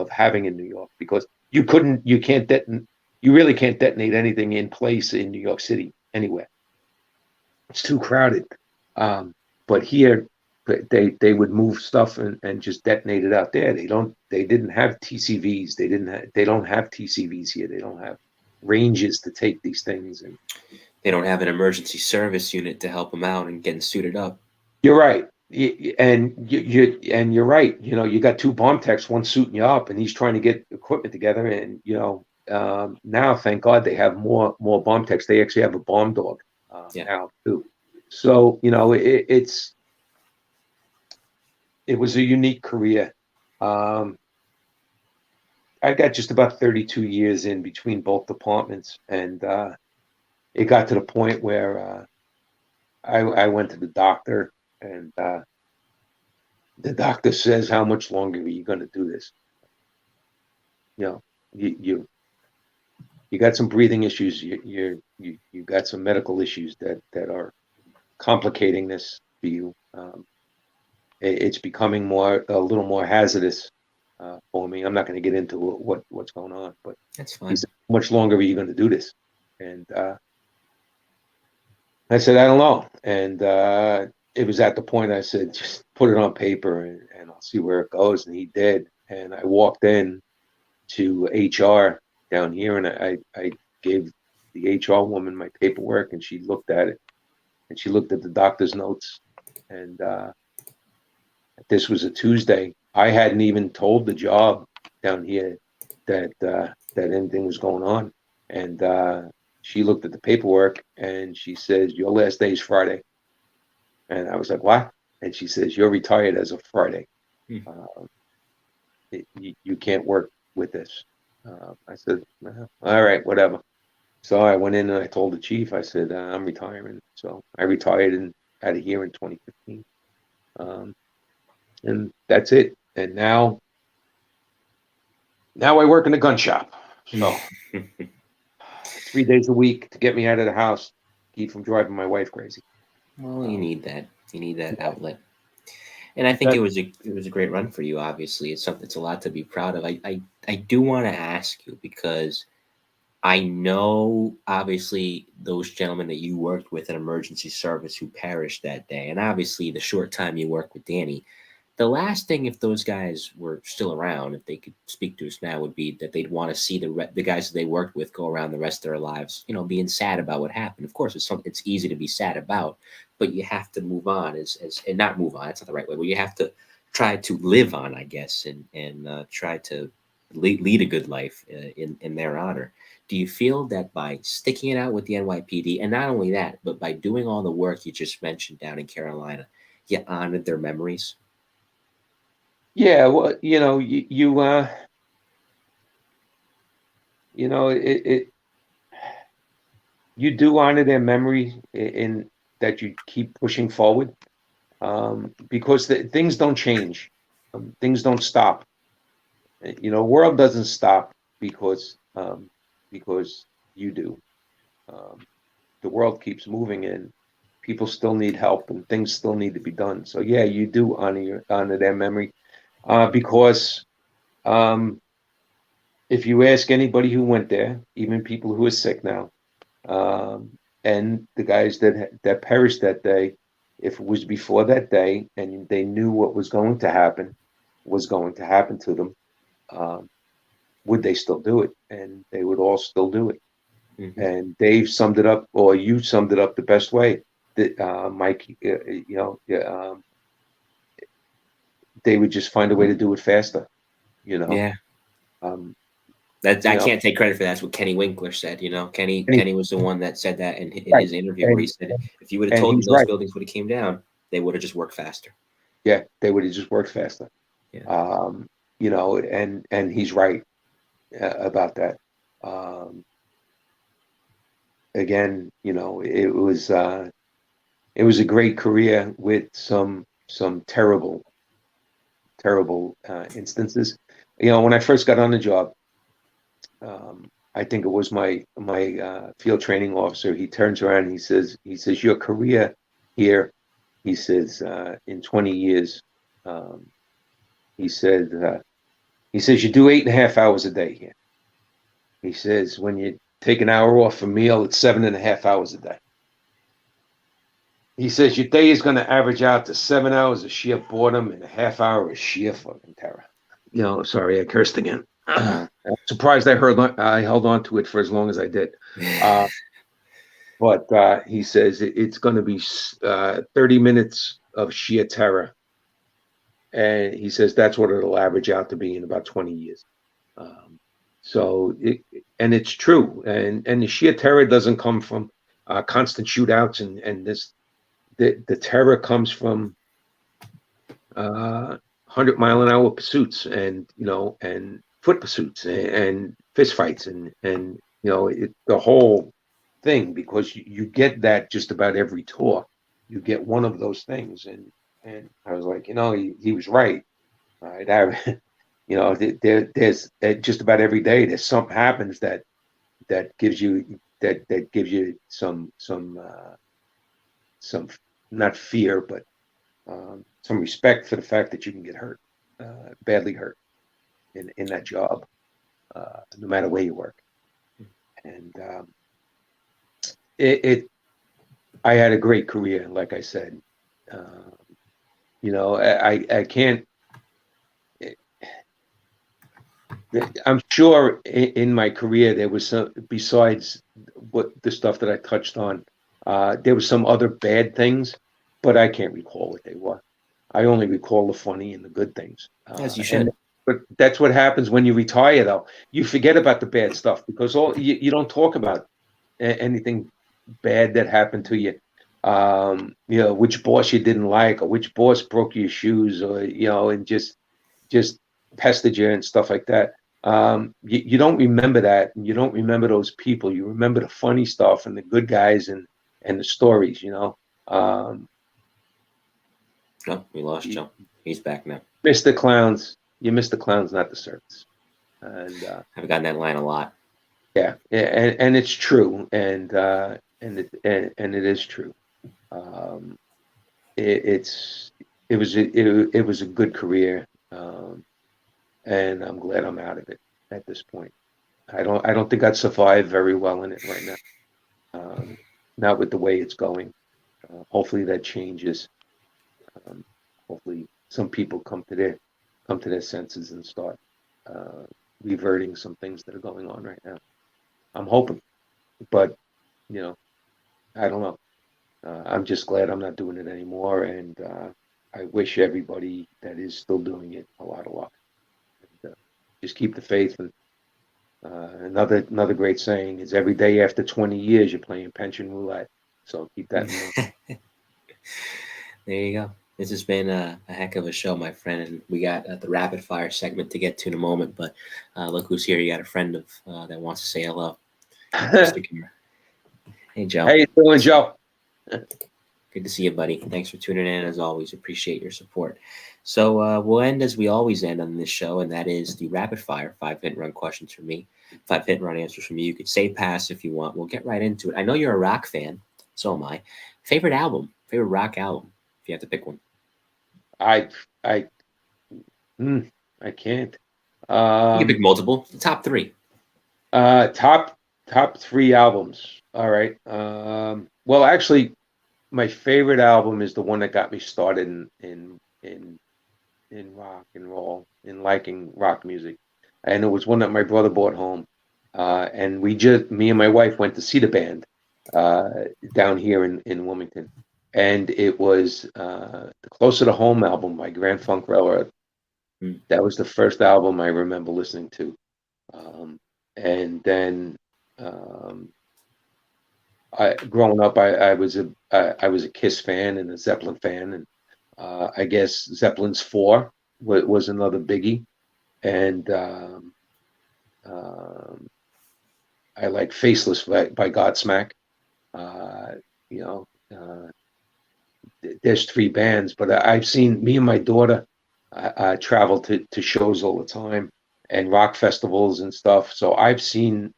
having in New York, because you really can't detonate anything in place in New York City anywhere. It's too crowded. But here they would move stuff and just detonate it out there. They didn't have TCVs. They don't have TCVs here. They don't have ranges to take these things, and they don't have an emergency service unit to help them out and getting suited up. You're right. And you're right. You got two bomb techs, one suiting you up, and he's trying to get equipment together. And now, thank God, they have more bomb techs. They actually have a bomb dog now too. So it was a unique career. I got just about 32 years in between both departments, and it got to the point where I went to the doctor. And the doctor says, "How much longer are you going to do this? You got some breathing issues. You got some medical issues that are complicating this for you. It's becoming a little more hazardous for me. I'm not going to get into what's going on, but that's fine. He said, "How much longer are you going to do this?" And I said, "I don't know." And it was at the point I said, "Just put it on paper and I'll see where it goes." And he did. And I walked in to HR down here, and I gave the HR woman my paperwork, and she looked at it, and she looked at the doctor's notes. And this was a Tuesday. I hadn't even told the job down here that anything was going on. And she looked at the paperwork, and she says, "Your last day is Friday." And I was like, "What?" And she says, "You're retired as of Friday. You can't work with this." I said, "All right, whatever." So I went in and I told the chief, I said, "I'm retiring." So I retired out of here in 2015. And that's it. And now I work in a gun shop. So 3 days a week to get me out of the house, keep from driving my wife crazy. Well, you need that. You need that outlet. And I think it was a great run for you. Obviously, it's a lot to be proud of. I do want to ask you, because I know obviously those gentlemen that you worked with in emergency service who perished that day, and obviously the short time you worked with Danny. The last thing, if those guys were still around, if they could speak to us now, would be that they'd want to see the guys that they worked with go around the rest of their lives, being sad about what happened. Of course, it's easy to be sad about, but you have to move on and not move on. That's not the right way. But you have to try to live on, I guess, and try to lead a good life in their honor. Do you feel that by sticking it out with the NYPD, and not only that, but by doing all the work you just mentioned down in Carolina, you honored their memories? Yeah, well, you do honor their memory in that you keep pushing forward, because things don't change, things don't stop. World doesn't stop because you do. The world keeps moving, and people still need help, and things still need to be done. So yeah, you do honor their memory, because if you ask anybody who went there, even people who are sick now, and the guys that perished that day, if it was before that day and they knew what was going to happen to them, would they still do it? And they would all still do it. Mm-hmm. And Dave summed it up, or you summed it up the best way. That Mike, they would just find a way to do it faster. Yeah. I can't take credit for that. That's what Kenny Winkler said. Kenny was the one that said that in his interview, where he said, if you would have told them those buildings would have came down, they would have just worked faster. Yeah, they would have just worked faster. Yeah. And he's right about that. Again, it was a great career with some terrible instances. When I first got on the job, I think it was my field training officer. He turns around and he says, your career here, he says, in 20 years, he says, you do 8.5 hours a day here. He says, when you take an hour off for meal, it's 7.5 hours a day. He says, your day is going to average out to 7 hours of sheer boredom and a half hour of sheer fucking terror. Sorry, I cursed again. I'm surprised I held on to it for as long as I did. But he says it's going to be 30 minutes of sheer terror. And he says that's what it'll average out to be in about 20 years. And it's true. And the sheer terror doesn't come from constant shootouts and this. The terror comes from 100-mile-an-hour pursuits and foot pursuits and fist fights and the whole thing, because you get that just about every tour. You get one of those things, and I was like, he was right. Right, there's just about every day there's something happens that gives you some not fear, but some respect for the fact that you can get hurt, badly hurt in that job, no matter where you work. And I had a great career, like I said. I can't. I'm sure in my career there was some, besides what the stuff that I touched on, there was some other bad things, but I can't recall what they were. I only recall the funny and the good things. As you should. But that's what happens when you retire, though. You forget about the bad stuff because you don't talk about anything bad that happened to you. Which boss you didn't like, or which boss broke your shoes, or and just pestered you and stuff like that. You don't remember that, and you don't remember those people. You remember the funny stuff and the good guys and the stories. Oh, we lost Joe. He's back now. Mr. Clowns. You miss the clowns, not the circus. And I've gotten that line a lot. Yeah, and it's true, and it is true. It was a good career, and I'm glad I'm out of it at this point. I don't think I'd survive very well in it right now. Not with the way it's going. Hopefully that changes. Hopefully some people come to their senses and start reverting some things that are going on right now. I'm hoping, but I don't know. I'm just glad I'm not doing it anymore, and I wish everybody that is still doing it a lot of luck. And, just keep the faith. And another great saying is, every day after 20 years, you're playing pension roulette. So keep that in mind. There you go. This has been a heck of a show, my friend, and we got the rapid fire segment to get to in a moment. But look who's here! You got a friend of that wants to say hello. Hey, Joe. How you doing, Joe? Good to see you, buddy. Thanks for tuning in as always. Appreciate your support. So we'll end as we always end on this show, and that is the rapid fire 5 hit and run questions from me, 5 hit and run answers from you. You could say pass if you want. We'll get right into it. I know you're a rock fan, so am I. Favorite album, favorite rock album, if you have to pick one. I can't. You can pick multiple. Top 3. Top 3 albums. All right. Well, actually, my favorite album is the one that got me started in rock and roll, in liking rock music, and it was one that my brother brought home, and me and my wife went to see the band down here in Wilmington, and it was the Closer to Home album by Grand Funk Railroad. That was the first album I remember listening to, and then growing up, I was a Kiss fan and a Zeppelin fan, and I guess Zeppelin's 4 was another biggie, and I like Faceless by Godsmack. There's 3 bands, but I've seen, me and my daughter travel to shows all the time and rock festivals and stuff. So I've seen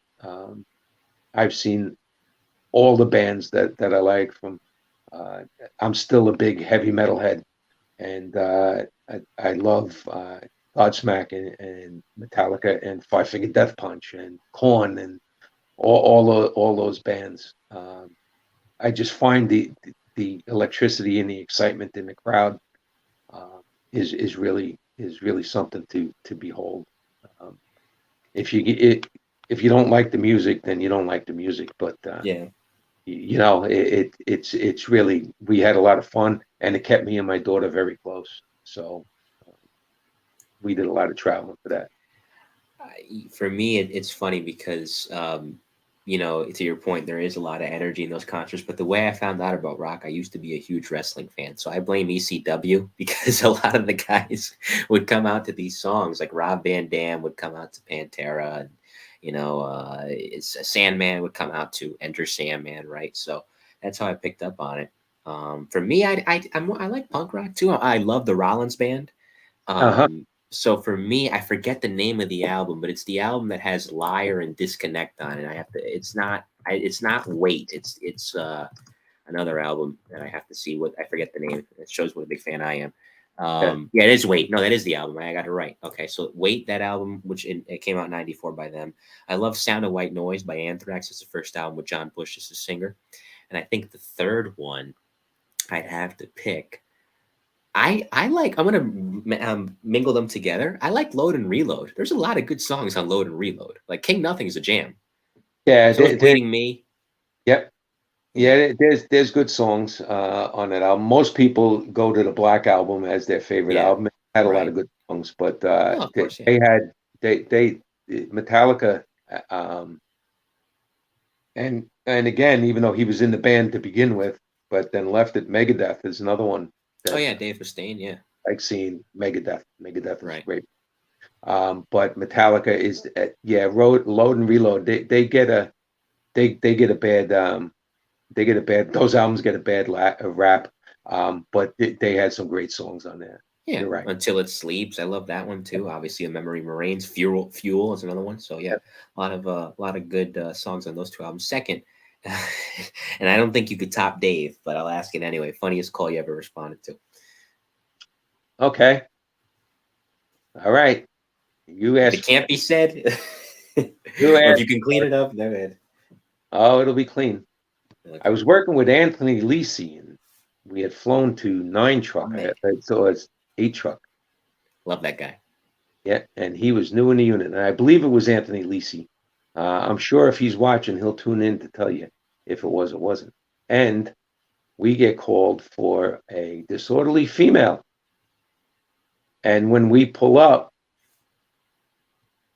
all the bands that I like. From I'm still a big heavy metal head, and I love Godsmack and Metallica and Five Finger Death Punch and Colón and all those bands. I just find the electricity and the excitement in the crowd is really something to behold. If you don't like the music, then you don't like the music. But yeah, it's really, we had a lot of fun, and it kept me and my daughter very close. So we did a lot of traveling for that. For me, it's funny because to your point, there is a lot of energy in those concerts. But the way I found out about rock, I used to be a huge wrestling fan, so I blame ECW, because a lot of the guys would come out to these songs. Like Rob Van Dam would come out to Pantera, and Sandman would come out to Enter Sandman, right? So that's how I picked up on it. For me, I like punk rock too. I love the Rollins Band. So for me, I forget the name of the album, but it's the album that has Liar and Disconnect on it. It's not Wait. It's another album that I have to see what, I forget the name. It shows what a big fan I am. Yeah, it is Wait. No, that is the album. I got it right. Okay, so Wait, that album, which it came out in '94 by them. I love Sound of White Noise by Anthrax. It's the first album with John Bush as the singer. And I think the third one I'd have to pick, I'm going to mingle them together. I like Load and Reload. There's a lot of good songs on Load and Reload. Like King Nothing is a jam. Yeah. So is Bleeding Me. Yep. Yeah, there's good songs on that album. Most people go to the Black Album as their favorite album. It had a lot of good songs, but they had Metallica, and again, even though he was in the band to begin with, but then left it. Megadeth is another one. Dave Mustaine, yeah. Like seeing Megadeth. Megadeth is great. But Metallica is Load and Reload. They get a bad those albums get a bad rap. But they had some great songs on there. Yeah, you're right. Until It Sleeps, I love that one too. Obviously, A Memory Remains. Fuel is another one. So yeah, a lot of good songs on those 2 albums. Second, and I don't think you could top Dave, but I'll ask it anyway. Funniest call you ever responded to? Okay. All right. You asked. It can't be said. Or if you can clean it up, go ahead. Oh, it'll be clean. Okay. I was working with Anthony Lisi, and we had flown to 9 Truck. So it's 8 Truck. Love that guy. Yeah, and he was new in the unit, and I believe it was Anthony Lisi. I'm sure if he's watching, he'll tune in to tell you if it was or wasn't. And we get called for a disorderly female. And when we pull up,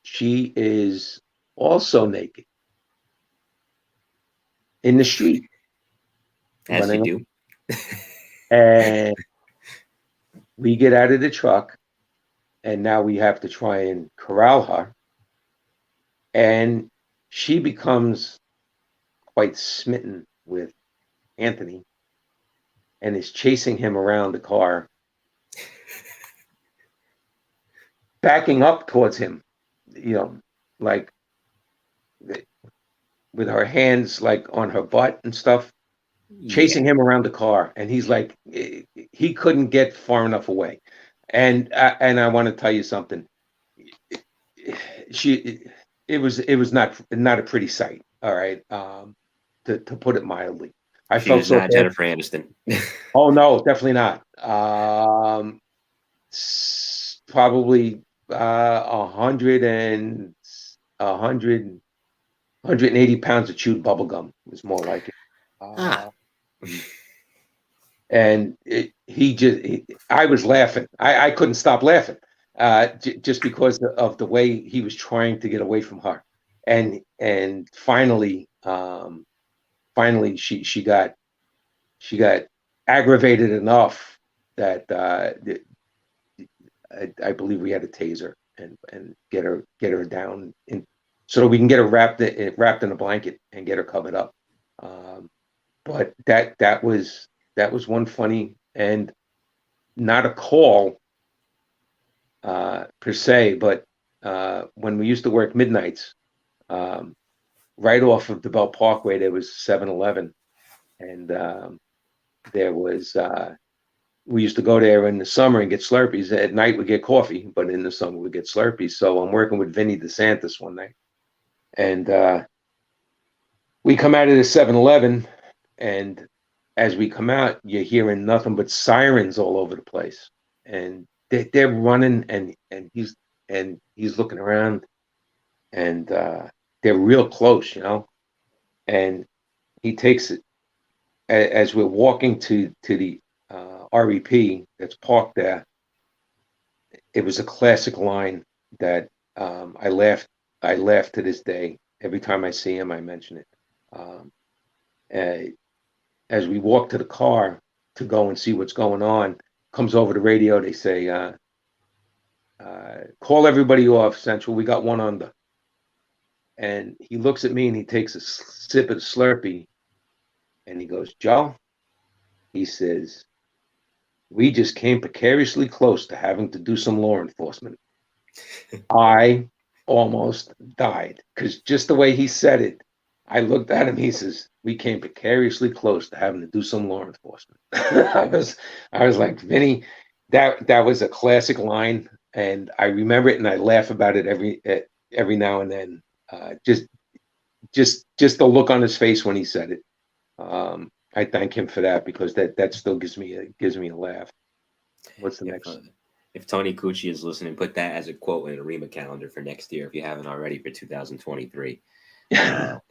she is also naked in the street. As you do. And we get out of the truck, and now we have to try and corral her. And she becomes quite smitten with Anthony and is chasing him around the car, backing up towards him, like with her hands like on her butt and stuff, chasing him around the car. And he's like, he couldn't get far enough away. And I want to tell you something. It was not a pretty sight. All right. To put it mildly. She was not Jennifer Aniston. Oh no, definitely not. Probably 180 pounds of chewed bubble gum was more like it. And I was laughing. I couldn't stop laughing, just because of the way he was trying to get away from her. And finally, she got aggravated enough that I believe we had to tase her and get her down so that we can get her wrapped in a blanket and get her covered up. But that was one funny, and not a call per se, but when we used to work midnights, right off of the Bell Parkway, there was 7-Eleven, and there was we used to go there in the summer and get Slurpees. At night we get coffee, but in the summer we get Slurpees. So I'm working with Vinny DeSantis one night, and we come out of the 7-Eleven, and as we come out, you're hearing nothing but sirens all over the place, and they're running, and he's looking around, and they're real close, and he takes it as we're walking to the REP that's parked there. It was a classic line that I laugh to this day. Every time I see him, I mention it. As we walk to the car to go and see what's going on, comes over the radio. They say, call everybody off, Central. We got one under. And he looks at me and he takes a sip of the Slurpee and he goes, Joe, he says, we just came precariously close to having to do some law enforcement. I almost died, because just the way he said it, I looked at him, he says, we came precariously close to having to do some law enforcement. I was like, Vinny, that was a classic line, and I remember it and I laugh about it every now and then. Just the look on his face when he said it. I thank him for that, because that still gives me a laugh. What's the next? If Tony Cucci is listening, put that as a quote in a REMA calendar for next year, if you haven't already, for 2023. Shout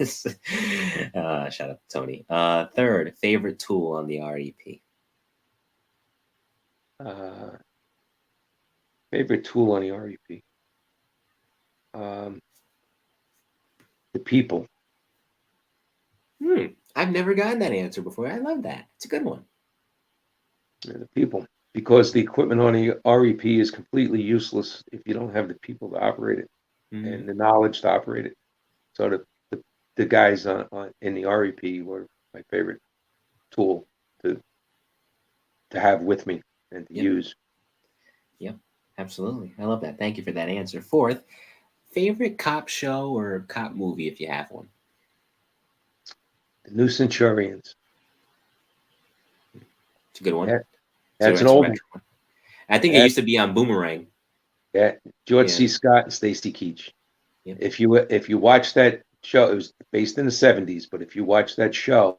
out to Tony. Third, favorite tool on the REP. Favorite tool on the REP. The people. I've never gotten that answer before. I love that. It's a good one. Yeah, the people, because the equipment on the REP is completely useless if you don't have the people to operate it and the knowledge to operate it. So the guys in the REP were my favorite tool to have with me and to use. Yep, absolutely. I love that. Thank you for that answer. Fourth, favorite cop show or cop movie, if you have one. The New Centurions. It's a good one. That's an old one. I think it used to be on Boomerang. Yeah, George C. Scott and Stacy Keach. Yep. If you watch that show, it was based in the 70s, but if you watch that show,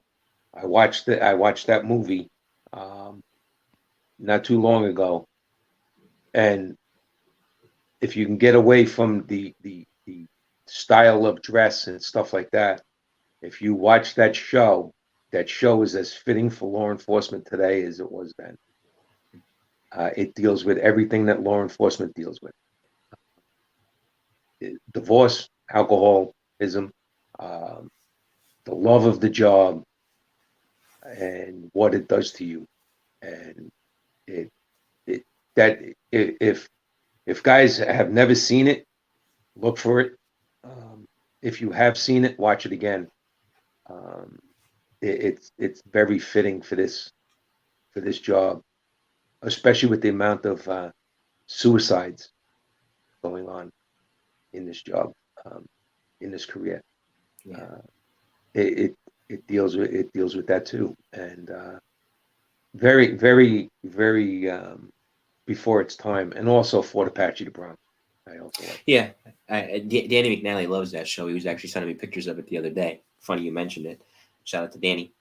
I watched that movie not too long ago, and if you can get away from the style of dress and stuff like that, if you watch that show is as fitting for law enforcement today as it was then. It deals with everything that law enforcement deals with. Divorce, alcoholism, the love of the job, and what it does to you. And if guys have never seen it, look for it. If you have seen it, watch it again. It's very fitting for this job, especially with the amount of suicides going on in this job, in this career. Yeah. It deals with that too, and very, very, very before its time, and also Fort Apache the Bronx. I also like. Yeah, Danny McNally loves that show. He was actually sending me pictures of it the other day. Funny you mentioned it. Shout out to Danny.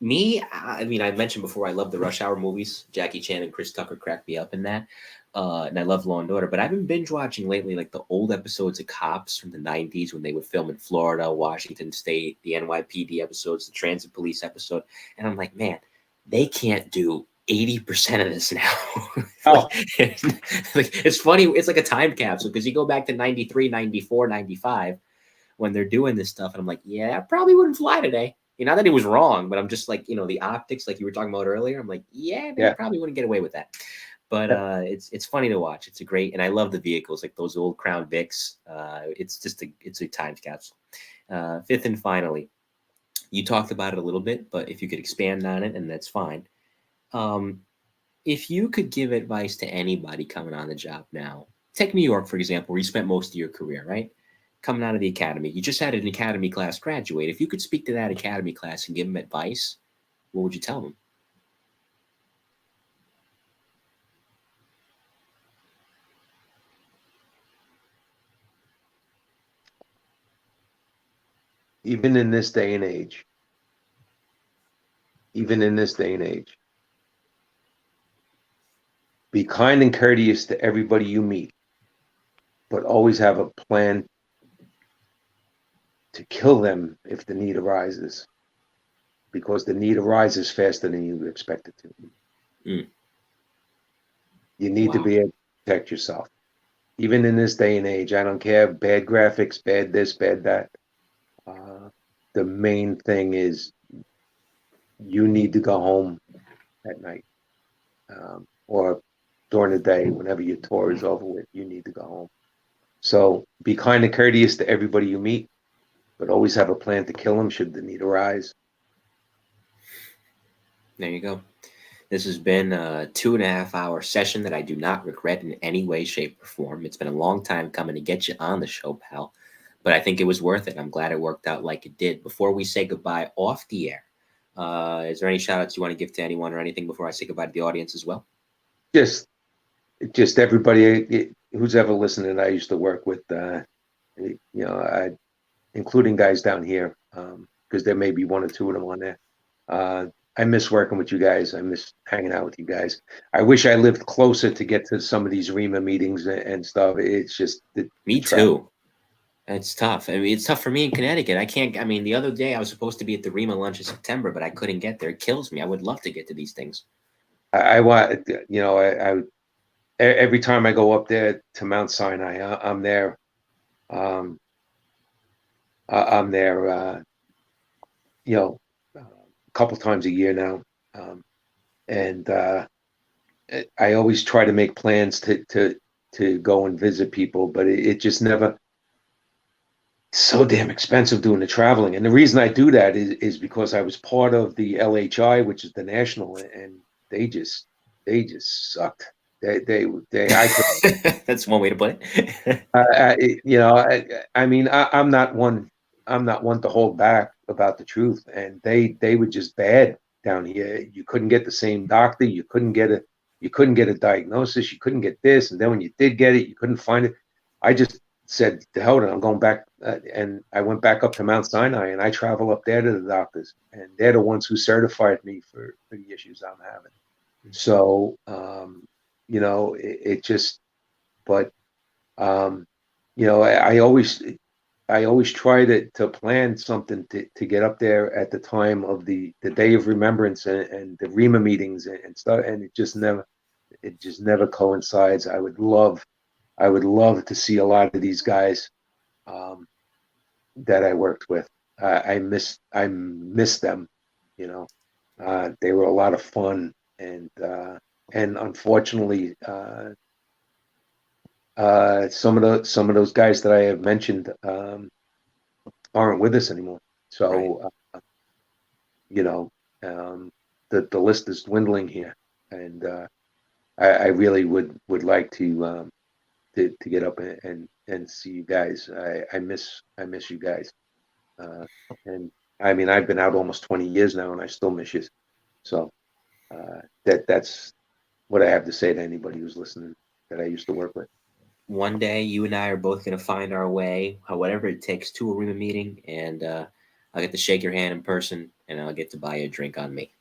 Me, I mean, I mentioned before I love the Rush Hour movies. Jackie Chan and Chris Tucker cracked me up in that. And I love Law and Order, but I've been binge watching lately, like the old episodes of Cops from the 90s when they would film in Florida, Washington State, the NYPD episodes, the Transit Police episode. And I'm like, man, they can't do 80% of this now. Oh. Like, it's funny. It's like a time capsule because you go back to 93, 94, 95 when they're doing this stuff. And I'm like, yeah, I probably wouldn't fly today. Not that he was wrong, but I'm just like, the optics, like you were talking about earlier. I'm like, yeah, they probably wouldn't get away with that. But it's funny to watch. It's a great, and I love the vehicles, like those old Crown Vics. It's just it's a time capsule. Fifth and finally, you talked about it a little bit, but if you could expand on it, and that's fine. If you could give advice to anybody coming on the job now, take New York, for example, where you spent most of your career, right? Coming out of the academy, you just had an academy class graduate. If you could speak to that academy class and give them advice, what would you tell them? Even in this day and age, be kind and courteous to everybody you meet, but always have a plan to kill them if the need arises, because the need arises faster than you expect it to. You need to be able to protect yourself. Even in this day and age, I don't care, bad graphics, bad this, bad that. The main thing is you need to go home at night, or during the day, whenever your tour is over with, you need to go home. So be kind and courteous to everybody you meet, but always have a plan to kill them should the need arise. There you go. This has been a 2.5-hour session that I do not regret in any way, shape, or form. It's been a long time coming to get you on the show, pal. But I think it was worth it. I'm glad it worked out like it did. Before we say goodbye off the air, is there any shout outs you want to give to anyone or anything before I say goodbye to the audience as well? Just everybody who's ever listening. I used to work with, including guys down here, because there may be one or two of them on there. I miss working with you guys. I miss hanging out with you guys. I wish I lived closer to get to some of these REMA meetings and stuff. It's just me too. It's tough. I mean, it's tough for me in Connecticut. I can't. I mean, the other day I was supposed to be at the REMA lunch in September, but I couldn't get there. It kills me. I would love to get to these things. I want, every time I go up there to Mount Sinai, I'm there. I'm there, a couple times a year now, and I always try to make plans to go and visit people, but it just never. It's so damn expensive doing the traveling, and the reason I do that is because I was part of the LHI, which is the national, and they just sucked. They That's one way to put it. I mean, I'm not one to hold back about the truth, and they were just bad down here. You couldn't get the same doctor, you couldn't get a diagnosis, you couldn't get this, and then when you did get it, you couldn't find it. I just said, to hell with it, I'm going back, and I went back up to Mount Sinai, and I travel up there to the doctors, and they're the ones who certified me for the issues I'm having. So, it just, but, I always try to plan something to get up there at the time of the Day of Remembrance and the REMA meetings and stuff, and it just never coincides. I would love to see a lot of these guys that I worked with. I miss them. They were a lot of fun, and unfortunately, some of those guys that I have mentioned aren't with us anymore. So, the list is dwindling here, and I really would like to get up and see you guys. I miss you guys, and I mean I've been out almost 20 years now, and I still miss you. So that's what I have to say to anybody who's listening that I used to work with. One day, you and I are both going to find our way, whatever it takes, to a REMA meeting, and I'll get to shake your hand in person, and I'll get to buy you a drink on me.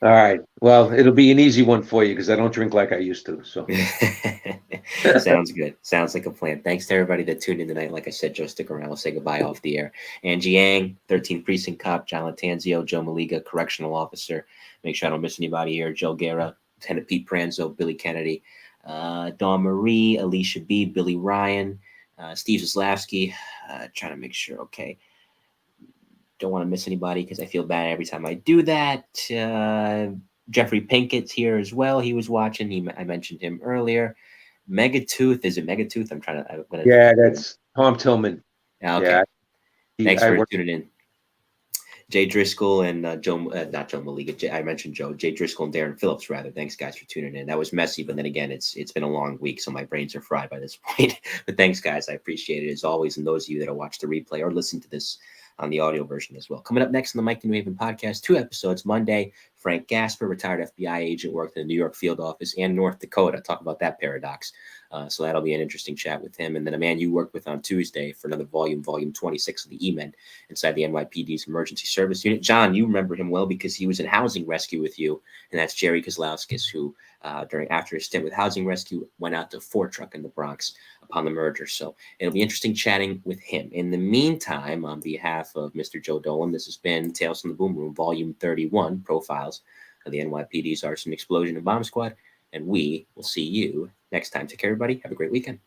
All right. Well, it'll be an easy one for you because I don't drink like I used to. So sounds good. Sounds like a plan. Thanks to everybody that tuned in tonight. Like I said, Joe, stick around. I'll say goodbye off the air. Angie Yang, 13th Precinct Cop, John Latanzio, Joe Maliga, Correctional Officer. Make sure I don't miss anybody here. Joe Guerra, Lieutenant Pete Pranzo, Billy Kennedy, Dawn Marie, Alicia B, Billy Ryan, Steve Zaslavsky. Trying to make sure. Okay. Don't want to miss anybody because I feel bad every time I do that. Jeffrey Pinkett's here as well. He was watching. I mentioned him earlier. Megatooth. Is it Megatooth? Yeah, that's Tom Tillman. Okay. Yeah, Thanks for tuning in. Jay Driscoll and not Joe Maliga. I mentioned Joe. Jay Driscoll and Darren Phillips, rather. Thanks, guys, for tuning in. That was messy, but then again, it's been a long week, so my brains are fried by this point. But thanks, guys. I appreciate it as always. And those of you that have watched the replay or listen to this on the audio version as well. Coming up next on the Mike the New Haven podcast, 2 episodes. Monday, Frank Gasper, retired FBI agent, worked in the New York field office and North Dakota. Talk about that paradox. So that'll be an interesting chat with him. And then a man you worked with on Tuesday for another volume 26 of the E-Men inside the NYPD's Emergency Service Unit. John, you remember him well because he was in Housing Rescue with you, and that's Jerry Kozlowskis, who after his stint with Housing Rescue went out to Ford Truck in the Bronx upon the merger. So it'll be interesting chatting with him. In the meantime, on behalf of Mr. Joe Dolan, this has been Tales from the Boom Room, Volume 31, Profiles of the NYPD's Arson, Explosion, and Bomb Squad. And we will see you next time. Take care, everybody. Have a great weekend.